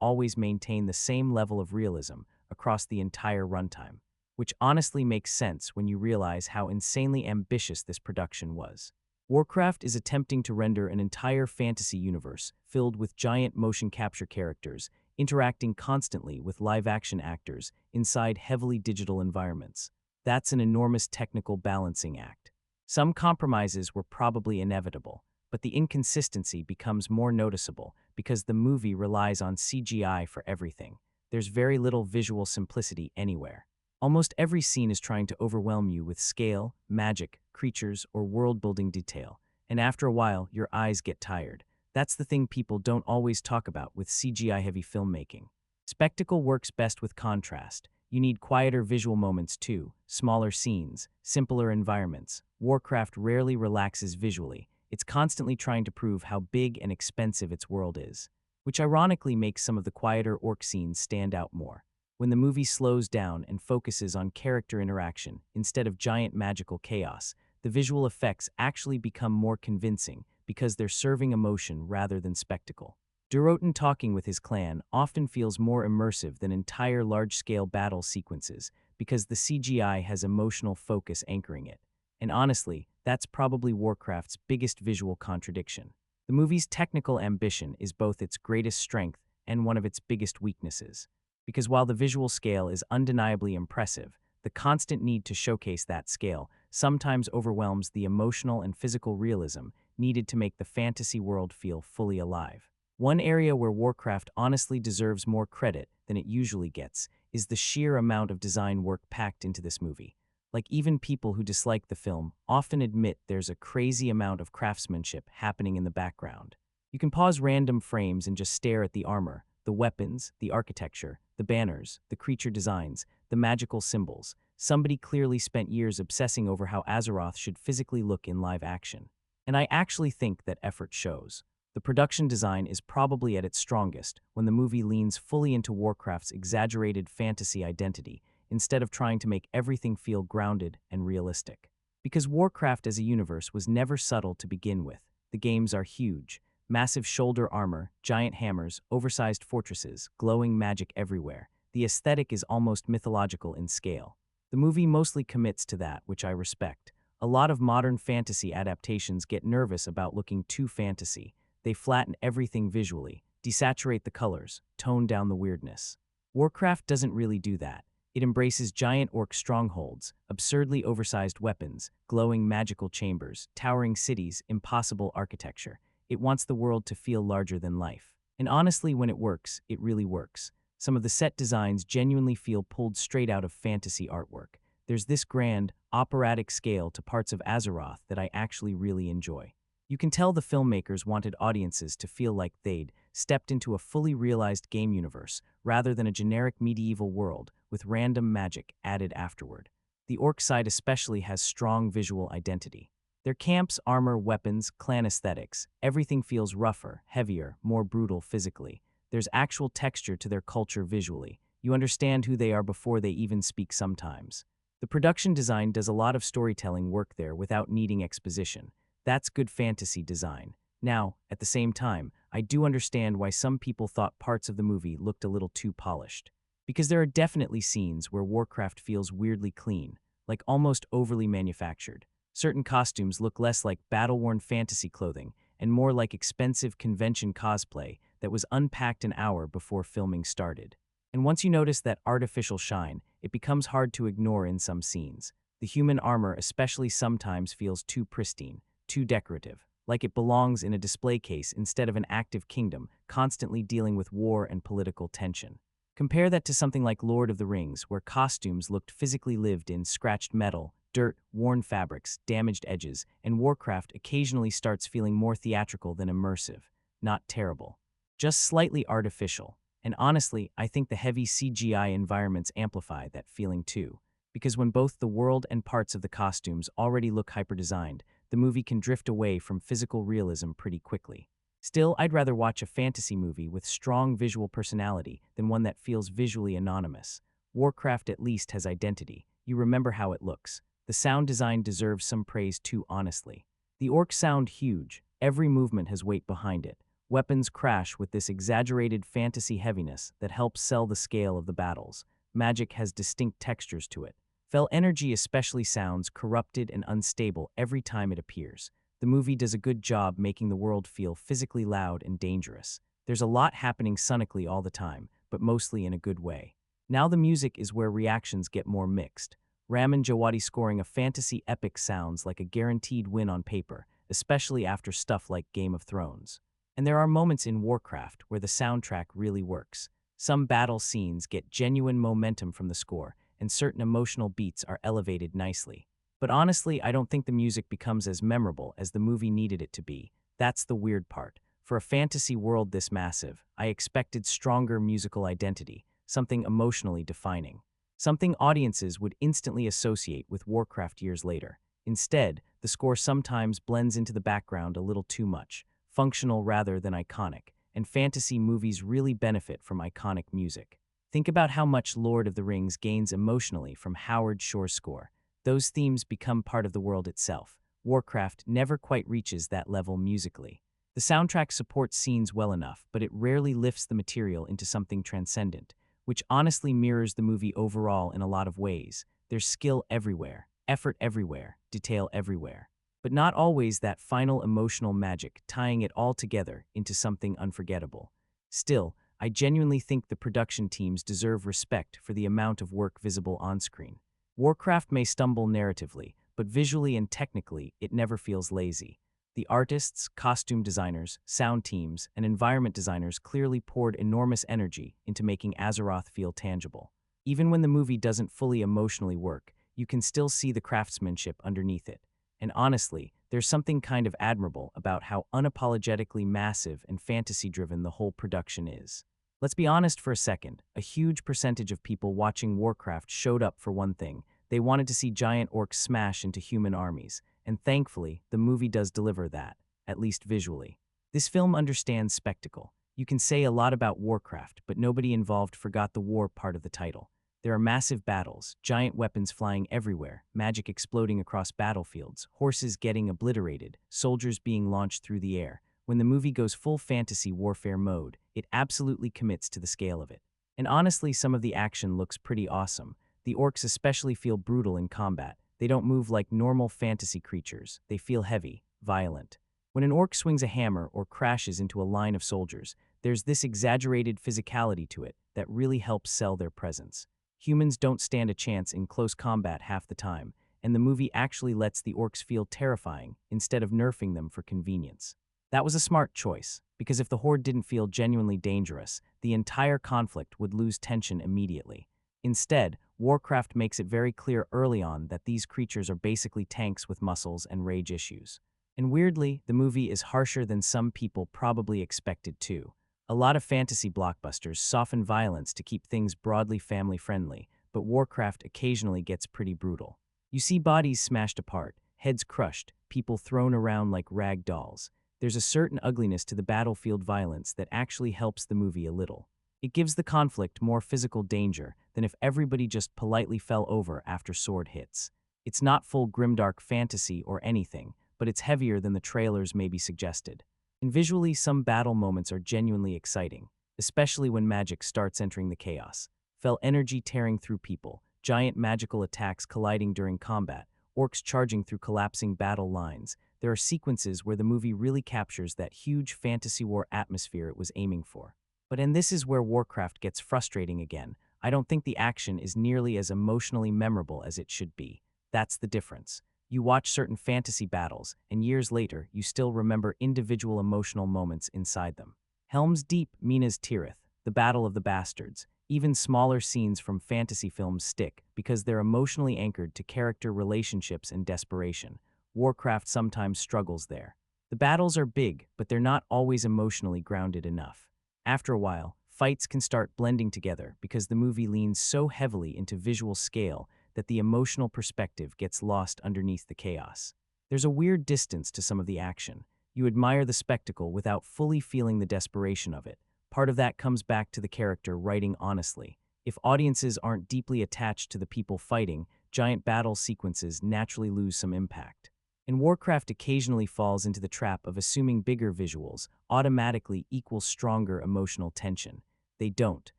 always maintain the same level of realism across the entire runtime, which honestly makes sense when you realize how insanely ambitious this production was. Warcraft is attempting to render an entire fantasy universe filled with giant motion capture characters interacting constantly with live-action actors inside heavily digital environments. That's an enormous technical balancing act. Some compromises were probably inevitable, but the inconsistency becomes more noticeable because the movie relies on CGI for everything. There's very little visual simplicity anywhere. Almost every scene is trying to overwhelm you with scale, magic, creatures, or world-building detail, and after a while, your eyes get tired. That's the thing people don't always talk about with CGI-heavy filmmaking. Spectacle works best with contrast. You need quieter visual moments too, smaller scenes, simpler environments. Warcraft rarely relaxes visually. It's constantly trying to prove how big and expensive its world is, which ironically makes some of the quieter orc scenes stand out more. When the movie slows down and focuses on character interaction instead of giant magical chaos, the visual effects actually become more convincing because they're serving emotion rather than spectacle. Durotan talking with his clan often feels more immersive than entire large-scale battle sequences because the CGI has emotional focus anchoring it. And honestly, that's probably Warcraft's biggest visual contradiction. The movie's technical ambition is both its greatest strength and one of its biggest weaknesses. Because while the visual scale is undeniably impressive, the constant need to showcase that scale sometimes overwhelms the emotional and physical realism needed to make the fantasy world feel fully alive. One area where Warcraft honestly deserves more credit than it usually gets is the sheer amount of design work packed into this movie. Like, even people who dislike the film often admit there's a crazy amount of craftsmanship happening in the background. You can pause random frames and just stare at the armor, the weapons, the architecture, the banners, the creature designs, the magical symbols. Somebody clearly spent years obsessing over how Azeroth should physically look in live action. And I actually think that effort shows. The production design is probably at its strongest when the movie leans fully into Warcraft's exaggerated fantasy identity instead of trying to make everything feel grounded and realistic. Because Warcraft as a universe was never subtle to begin with. The games are huge. Massive shoulder armor, giant hammers, oversized fortresses, glowing magic everywhere. The aesthetic is almost mythological in scale. The movie mostly commits to that, which I respect. A lot of modern fantasy adaptations get nervous about looking too fantasy. They flatten everything visually, desaturate the colors, tone down the weirdness. Warcraft doesn't really do that. It embraces giant orc strongholds, absurdly oversized weapons, glowing magical chambers, towering cities, impossible architecture. It wants the world to feel larger than life. And honestly, when it works, it really works. Some of the set designs genuinely feel pulled straight out of fantasy artwork. There's this grand, operatic scale to parts of Azeroth that I actually really enjoy. You can tell the filmmakers wanted audiences to feel like they'd stepped into a fully realized game universe rather than a generic medieval world with random magic added afterward. The orc side especially has strong visual identity. Their camps, armor, weapons, clan aesthetics, everything feels rougher, heavier, more brutal physically. There's actual texture to their culture visually. You understand who they are before they even speak sometimes. The production design does a lot of storytelling work there without needing exposition. That's good fantasy design. Now, at the same time, I do understand why some people thought parts of the movie looked a little too polished. Because there are definitely scenes where Warcraft feels weirdly clean, like almost overly manufactured. Certain costumes look less like battle-worn fantasy clothing and more like expensive convention cosplay that was unpacked an hour before filming started. And once you notice that artificial shine, it becomes hard to ignore in some scenes. The human armor especially sometimes feels too pristine, too decorative, like it belongs in a display case instead of an active kingdom constantly dealing with war and political tension. Compare that to something like Lord of the Rings, where costumes looked physically lived in scratched metal, dirt, worn fabrics, damaged edges, and Warcraft occasionally starts feeling more theatrical than immersive. Not terrible. Just slightly artificial. And honestly, I think the heavy CGI environments amplify that feeling too. Because when both the world and parts of the costumes already look hyper-designed, the movie can drift away from physical realism pretty quickly. Still, I'd rather watch a fantasy movie with strong visual personality than one that feels visually anonymous. Warcraft at least has identity. You remember how it looks. The sound design deserves some praise too, honestly. The orcs sound huge. Every movement has weight behind it. Weapons crash with this exaggerated fantasy heaviness that helps sell the scale of the battles. Magic has distinct textures to it. Fell energy especially sounds corrupted and unstable every time it appears. The movie does a good job making the world feel physically loud and dangerous. There's a lot happening sonically all the time, but mostly in a good way. Now the music is where reactions get more mixed. Ramin Djawadi scoring a fantasy epic sounds like a guaranteed win on paper, especially after stuff like Game of Thrones. And there are moments in Warcraft where the soundtrack really works. Some battle scenes get genuine momentum from the score, and certain emotional beats are elevated nicely. But honestly, I don't think the music becomes as memorable as the movie needed it to be. That's the weird part. For a fantasy world this massive, I expected stronger musical identity, something emotionally defining. Something audiences would instantly associate with Warcraft years later. Instead, the score sometimes blends into the background a little too much, functional rather than iconic, and fantasy movies really benefit from iconic music. Think about how much Lord of the Rings gains emotionally from Howard Shore's score. Those themes become part of the world itself. Warcraft never quite reaches that level musically. The soundtrack supports scenes well enough, but it rarely lifts the material into something transcendent, which honestly mirrors the movie overall in a lot of ways. There's skill everywhere, effort everywhere, detail everywhere. But not always that final emotional magic tying it all together into something unforgettable. Still, I genuinely think the production teams deserve respect for the amount of work visible on screen. Warcraft may stumble narratively, but visually and technically, it never feels lazy. The artists, costume designers, sound teams, and environment designers clearly poured enormous energy into making Azeroth feel tangible. Even when the movie doesn't fully emotionally work, you can still see the craftsmanship underneath it. And honestly, there's something kind of admirable about how unapologetically massive and fantasy-driven the whole production is. Let's be honest for a second, a huge percentage of people watching Warcraft showed up for one thing. They wanted to see giant orcs smash into human armies, and thankfully, the movie does deliver that, at least visually. This film understands spectacle. You can say a lot about Warcraft, but nobody involved forgot the war part of the title. There are massive battles, giant weapons flying everywhere, magic exploding across battlefields, horses getting obliterated, soldiers being launched through the air. When the movie goes full fantasy warfare mode, it absolutely commits to the scale of it. And honestly, some of the action looks pretty awesome. The orcs especially feel brutal in combat. They don't move like normal fantasy creatures. They feel heavy, violent. When an orc swings a hammer or crashes into a line of soldiers, there's this exaggerated physicality to it that really helps sell their presence. Humans don't stand a chance in close combat half the time, and the movie actually lets the orcs feel terrifying instead of nerfing them for convenience. That was a smart choice, because if the horde didn't feel genuinely dangerous, the entire conflict would lose tension immediately. Instead, Warcraft makes it very clear early on that these creatures are basically tanks with muscles and rage issues. And weirdly, the movie is harsher than some people probably expected too. A lot of fantasy blockbusters soften violence to keep things broadly family-friendly, but Warcraft occasionally gets pretty brutal. You see bodies smashed apart, heads crushed, people thrown around like rag dolls. There's a certain ugliness to the battlefield violence that actually helps the movie a little. It gives the conflict more physical danger than if everybody just politely fell over after sword hits. It's not full grimdark fantasy or anything, but it's heavier than the trailers maybe suggested. And visually, some battle moments are genuinely exciting, especially when magic starts entering the chaos. Fell energy tearing through people, giant magical attacks colliding during combat, orcs charging through collapsing battle lines. There are sequences where the movie really captures that huge fantasy war atmosphere it was aiming for. And this is where Warcraft gets frustrating again. I don't think the action is nearly as emotionally memorable as it should be. That's the difference. You watch certain fantasy battles, and years later, you still remember individual emotional moments inside them. Helm's Deep, Minas Tirith, the Battle of the Bastards. Even smaller scenes from fantasy films stick because they're emotionally anchored to character relationships and desperation. Warcraft sometimes struggles there. The battles are big, but they're not always emotionally grounded enough. After a while, fights can start blending together because the movie leans so heavily into visual scale that the emotional perspective gets lost underneath the chaos. There's a weird distance to some of the action. You admire the spectacle without fully feeling the desperation of it. Part of that comes back to the character writing honestly. If audiences aren't deeply attached to the people fighting, giant battle sequences naturally lose some impact. And Warcraft occasionally falls into the trap of assuming bigger visuals automatically equal stronger emotional tension. They don't.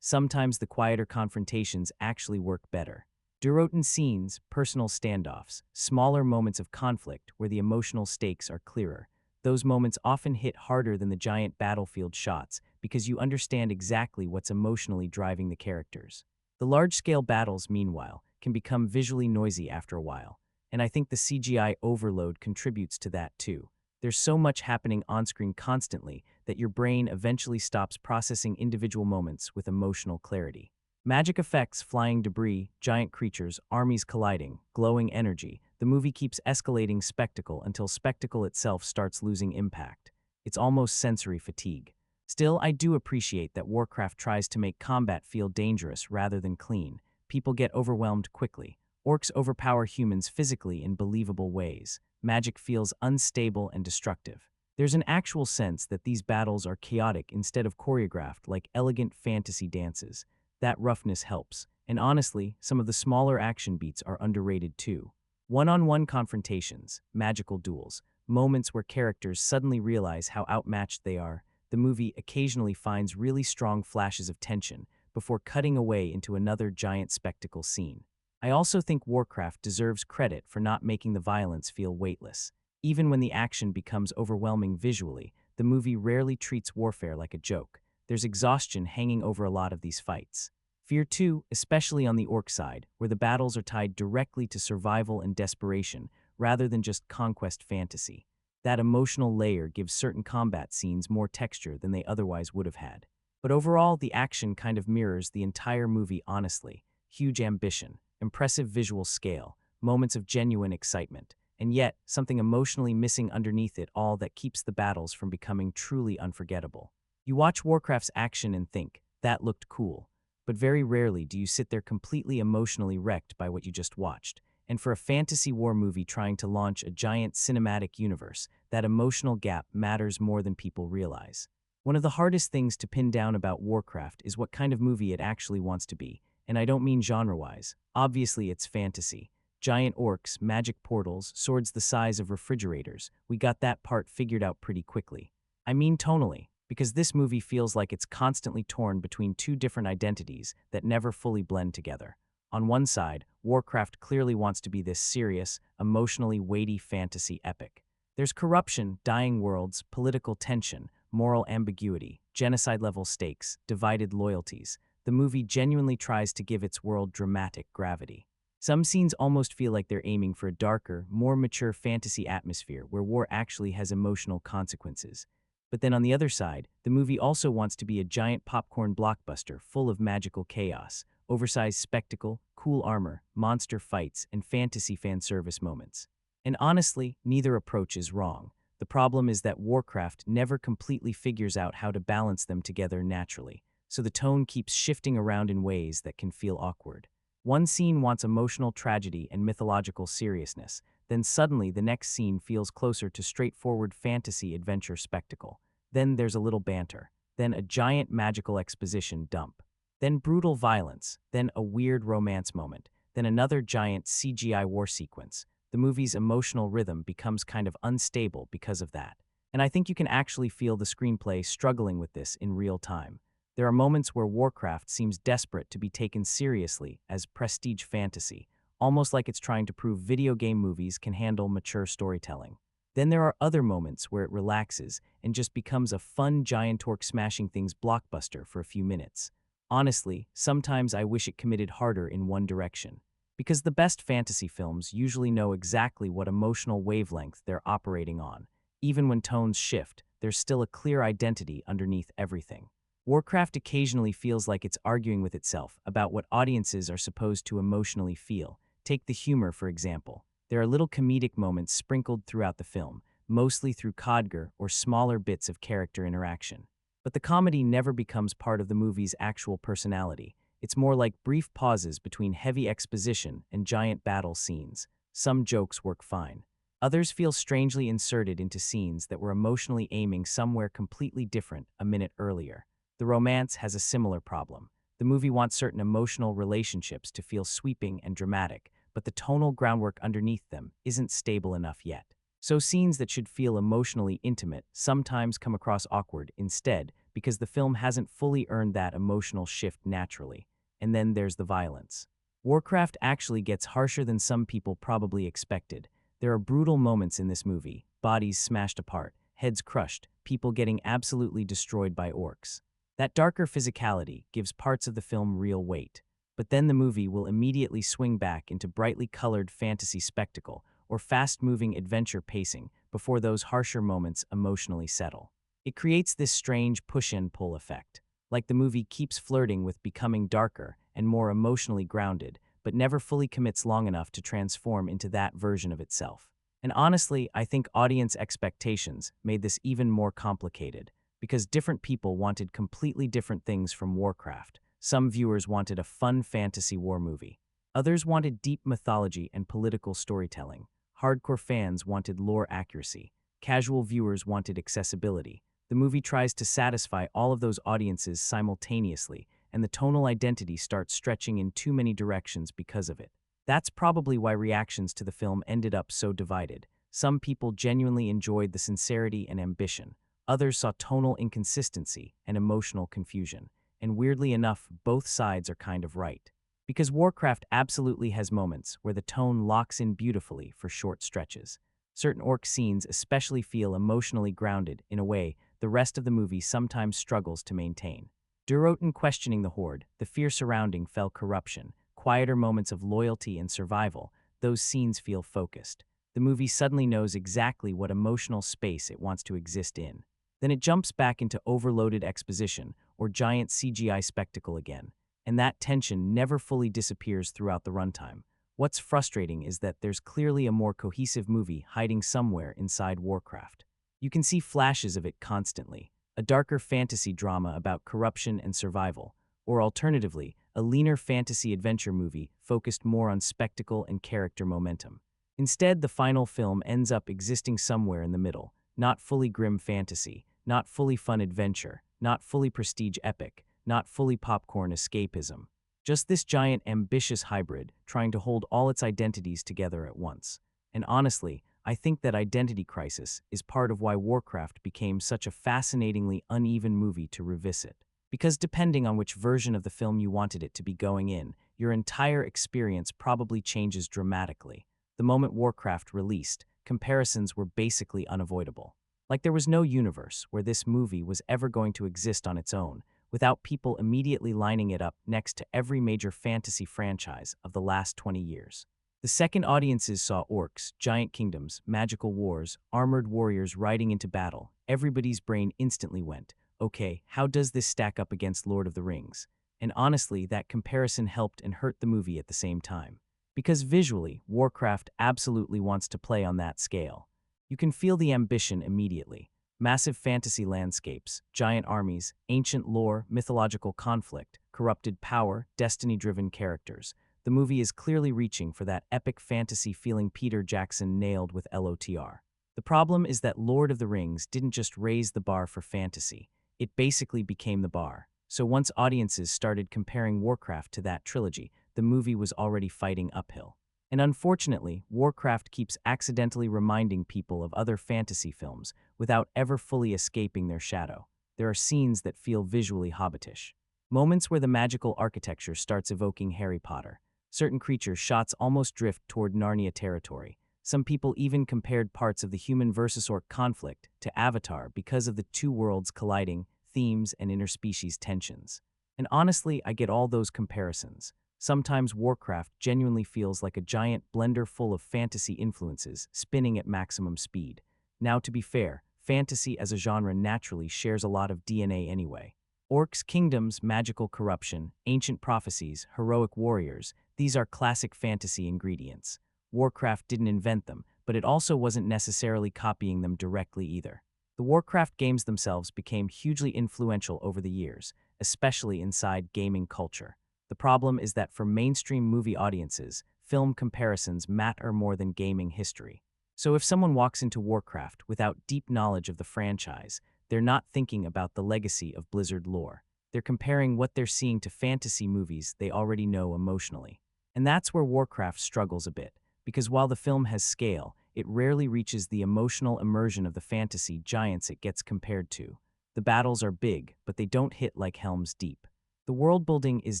Sometimes the quieter confrontations actually work better. Durotan scenes, personal standoffs, smaller moments of conflict where the emotional stakes are clearer. Those moments often hit harder than the giant battlefield shots because you understand exactly what's emotionally driving the characters. The large-scale battles, meanwhile, can become visually noisy after a while, and I think the CGI overload contributes to that too. There's so much happening on-screen constantly that your brain eventually stops processing individual moments with emotional clarity. Magic effects, flying debris, giant creatures, armies colliding, glowing energy. The movie keeps escalating spectacle until spectacle itself starts losing impact. It's almost sensory fatigue. Still, I do appreciate that Warcraft tries to make combat feel dangerous rather than clean. People get overwhelmed quickly. Orcs overpower humans physically in believable ways. Magic feels unstable and destructive. There's an actual sense that these battles are chaotic instead of choreographed like elegant fantasy dances. That roughness helps. And honestly, some of the smaller action beats are underrated too. One-on-one confrontations, magical duels, moments where characters suddenly realize how outmatched they are. The movie occasionally finds really strong flashes of tension before cutting away into another giant spectacle scene. I also think Warcraft deserves credit for not making the violence feel weightless. Even when the action becomes overwhelming visually, the movie rarely treats warfare like a joke. There's exhaustion hanging over a lot of these fights. Fear too, especially on the orc side, where the battles are tied directly to survival and desperation, rather than just conquest fantasy. That emotional layer gives certain combat scenes more texture than they otherwise would have had. But overall, the action kind of mirrors the entire movie honestly. Huge ambition, impressive visual scale, moments of genuine excitement, and yet something emotionally missing underneath it all that keeps the battles from becoming truly unforgettable. You watch Warcraft's action and think, that looked cool. But very rarely do you sit there completely emotionally wrecked by what you just watched. And for a fantasy war movie trying to launch a giant cinematic universe, that emotional gap matters more than people realize. One of the hardest things to pin down about Warcraft is what kind of movie it actually wants to be, and I don't mean genre-wise. Obviously, it's fantasy. Giant orcs, magic portals, swords the size of refrigerators. We got that part figured out pretty quickly. I mean tonally, because this movie feels like it's constantly torn between two different identities that never fully blend together. On one side, Warcraft clearly wants to be this serious, emotionally weighty fantasy epic. There's corruption, dying worlds, political tension, moral ambiguity, genocide-level stakes, divided loyalties. The movie genuinely tries to give its world dramatic gravity. Some scenes almost feel like they're aiming for a darker, more mature fantasy atmosphere where war actually has emotional consequences. But then on the other side, the movie also wants to be a giant popcorn blockbuster full of magical chaos, oversized spectacle, cool armor, monster fights, and fantasy fan service moments. And honestly, neither approach is wrong. The problem is that Warcraft never completely figures out how to balance them together naturally, so the tone keeps shifting around in ways that can feel awkward. One scene wants emotional tragedy and mythological seriousness, then suddenly the next scene feels closer to straightforward fantasy adventure spectacle. Then there's a little banter, then a giant magical exposition dump, then brutal violence, then a weird romance moment, then another giant CGI war sequence. The movie's emotional rhythm becomes kind of unstable because of that. And I think you can actually feel the screenplay struggling with this in real time. There are moments where Warcraft seems desperate to be taken seriously as prestige fantasy, almost like it's trying to prove video game movies can handle mature storytelling. Then there are other moments where it relaxes and just becomes a fun giant orc smashing things blockbuster for a few minutes. Honestly, sometimes I wish it committed harder in one direction. Because the best fantasy films usually know exactly what emotional wavelength they're operating on. Even when tones shift, there's still a clear identity underneath everything. Warcraft occasionally feels like it's arguing with itself about what audiences are supposed to emotionally feel. Take the humor, for example. There are little comedic moments sprinkled throughout the film, mostly through Codger or smaller bits of character interaction. But the comedy never becomes part of the movie's actual personality. It's more like brief pauses between heavy exposition and giant battle scenes. Some jokes work fine. Others feel strangely inserted into scenes that were emotionally aiming somewhere completely different a minute earlier. The romance has a similar problem. The movie wants certain emotional relationships to feel sweeping and dramatic, but the tonal groundwork underneath them isn't stable enough yet. So scenes that should feel emotionally intimate sometimes come across awkward instead because the film hasn't fully earned that emotional shift naturally. And then there's the violence. Warcraft actually gets harsher than some people probably expected. There are brutal moments in this movie, bodies smashed apart, heads crushed, people getting absolutely destroyed by orcs. That darker physicality gives parts of the film real weight. But then the movie will immediately swing back into brightly colored fantasy spectacle or fast-moving adventure pacing before those harsher moments emotionally settle. It creates this strange push-and-pull effect, like the movie keeps flirting with becoming darker and more emotionally grounded, but never fully commits long enough to transform into that version of itself. And honestly, I think audience expectations made this even more complicated, because different people wanted completely different things from Warcraft. Some viewers wanted a fun fantasy war movie. Others wanted deep mythology and political storytelling. Hardcore fans wanted lore accuracy. Casual viewers wanted accessibility. The movie tries to satisfy all of those audiences simultaneously, and the tonal identity starts stretching in too many directions because of it. That's probably why reactions to the film ended up so divided. Some people genuinely enjoyed the sincerity and ambition. Others saw tonal inconsistency and emotional confusion. And weirdly enough, both sides are kind of right. Because Warcraft absolutely has moments where the tone locks in beautifully for short stretches. Certain orc scenes especially feel emotionally grounded in a way the rest of the movie sometimes struggles to maintain. Durotan questioning the Horde, the fear surrounding fell corruption, quieter moments of loyalty and survival, those scenes feel focused. The movie suddenly knows exactly what emotional space it wants to exist in. Then it jumps back into overloaded exposition or giant CGI spectacle again, and that tension never fully disappears throughout the runtime. What's frustrating is that there's clearly a more cohesive movie hiding somewhere inside Warcraft. You can see flashes of it constantly, a darker fantasy drama about corruption and survival, or alternatively, a leaner fantasy adventure movie focused more on spectacle and character momentum. Instead, the final film ends up existing somewhere in the middle, not fully grim fantasy, not fully fun adventure, not fully prestige epic, not fully popcorn escapism. Just this giant ambitious hybrid trying to hold all its identities together at once. And honestly, I think that identity crisis is part of why Warcraft became such a fascinatingly uneven movie to revisit. Because depending on which version of the film you wanted it to be going in, your entire experience probably changes dramatically. The moment Warcraft released, comparisons were basically unavoidable. Like there was no universe where this movie was ever going to exist on its own, without people immediately lining it up next to every major fantasy franchise of the last 20 years. The second audiences saw orcs, giant kingdoms, magical wars, armored warriors riding into battle, everybody's brain instantly went, okay, how does this stack up against Lord of the Rings? And honestly, that comparison helped and hurt the movie at the same time. Because visually, Warcraft absolutely wants to play on that scale. You can feel the ambition immediately. Massive fantasy landscapes, giant armies, ancient lore, mythological conflict, corrupted power, destiny-driven characters. The movie is clearly reaching for that epic fantasy feeling Peter Jackson nailed with LOTR. The problem is that Lord of the Rings didn't just raise the bar for fantasy, it basically became the bar. So once audiences started comparing Warcraft to that trilogy, the movie was already fighting uphill. And unfortunately, Warcraft keeps accidentally reminding people of other fantasy films without ever fully escaping their shadow. There are scenes that feel visually hobbitish. Moments where the magical architecture starts evoking Harry Potter. Certain creatures' shots almost drift toward Narnia territory. Some people even compared parts of the human versus orc conflict to Avatar because of the two worlds colliding, themes, and interspecies tensions. And honestly, I get all those comparisons. Sometimes Warcraft genuinely feels like a giant blender full of fantasy influences spinning at maximum speed. Now, to be fair, fantasy as a genre naturally shares a lot of DNA anyway. Orcs, kingdoms, magical corruption, ancient prophecies, heroic warriors, these are classic fantasy ingredients. Warcraft didn't invent them, but it also wasn't necessarily copying them directly either. The Warcraft games themselves became hugely influential over the years, especially inside gaming culture. The problem is that for mainstream movie audiences, film comparisons matter more than gaming history. So if someone walks into Warcraft without deep knowledge of the franchise, they're not thinking about the legacy of Blizzard lore. They're comparing what they're seeing to fantasy movies they already know emotionally. And that's where Warcraft struggles a bit, because while the film has scale, it rarely reaches the emotional immersion of the fantasy giants it gets compared to. The battles are big, but they don't hit like Helm's Deep. The world building is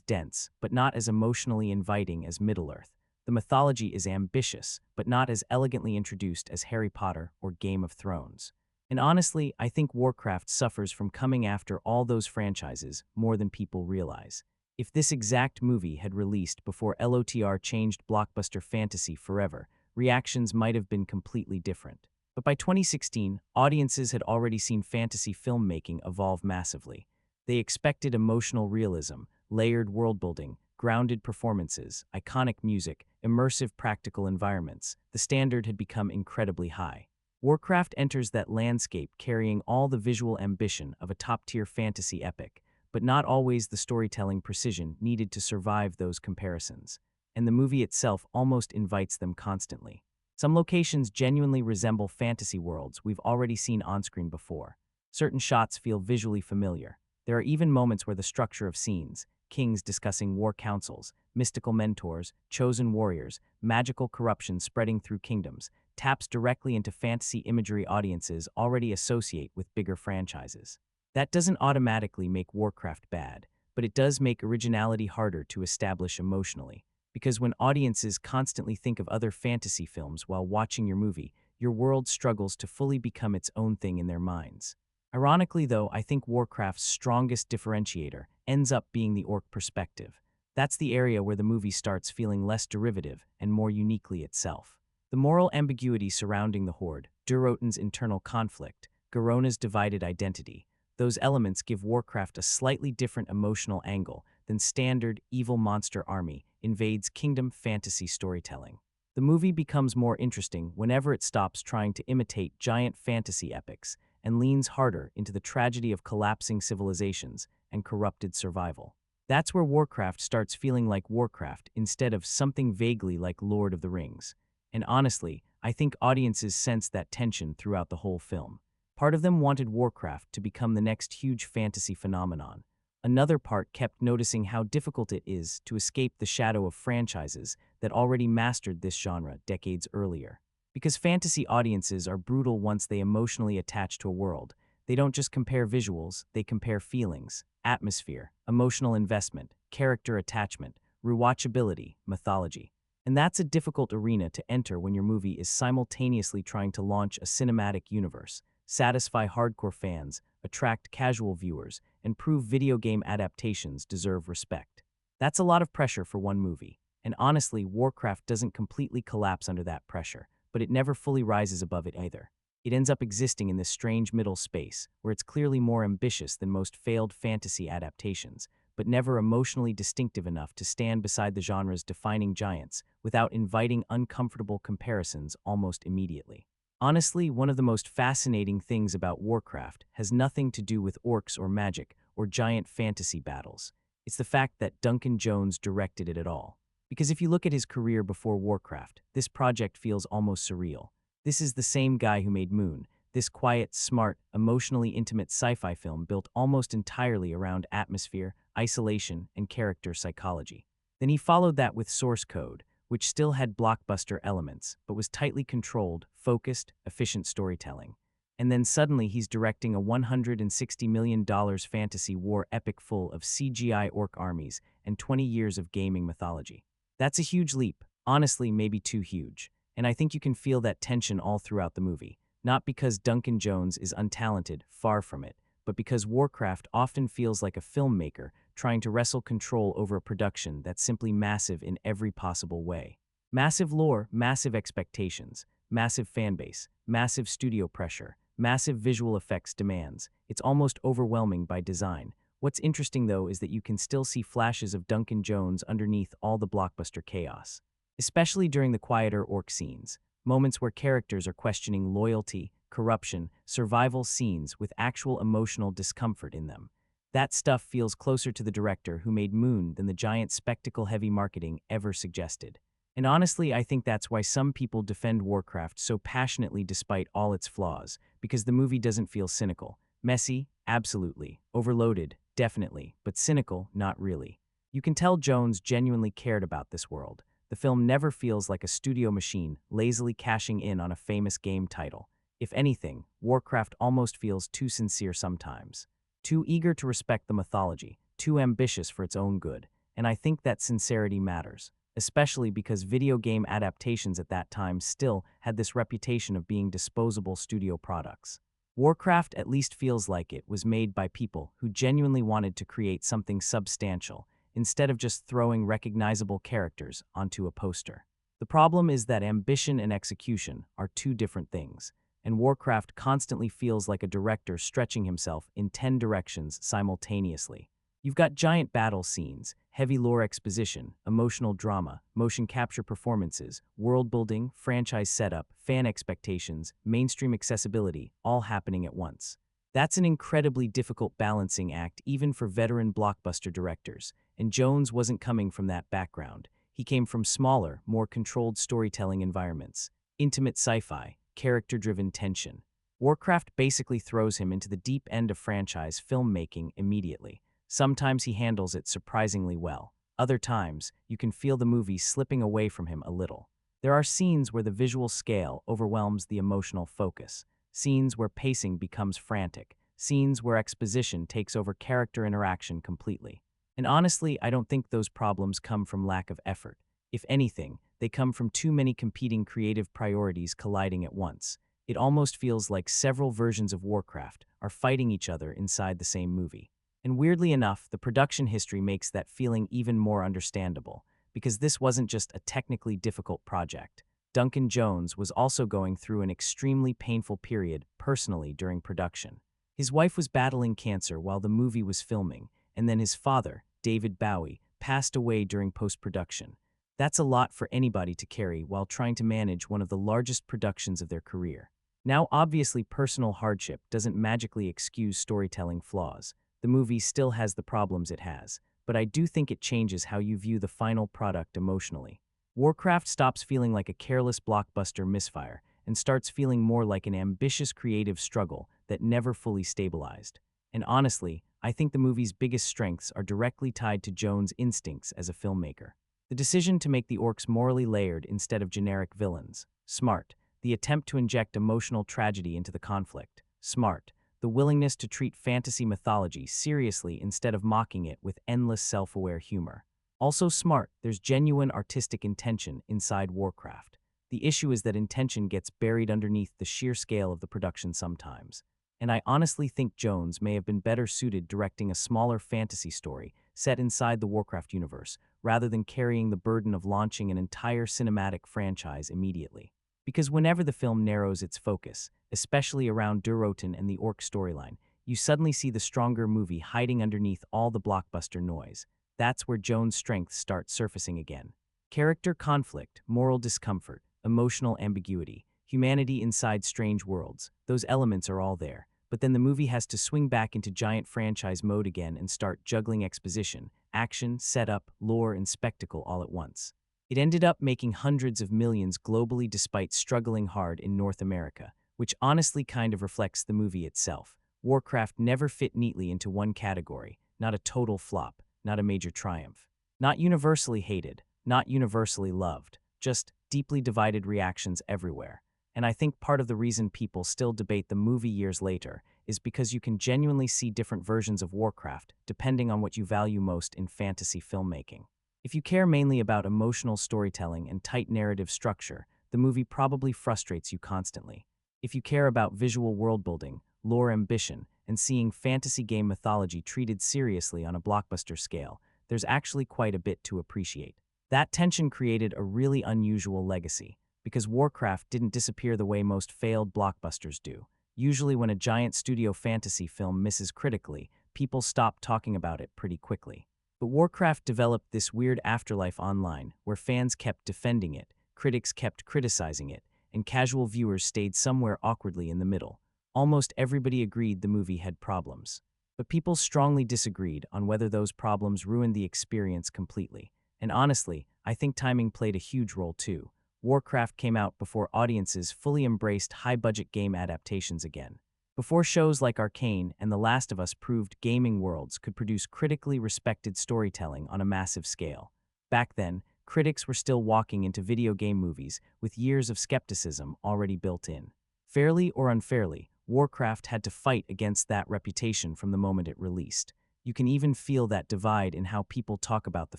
dense, but not as emotionally inviting as Middle-earth. The mythology is ambitious, but not as elegantly introduced as Harry Potter or Game of Thrones. And honestly, I think Warcraft suffers from coming after all those franchises more than people realize. If this exact movie had released before LOTR changed blockbuster fantasy forever, reactions might have been completely different. But by 2016, audiences had already seen fantasy filmmaking evolve massively. They expected emotional realism, layered world-building, grounded performances, iconic music, immersive practical environments. The standard had become incredibly high. Warcraft enters that landscape carrying all the visual ambition of a top-tier fantasy epic, but not always the storytelling precision needed to survive those comparisons. And the movie itself almost invites them constantly. Some locations genuinely resemble fantasy worlds we've already seen on-screen before. Certain shots feel visually familiar. There are even moments where the structure of scenes, kings discussing war councils, mystical mentors, chosen warriors, magical corruption spreading through kingdoms, taps directly into fantasy imagery audiences already associate with bigger franchises. That doesn't automatically make Warcraft bad, but it does make originality harder to establish emotionally. Because when audiences constantly think of other fantasy films while watching your movie, your world struggles to fully become its own thing in their minds. Ironically, though, I think Warcraft's strongest differentiator ends up being the orc perspective. That's the area where the movie starts feeling less derivative and more uniquely itself. The moral ambiguity surrounding the Horde, Durotan's internal conflict, Garona's divided identity, those elements give Warcraft a slightly different emotional angle than standard evil monster army invades kingdom fantasy storytelling. The movie becomes more interesting whenever it stops trying to imitate giant fantasy epics and leans harder into the tragedy of collapsing civilizations and corrupted survival. That's where Warcraft starts feeling like Warcraft instead of something vaguely like Lord of the Rings. And honestly, I think audiences sensed that tension throughout the whole film. Part of them wanted Warcraft to become the next huge fantasy phenomenon. Another part kept noticing how difficult it is to escape the shadow of franchises that already mastered this genre decades earlier. Because fantasy audiences are brutal once they emotionally attach to a world. They don't just compare visuals, they compare feelings, atmosphere, emotional investment, character attachment, rewatchability, mythology. And that's a difficult arena to enter when your movie is simultaneously trying to launch a cinematic universe, satisfy hardcore fans, attract casual viewers, and prove video game adaptations deserve respect. That's a lot of pressure for one movie. And honestly, Warcraft doesn't completely collapse under that pressure, but it never fully rises above it either. It ends up existing in this strange middle space, where it's clearly more ambitious than most failed fantasy adaptations, but never emotionally distinctive enough to stand beside the genre's defining giants without inviting uncomfortable comparisons almost immediately. Honestly, one of the most fascinating things about Warcraft has nothing to do with orcs or magic or giant fantasy battles. It's the fact that Duncan Jones directed it at all. Because if you look at his career before Warcraft, this project feels almost surreal. This is the same guy who made Moon, this quiet, smart, emotionally intimate sci-fi film built almost entirely around atmosphere, isolation, and character psychology. Then he followed that with Source Code, which still had blockbuster elements, but was tightly controlled, focused, efficient storytelling. And then suddenly he's directing a $160 million fantasy war epic full of CGI orc armies and 20 years of gaming mythology. That's a huge leap, honestly maybe too huge, and I think you can feel that tension all throughout the movie, not because Duncan Jones is untalented, far from it, but because Warcraft often feels like a filmmaker trying to wrestle control over a production that's simply massive in every possible way. Massive lore, massive expectations, massive fanbase, massive studio pressure, massive visual effects demands. It's almost overwhelming by design. What's interesting, though, is that you can still see flashes of Duncan Jones underneath all the blockbuster chaos. Especially during the quieter orc scenes, moments where characters are questioning loyalty, corruption, survival scenes with actual emotional discomfort in them. That stuff feels closer to the director who made Moon than the giant spectacle-heavy marketing ever suggested. And honestly, I think that's why some people defend Warcraft so passionately despite all its flaws, because the movie doesn't feel cynical. Messy? Absolutely. Overloaded? Definitely. But cynical? Not really. You can tell Jones genuinely cared about this world. The film never feels like a studio machine lazily cashing in on a famous game title. If anything, Warcraft almost feels too sincere sometimes. Too eager to respect the mythology, too ambitious for its own good. And I think that sincerity matters, especially because video game adaptations at that time still had this reputation of being disposable studio products. Warcraft at least feels like it was made by people who genuinely wanted to create something substantial, instead of just throwing recognizable characters onto a poster. The problem is that ambition and execution are two different things, and Warcraft constantly feels like a director stretching himself in 10 directions simultaneously. You've got giant battle scenes, heavy lore exposition, emotional drama, motion capture performances, world building, franchise setup, fan expectations, mainstream accessibility, all happening at once. That's an incredibly difficult balancing act even for veteran blockbuster directors, and Jones wasn't coming from that background. He came from smaller, more controlled storytelling environments, intimate sci-fi, character-driven tension. Warcraft basically throws him into the deep end of franchise filmmaking immediately. Sometimes he handles it surprisingly well. Other times, you can feel the movie slipping away from him a little. There are scenes where the visual scale overwhelms the emotional focus, scenes where pacing becomes frantic, scenes where exposition takes over character interaction completely. And honestly, I don't think those problems come from lack of effort. If anything, they come from too many competing creative priorities colliding at once. It almost feels like several versions of Warcraft are fighting each other inside the same movie. And weirdly enough, the production history makes that feeling even more understandable, because this wasn't just a technically difficult project. Duncan Jones was also going through an extremely painful period personally during production. His wife was battling cancer while the movie was filming, and then his father, David Bowie, passed away during post-production. That's a lot for anybody to carry while trying to manage one of the largest productions of their career. Now, obviously, personal hardship doesn't magically excuse storytelling flaws. The movie still has the problems it has, but I do think it changes how you view the final product emotionally. Warcraft stops feeling like a careless blockbuster misfire and starts feeling more like an ambitious creative struggle that never fully stabilized. And honestly, I think the movie's biggest strengths are directly tied to Jones' instincts as a filmmaker. The decision to make the orcs morally layered instead of generic villains, smart. The attempt to inject emotional tragedy into the conflict, smart. The willingness to treat fantasy mythology seriously instead of mocking it with endless self-aware humor. Also smart, there's genuine artistic intention inside Warcraft. The issue is that intention gets buried underneath the sheer scale of the production sometimes. And I honestly think Jones may have been better suited directing a smaller fantasy story set inside the Warcraft universe, rather than carrying the burden of launching an entire cinematic franchise immediately. Because whenever the film narrows its focus, especially around Durotan and the orc storyline, you suddenly see the stronger movie hiding underneath all the blockbuster noise. That's where Jones' strengths start surfacing again. Character conflict, moral discomfort, emotional ambiguity, humanity inside strange worlds, those elements are all there. But then the movie has to swing back into giant franchise mode again and start juggling exposition, action, setup, lore, and spectacle all at once. It ended up making hundreds of millions globally despite struggling hard in North America, which honestly kind of reflects the movie itself. Warcraft never fit neatly into one category, not a total flop, not a major triumph. Not universally hated, not universally loved, just deeply divided reactions everywhere. And I think part of the reason people still debate the movie years later is because you can genuinely see different versions of Warcraft depending on what you value most in fantasy filmmaking. If you care mainly about emotional storytelling and tight narrative structure, the movie probably frustrates you constantly. If you care about visual world-building, lore ambition, and seeing fantasy game mythology treated seriously on a blockbuster scale, there's actually quite a bit to appreciate. That tension created a really unusual legacy, because Warcraft didn't disappear the way most failed blockbusters do. Usually when a giant studio fantasy film misses critically, people stop talking about it pretty quickly. But Warcraft developed this weird afterlife online, where fans kept defending it, critics kept criticizing it, and casual viewers stayed somewhere awkwardly in the middle. Almost everybody agreed the movie had problems. But people strongly disagreed on whether those problems ruined the experience completely. And honestly, I think timing played a huge role too. Warcraft came out before audiences fully embraced high-budget game adaptations again. Before shows like Arcane and The Last of Us proved gaming worlds could produce critically respected storytelling on a massive scale. Back then, critics were still walking into video game movies with years of skepticism already built in. Fairly or unfairly, Warcraft had to fight against that reputation from the moment it released. You can even feel that divide in how people talk about the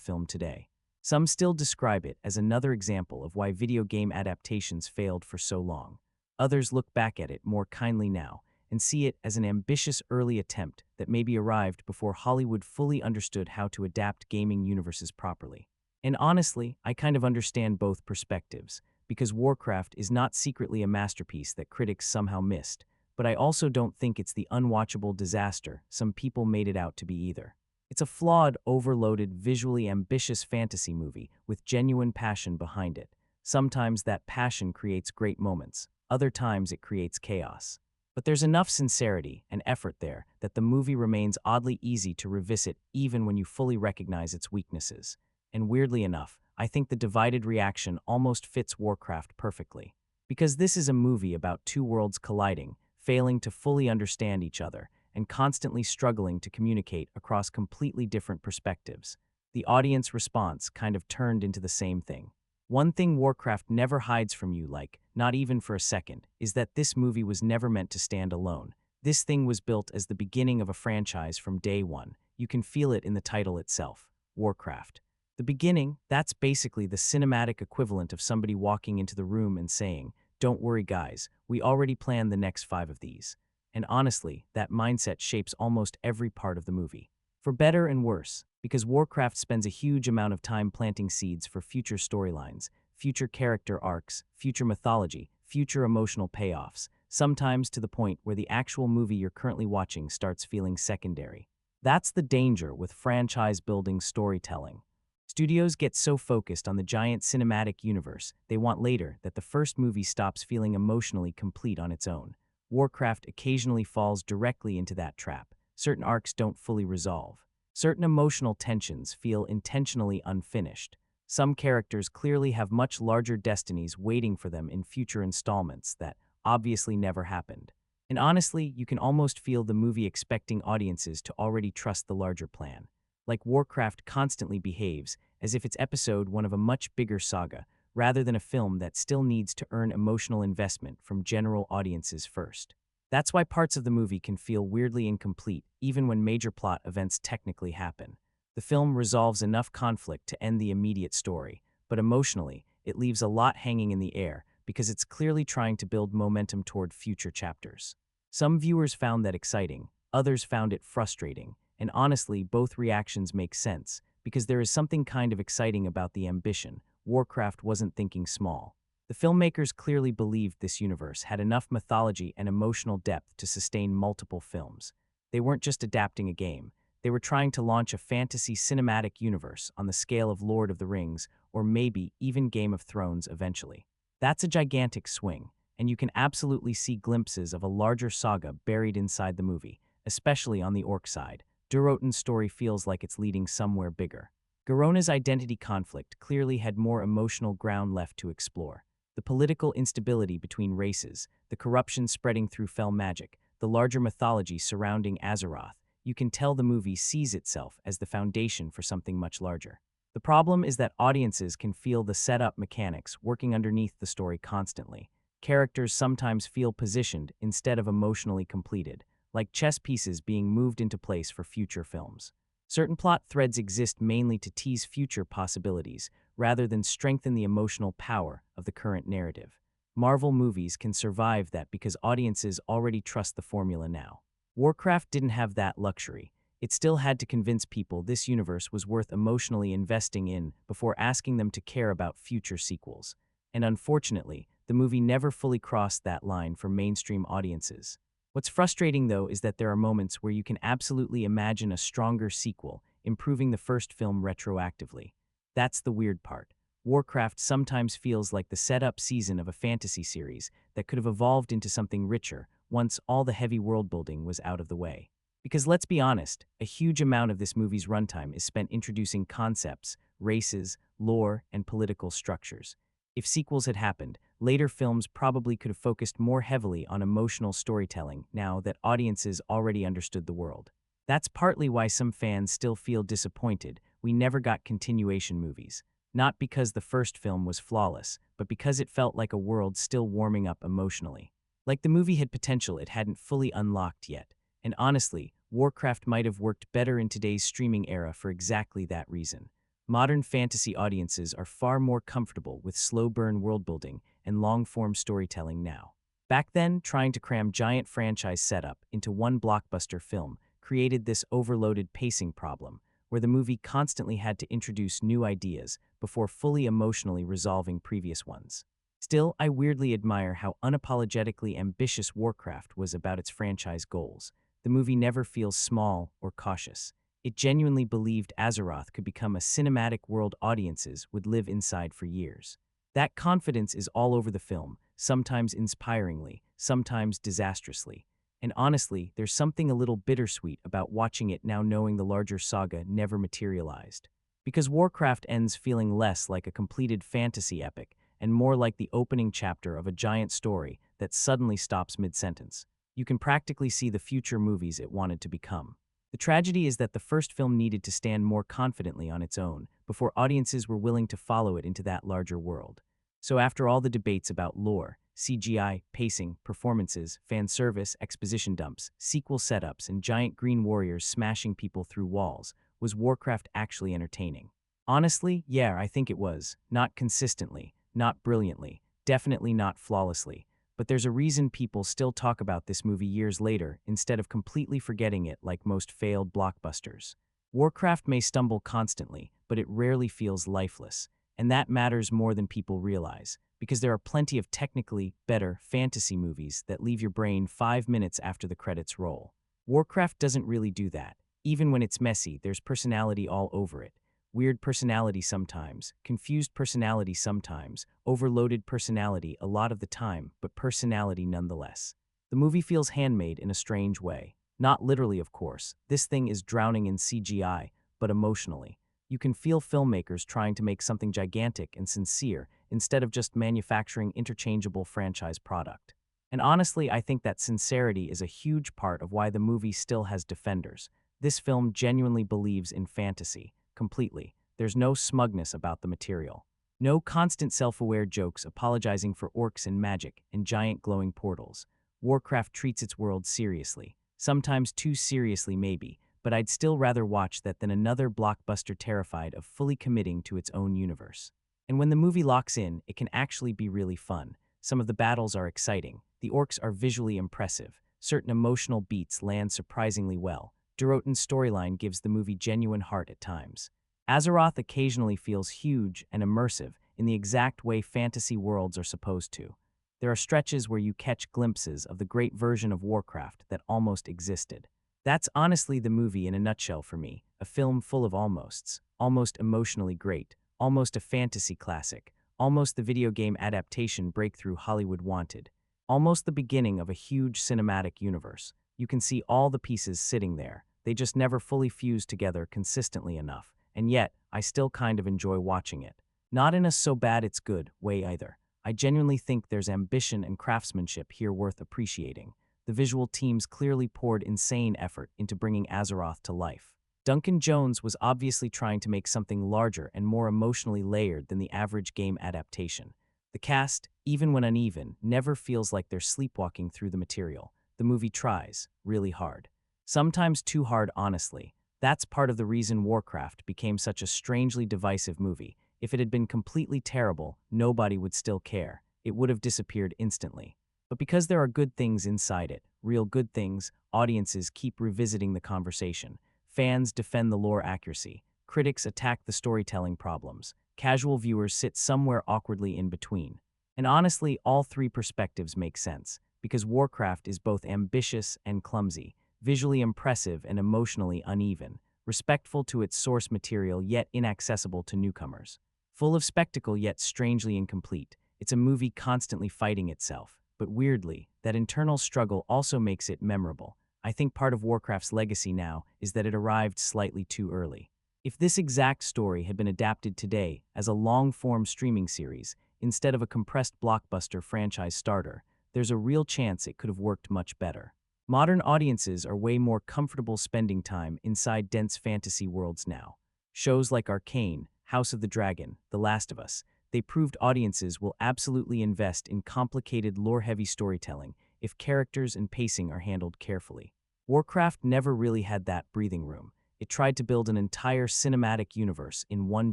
film today. Some still describe it as another example of why video game adaptations failed for so long. Others look back at it more kindly now and see it as an ambitious early attempt that maybe arrived before Hollywood fully understood how to adapt gaming universes properly. And honestly, I kind of understand both perspectives, because Warcraft is not secretly a masterpiece that critics somehow missed, but I also don't think it's the unwatchable disaster some people made it out to be either. It's a flawed, overloaded, visually ambitious fantasy movie with genuine passion behind it. Sometimes that passion creates great moments, other times it creates chaos. But there's enough sincerity and effort there that the movie remains oddly easy to revisit even when you fully recognize its weaknesses. And weirdly enough, I think the divided reaction almost fits Warcraft perfectly. Because this is a movie about two worlds colliding, failing to fully understand each other, and constantly struggling to communicate across completely different perspectives. The audience response kind of turned into the same thing. One thing Warcraft never hides from you, not even for a second, is that this movie was never meant to stand alone. This thing was built as the beginning of a franchise from day one. You can feel it in the title itself, Warcraft. The beginning, that's basically the cinematic equivalent of somebody walking into the room and saying, "Don't worry guys, we already planned the next 5 of these." And honestly, that mindset shapes almost every part of the movie. For better and worse, because Warcraft spends a huge amount of time planting seeds for future storylines, future character arcs, future mythology, future emotional payoffs, sometimes to the point where the actual movie you're currently watching starts feeling secondary. That's the danger with franchise-building storytelling. Studios get so focused on the giant cinematic universe they want later that the first movie stops feeling emotionally complete on its own. Warcraft occasionally falls directly into that trap. Certain arcs don't fully resolve. Certain emotional tensions feel intentionally unfinished. Some characters clearly have much larger destinies waiting for them in future installments that obviously never happened. And honestly, you can almost feel the movie expecting audiences to already trust the larger plan. Like Warcraft constantly behaves as if it's episode 1 of a much bigger saga, rather than a film that still needs to earn emotional investment from general audiences first. That's why parts of the movie can feel weirdly incomplete, even when major plot events technically happen. The film resolves enough conflict to end the immediate story, but emotionally, it leaves a lot hanging in the air because it's clearly trying to build momentum toward future chapters. Some viewers found that exciting, others found it frustrating, and honestly, both reactions make sense, because there is something kind of exciting about the ambition. Warcraft wasn't thinking small. The filmmakers clearly believed this universe had enough mythology and emotional depth to sustain multiple films. They weren't just adapting a game, they were trying to launch a fantasy cinematic universe on the scale of Lord of the Rings, or maybe even Game of Thrones eventually. That's a gigantic swing, and you can absolutely see glimpses of a larger saga buried inside the movie, especially on the orc side. Durotan's story feels like it's leading somewhere bigger. Garona's identity conflict clearly had more emotional ground left to explore. The political instability between races, the corruption spreading through fell magic, the larger mythology surrounding Azeroth, you can tell the movie sees itself as the foundation for something much larger. The problem is that audiences can feel the setup mechanics working underneath the story constantly. Characters sometimes feel positioned instead of emotionally completed, like chess pieces being moved into place for future films. Certain plot threads exist mainly to tease future possibilities, rather than strengthen the emotional power of the current narrative. Marvel movies can survive that because audiences already trust the formula now. Warcraft didn't have that luxury. It still had to convince people this universe was worth emotionally investing in before asking them to care about future sequels. And unfortunately, the movie never fully crossed that line for mainstream audiences. What's frustrating, though, is that there are moments where you can absolutely imagine a stronger sequel, improving the first film retroactively. That's the weird part. Warcraft sometimes feels like the setup season of a fantasy series that could have evolved into something richer once all the heavy world-building was out of the way. Because let's be honest, a huge amount of this movie's runtime is spent introducing concepts, races, lore, and political structures. If sequels had happened, later films probably could have focused more heavily on emotional storytelling now that audiences already understood the world. That's partly why some fans still feel disappointed we never got continuation movies. Not because the first film was flawless, but because it felt like a world still warming up emotionally. Like the movie had potential it hadn't fully unlocked yet. And honestly, Warcraft might have worked better in today's streaming era for exactly that reason. Modern fantasy audiences are far more comfortable with slow-burn world-building and long-form storytelling now. Back then, trying to cram giant franchise setup into one blockbuster film created this overloaded pacing problem, where the movie constantly had to introduce new ideas before fully emotionally resolving previous ones. Still, I weirdly admire how unapologetically ambitious Warcraft was about its franchise goals. The movie never feels small or cautious. It genuinely believed Azeroth could become a cinematic world audiences would live inside for years. That confidence is all over the film, sometimes inspiringly, sometimes disastrously. And honestly, there's something a little bittersweet about watching it now knowing the larger saga never materialized. Because Warcraft ends feeling less like a completed fantasy epic and more like the opening chapter of a giant story that suddenly stops mid-sentence. You can practically see the future movies it wanted to become. The tragedy is that the first film needed to stand more confidently on its own before audiences were willing to follow it into that larger world. So after all the debates about lore, CGI, pacing, performances, fan service, exposition dumps, sequel setups, and giant green warriors smashing people through walls, was Warcraft actually entertaining? Honestly, yeah, I think it was. Not consistently, not brilliantly, definitely not flawlessly. But there's a reason people still talk about this movie years later instead of completely forgetting it like most failed blockbusters. Warcraft may stumble constantly, but it rarely feels lifeless. And that matters more than people realize, because there are plenty of technically better fantasy movies that leave your brain 5 minutes after the credits roll. Warcraft doesn't really do that. Even when it's messy, there's personality all over it. Weird personality sometimes, confused personality sometimes, overloaded personality a lot of the time, but personality nonetheless. The movie feels handmade in a strange way. Not literally, of course. This thing is drowning in CGI, but emotionally. You can feel filmmakers trying to make something gigantic and sincere instead of just manufacturing interchangeable franchise product. And honestly, I think that sincerity is a huge part of why the movie still has defenders. This film genuinely believes in fantasy, completely. There's no smugness about the material. No constant self-aware jokes apologizing for orcs and magic and giant glowing portals. Warcraft treats its world seriously. Sometimes too seriously maybe, but I'd still rather watch that than another blockbuster terrified of fully committing to its own universe. And when the movie locks in, it can actually be really fun. Some of the battles are exciting, the orcs are visually impressive, certain emotional beats land surprisingly well. Durotan's storyline gives the movie genuine heart at times. Azeroth occasionally feels huge and immersive in the exact way fantasy worlds are supposed to. There are stretches where you catch glimpses of the great version of Warcraft that almost existed. That's honestly the movie in a nutshell for me, a film full of almosts, almost emotionally great, almost a fantasy classic, almost the video game adaptation breakthrough Hollywood wanted, almost the beginning of a huge cinematic universe. You can see all the pieces sitting there, they just never fully fuse together consistently enough, and yet, I still kind of enjoy watching it. Not in a so bad it's good way either. I genuinely think there's ambition and craftsmanship here worth appreciating. The visual teams clearly poured insane effort into bringing Azeroth to life. Duncan Jones was obviously trying to make something larger and more emotionally layered than the average game adaptation. The cast, even when uneven, never feels like they're sleepwalking through the material. The movie tries, really hard. Sometimes too hard, honestly. That's part of the reason Warcraft became such a strangely divisive movie. If it had been completely terrible, nobody would still care. It would have disappeared instantly. But because there are good things inside it, real good things, audiences keep revisiting the conversation. Fans defend the lore accuracy. Critics attack the storytelling problems. Casual viewers sit somewhere awkwardly in between. And honestly, all three perspectives make sense, because Warcraft is both ambitious and clumsy, visually impressive and emotionally uneven, respectful to its source material yet inaccessible to newcomers. Full of spectacle yet strangely incomplete, it's a movie constantly fighting itself. But weirdly, that internal struggle also makes it memorable. I think part of Warcraft's legacy now is that it arrived slightly too early. If this exact story had been adapted today as a long-form streaming series, instead of a compressed blockbuster franchise starter, there's a real chance it could have worked much better. Modern audiences are way more comfortable spending time inside dense fantasy worlds now. Shows like Arcane, House of the Dragon, The Last of Us, they proved audiences will absolutely invest in complicated lore-heavy storytelling if characters and pacing are handled carefully. Warcraft never really had that breathing room. It tried to build an entire cinematic universe in one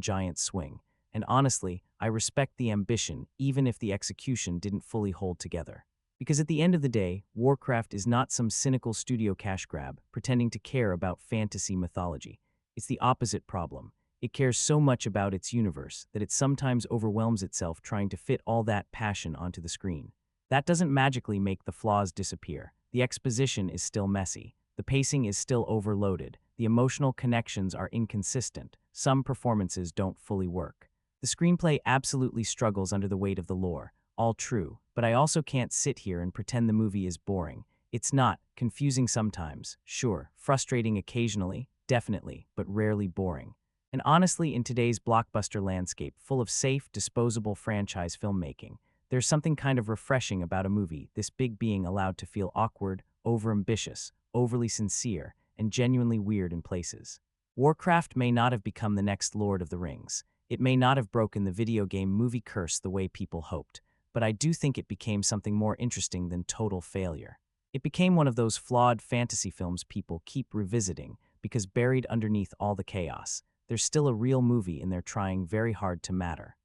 giant swing. And honestly, I respect the ambition even if the execution didn't fully hold together. Because at the end of the day, Warcraft is not some cynical studio cash grab pretending to care about fantasy mythology. It's the opposite problem. It cares so much about its universe that it sometimes overwhelms itself trying to fit all that passion onto the screen. That doesn't magically make the flaws disappear. The exposition is still messy. The pacing is still overloaded. The emotional connections are inconsistent. Some performances don't fully work. The screenplay absolutely struggles under the weight of the lore. All true, but I also can't sit here and pretend the movie is boring. It's not. Confusing sometimes, sure. Frustrating occasionally, definitely, but rarely boring. And honestly, in today's blockbuster landscape full of safe, disposable franchise filmmaking, there's something kind of refreshing about a movie this big being allowed to feel awkward, overambitious, overly sincere, and genuinely weird in places. Warcraft may not have become the next Lord of the Rings. It may not have broken the video game movie curse the way people hoped, but I do think it became something more interesting than total failure. It became one of those flawed fantasy films people keep revisiting because buried underneath all the chaos, there's still a real movie in there trying very hard to matter.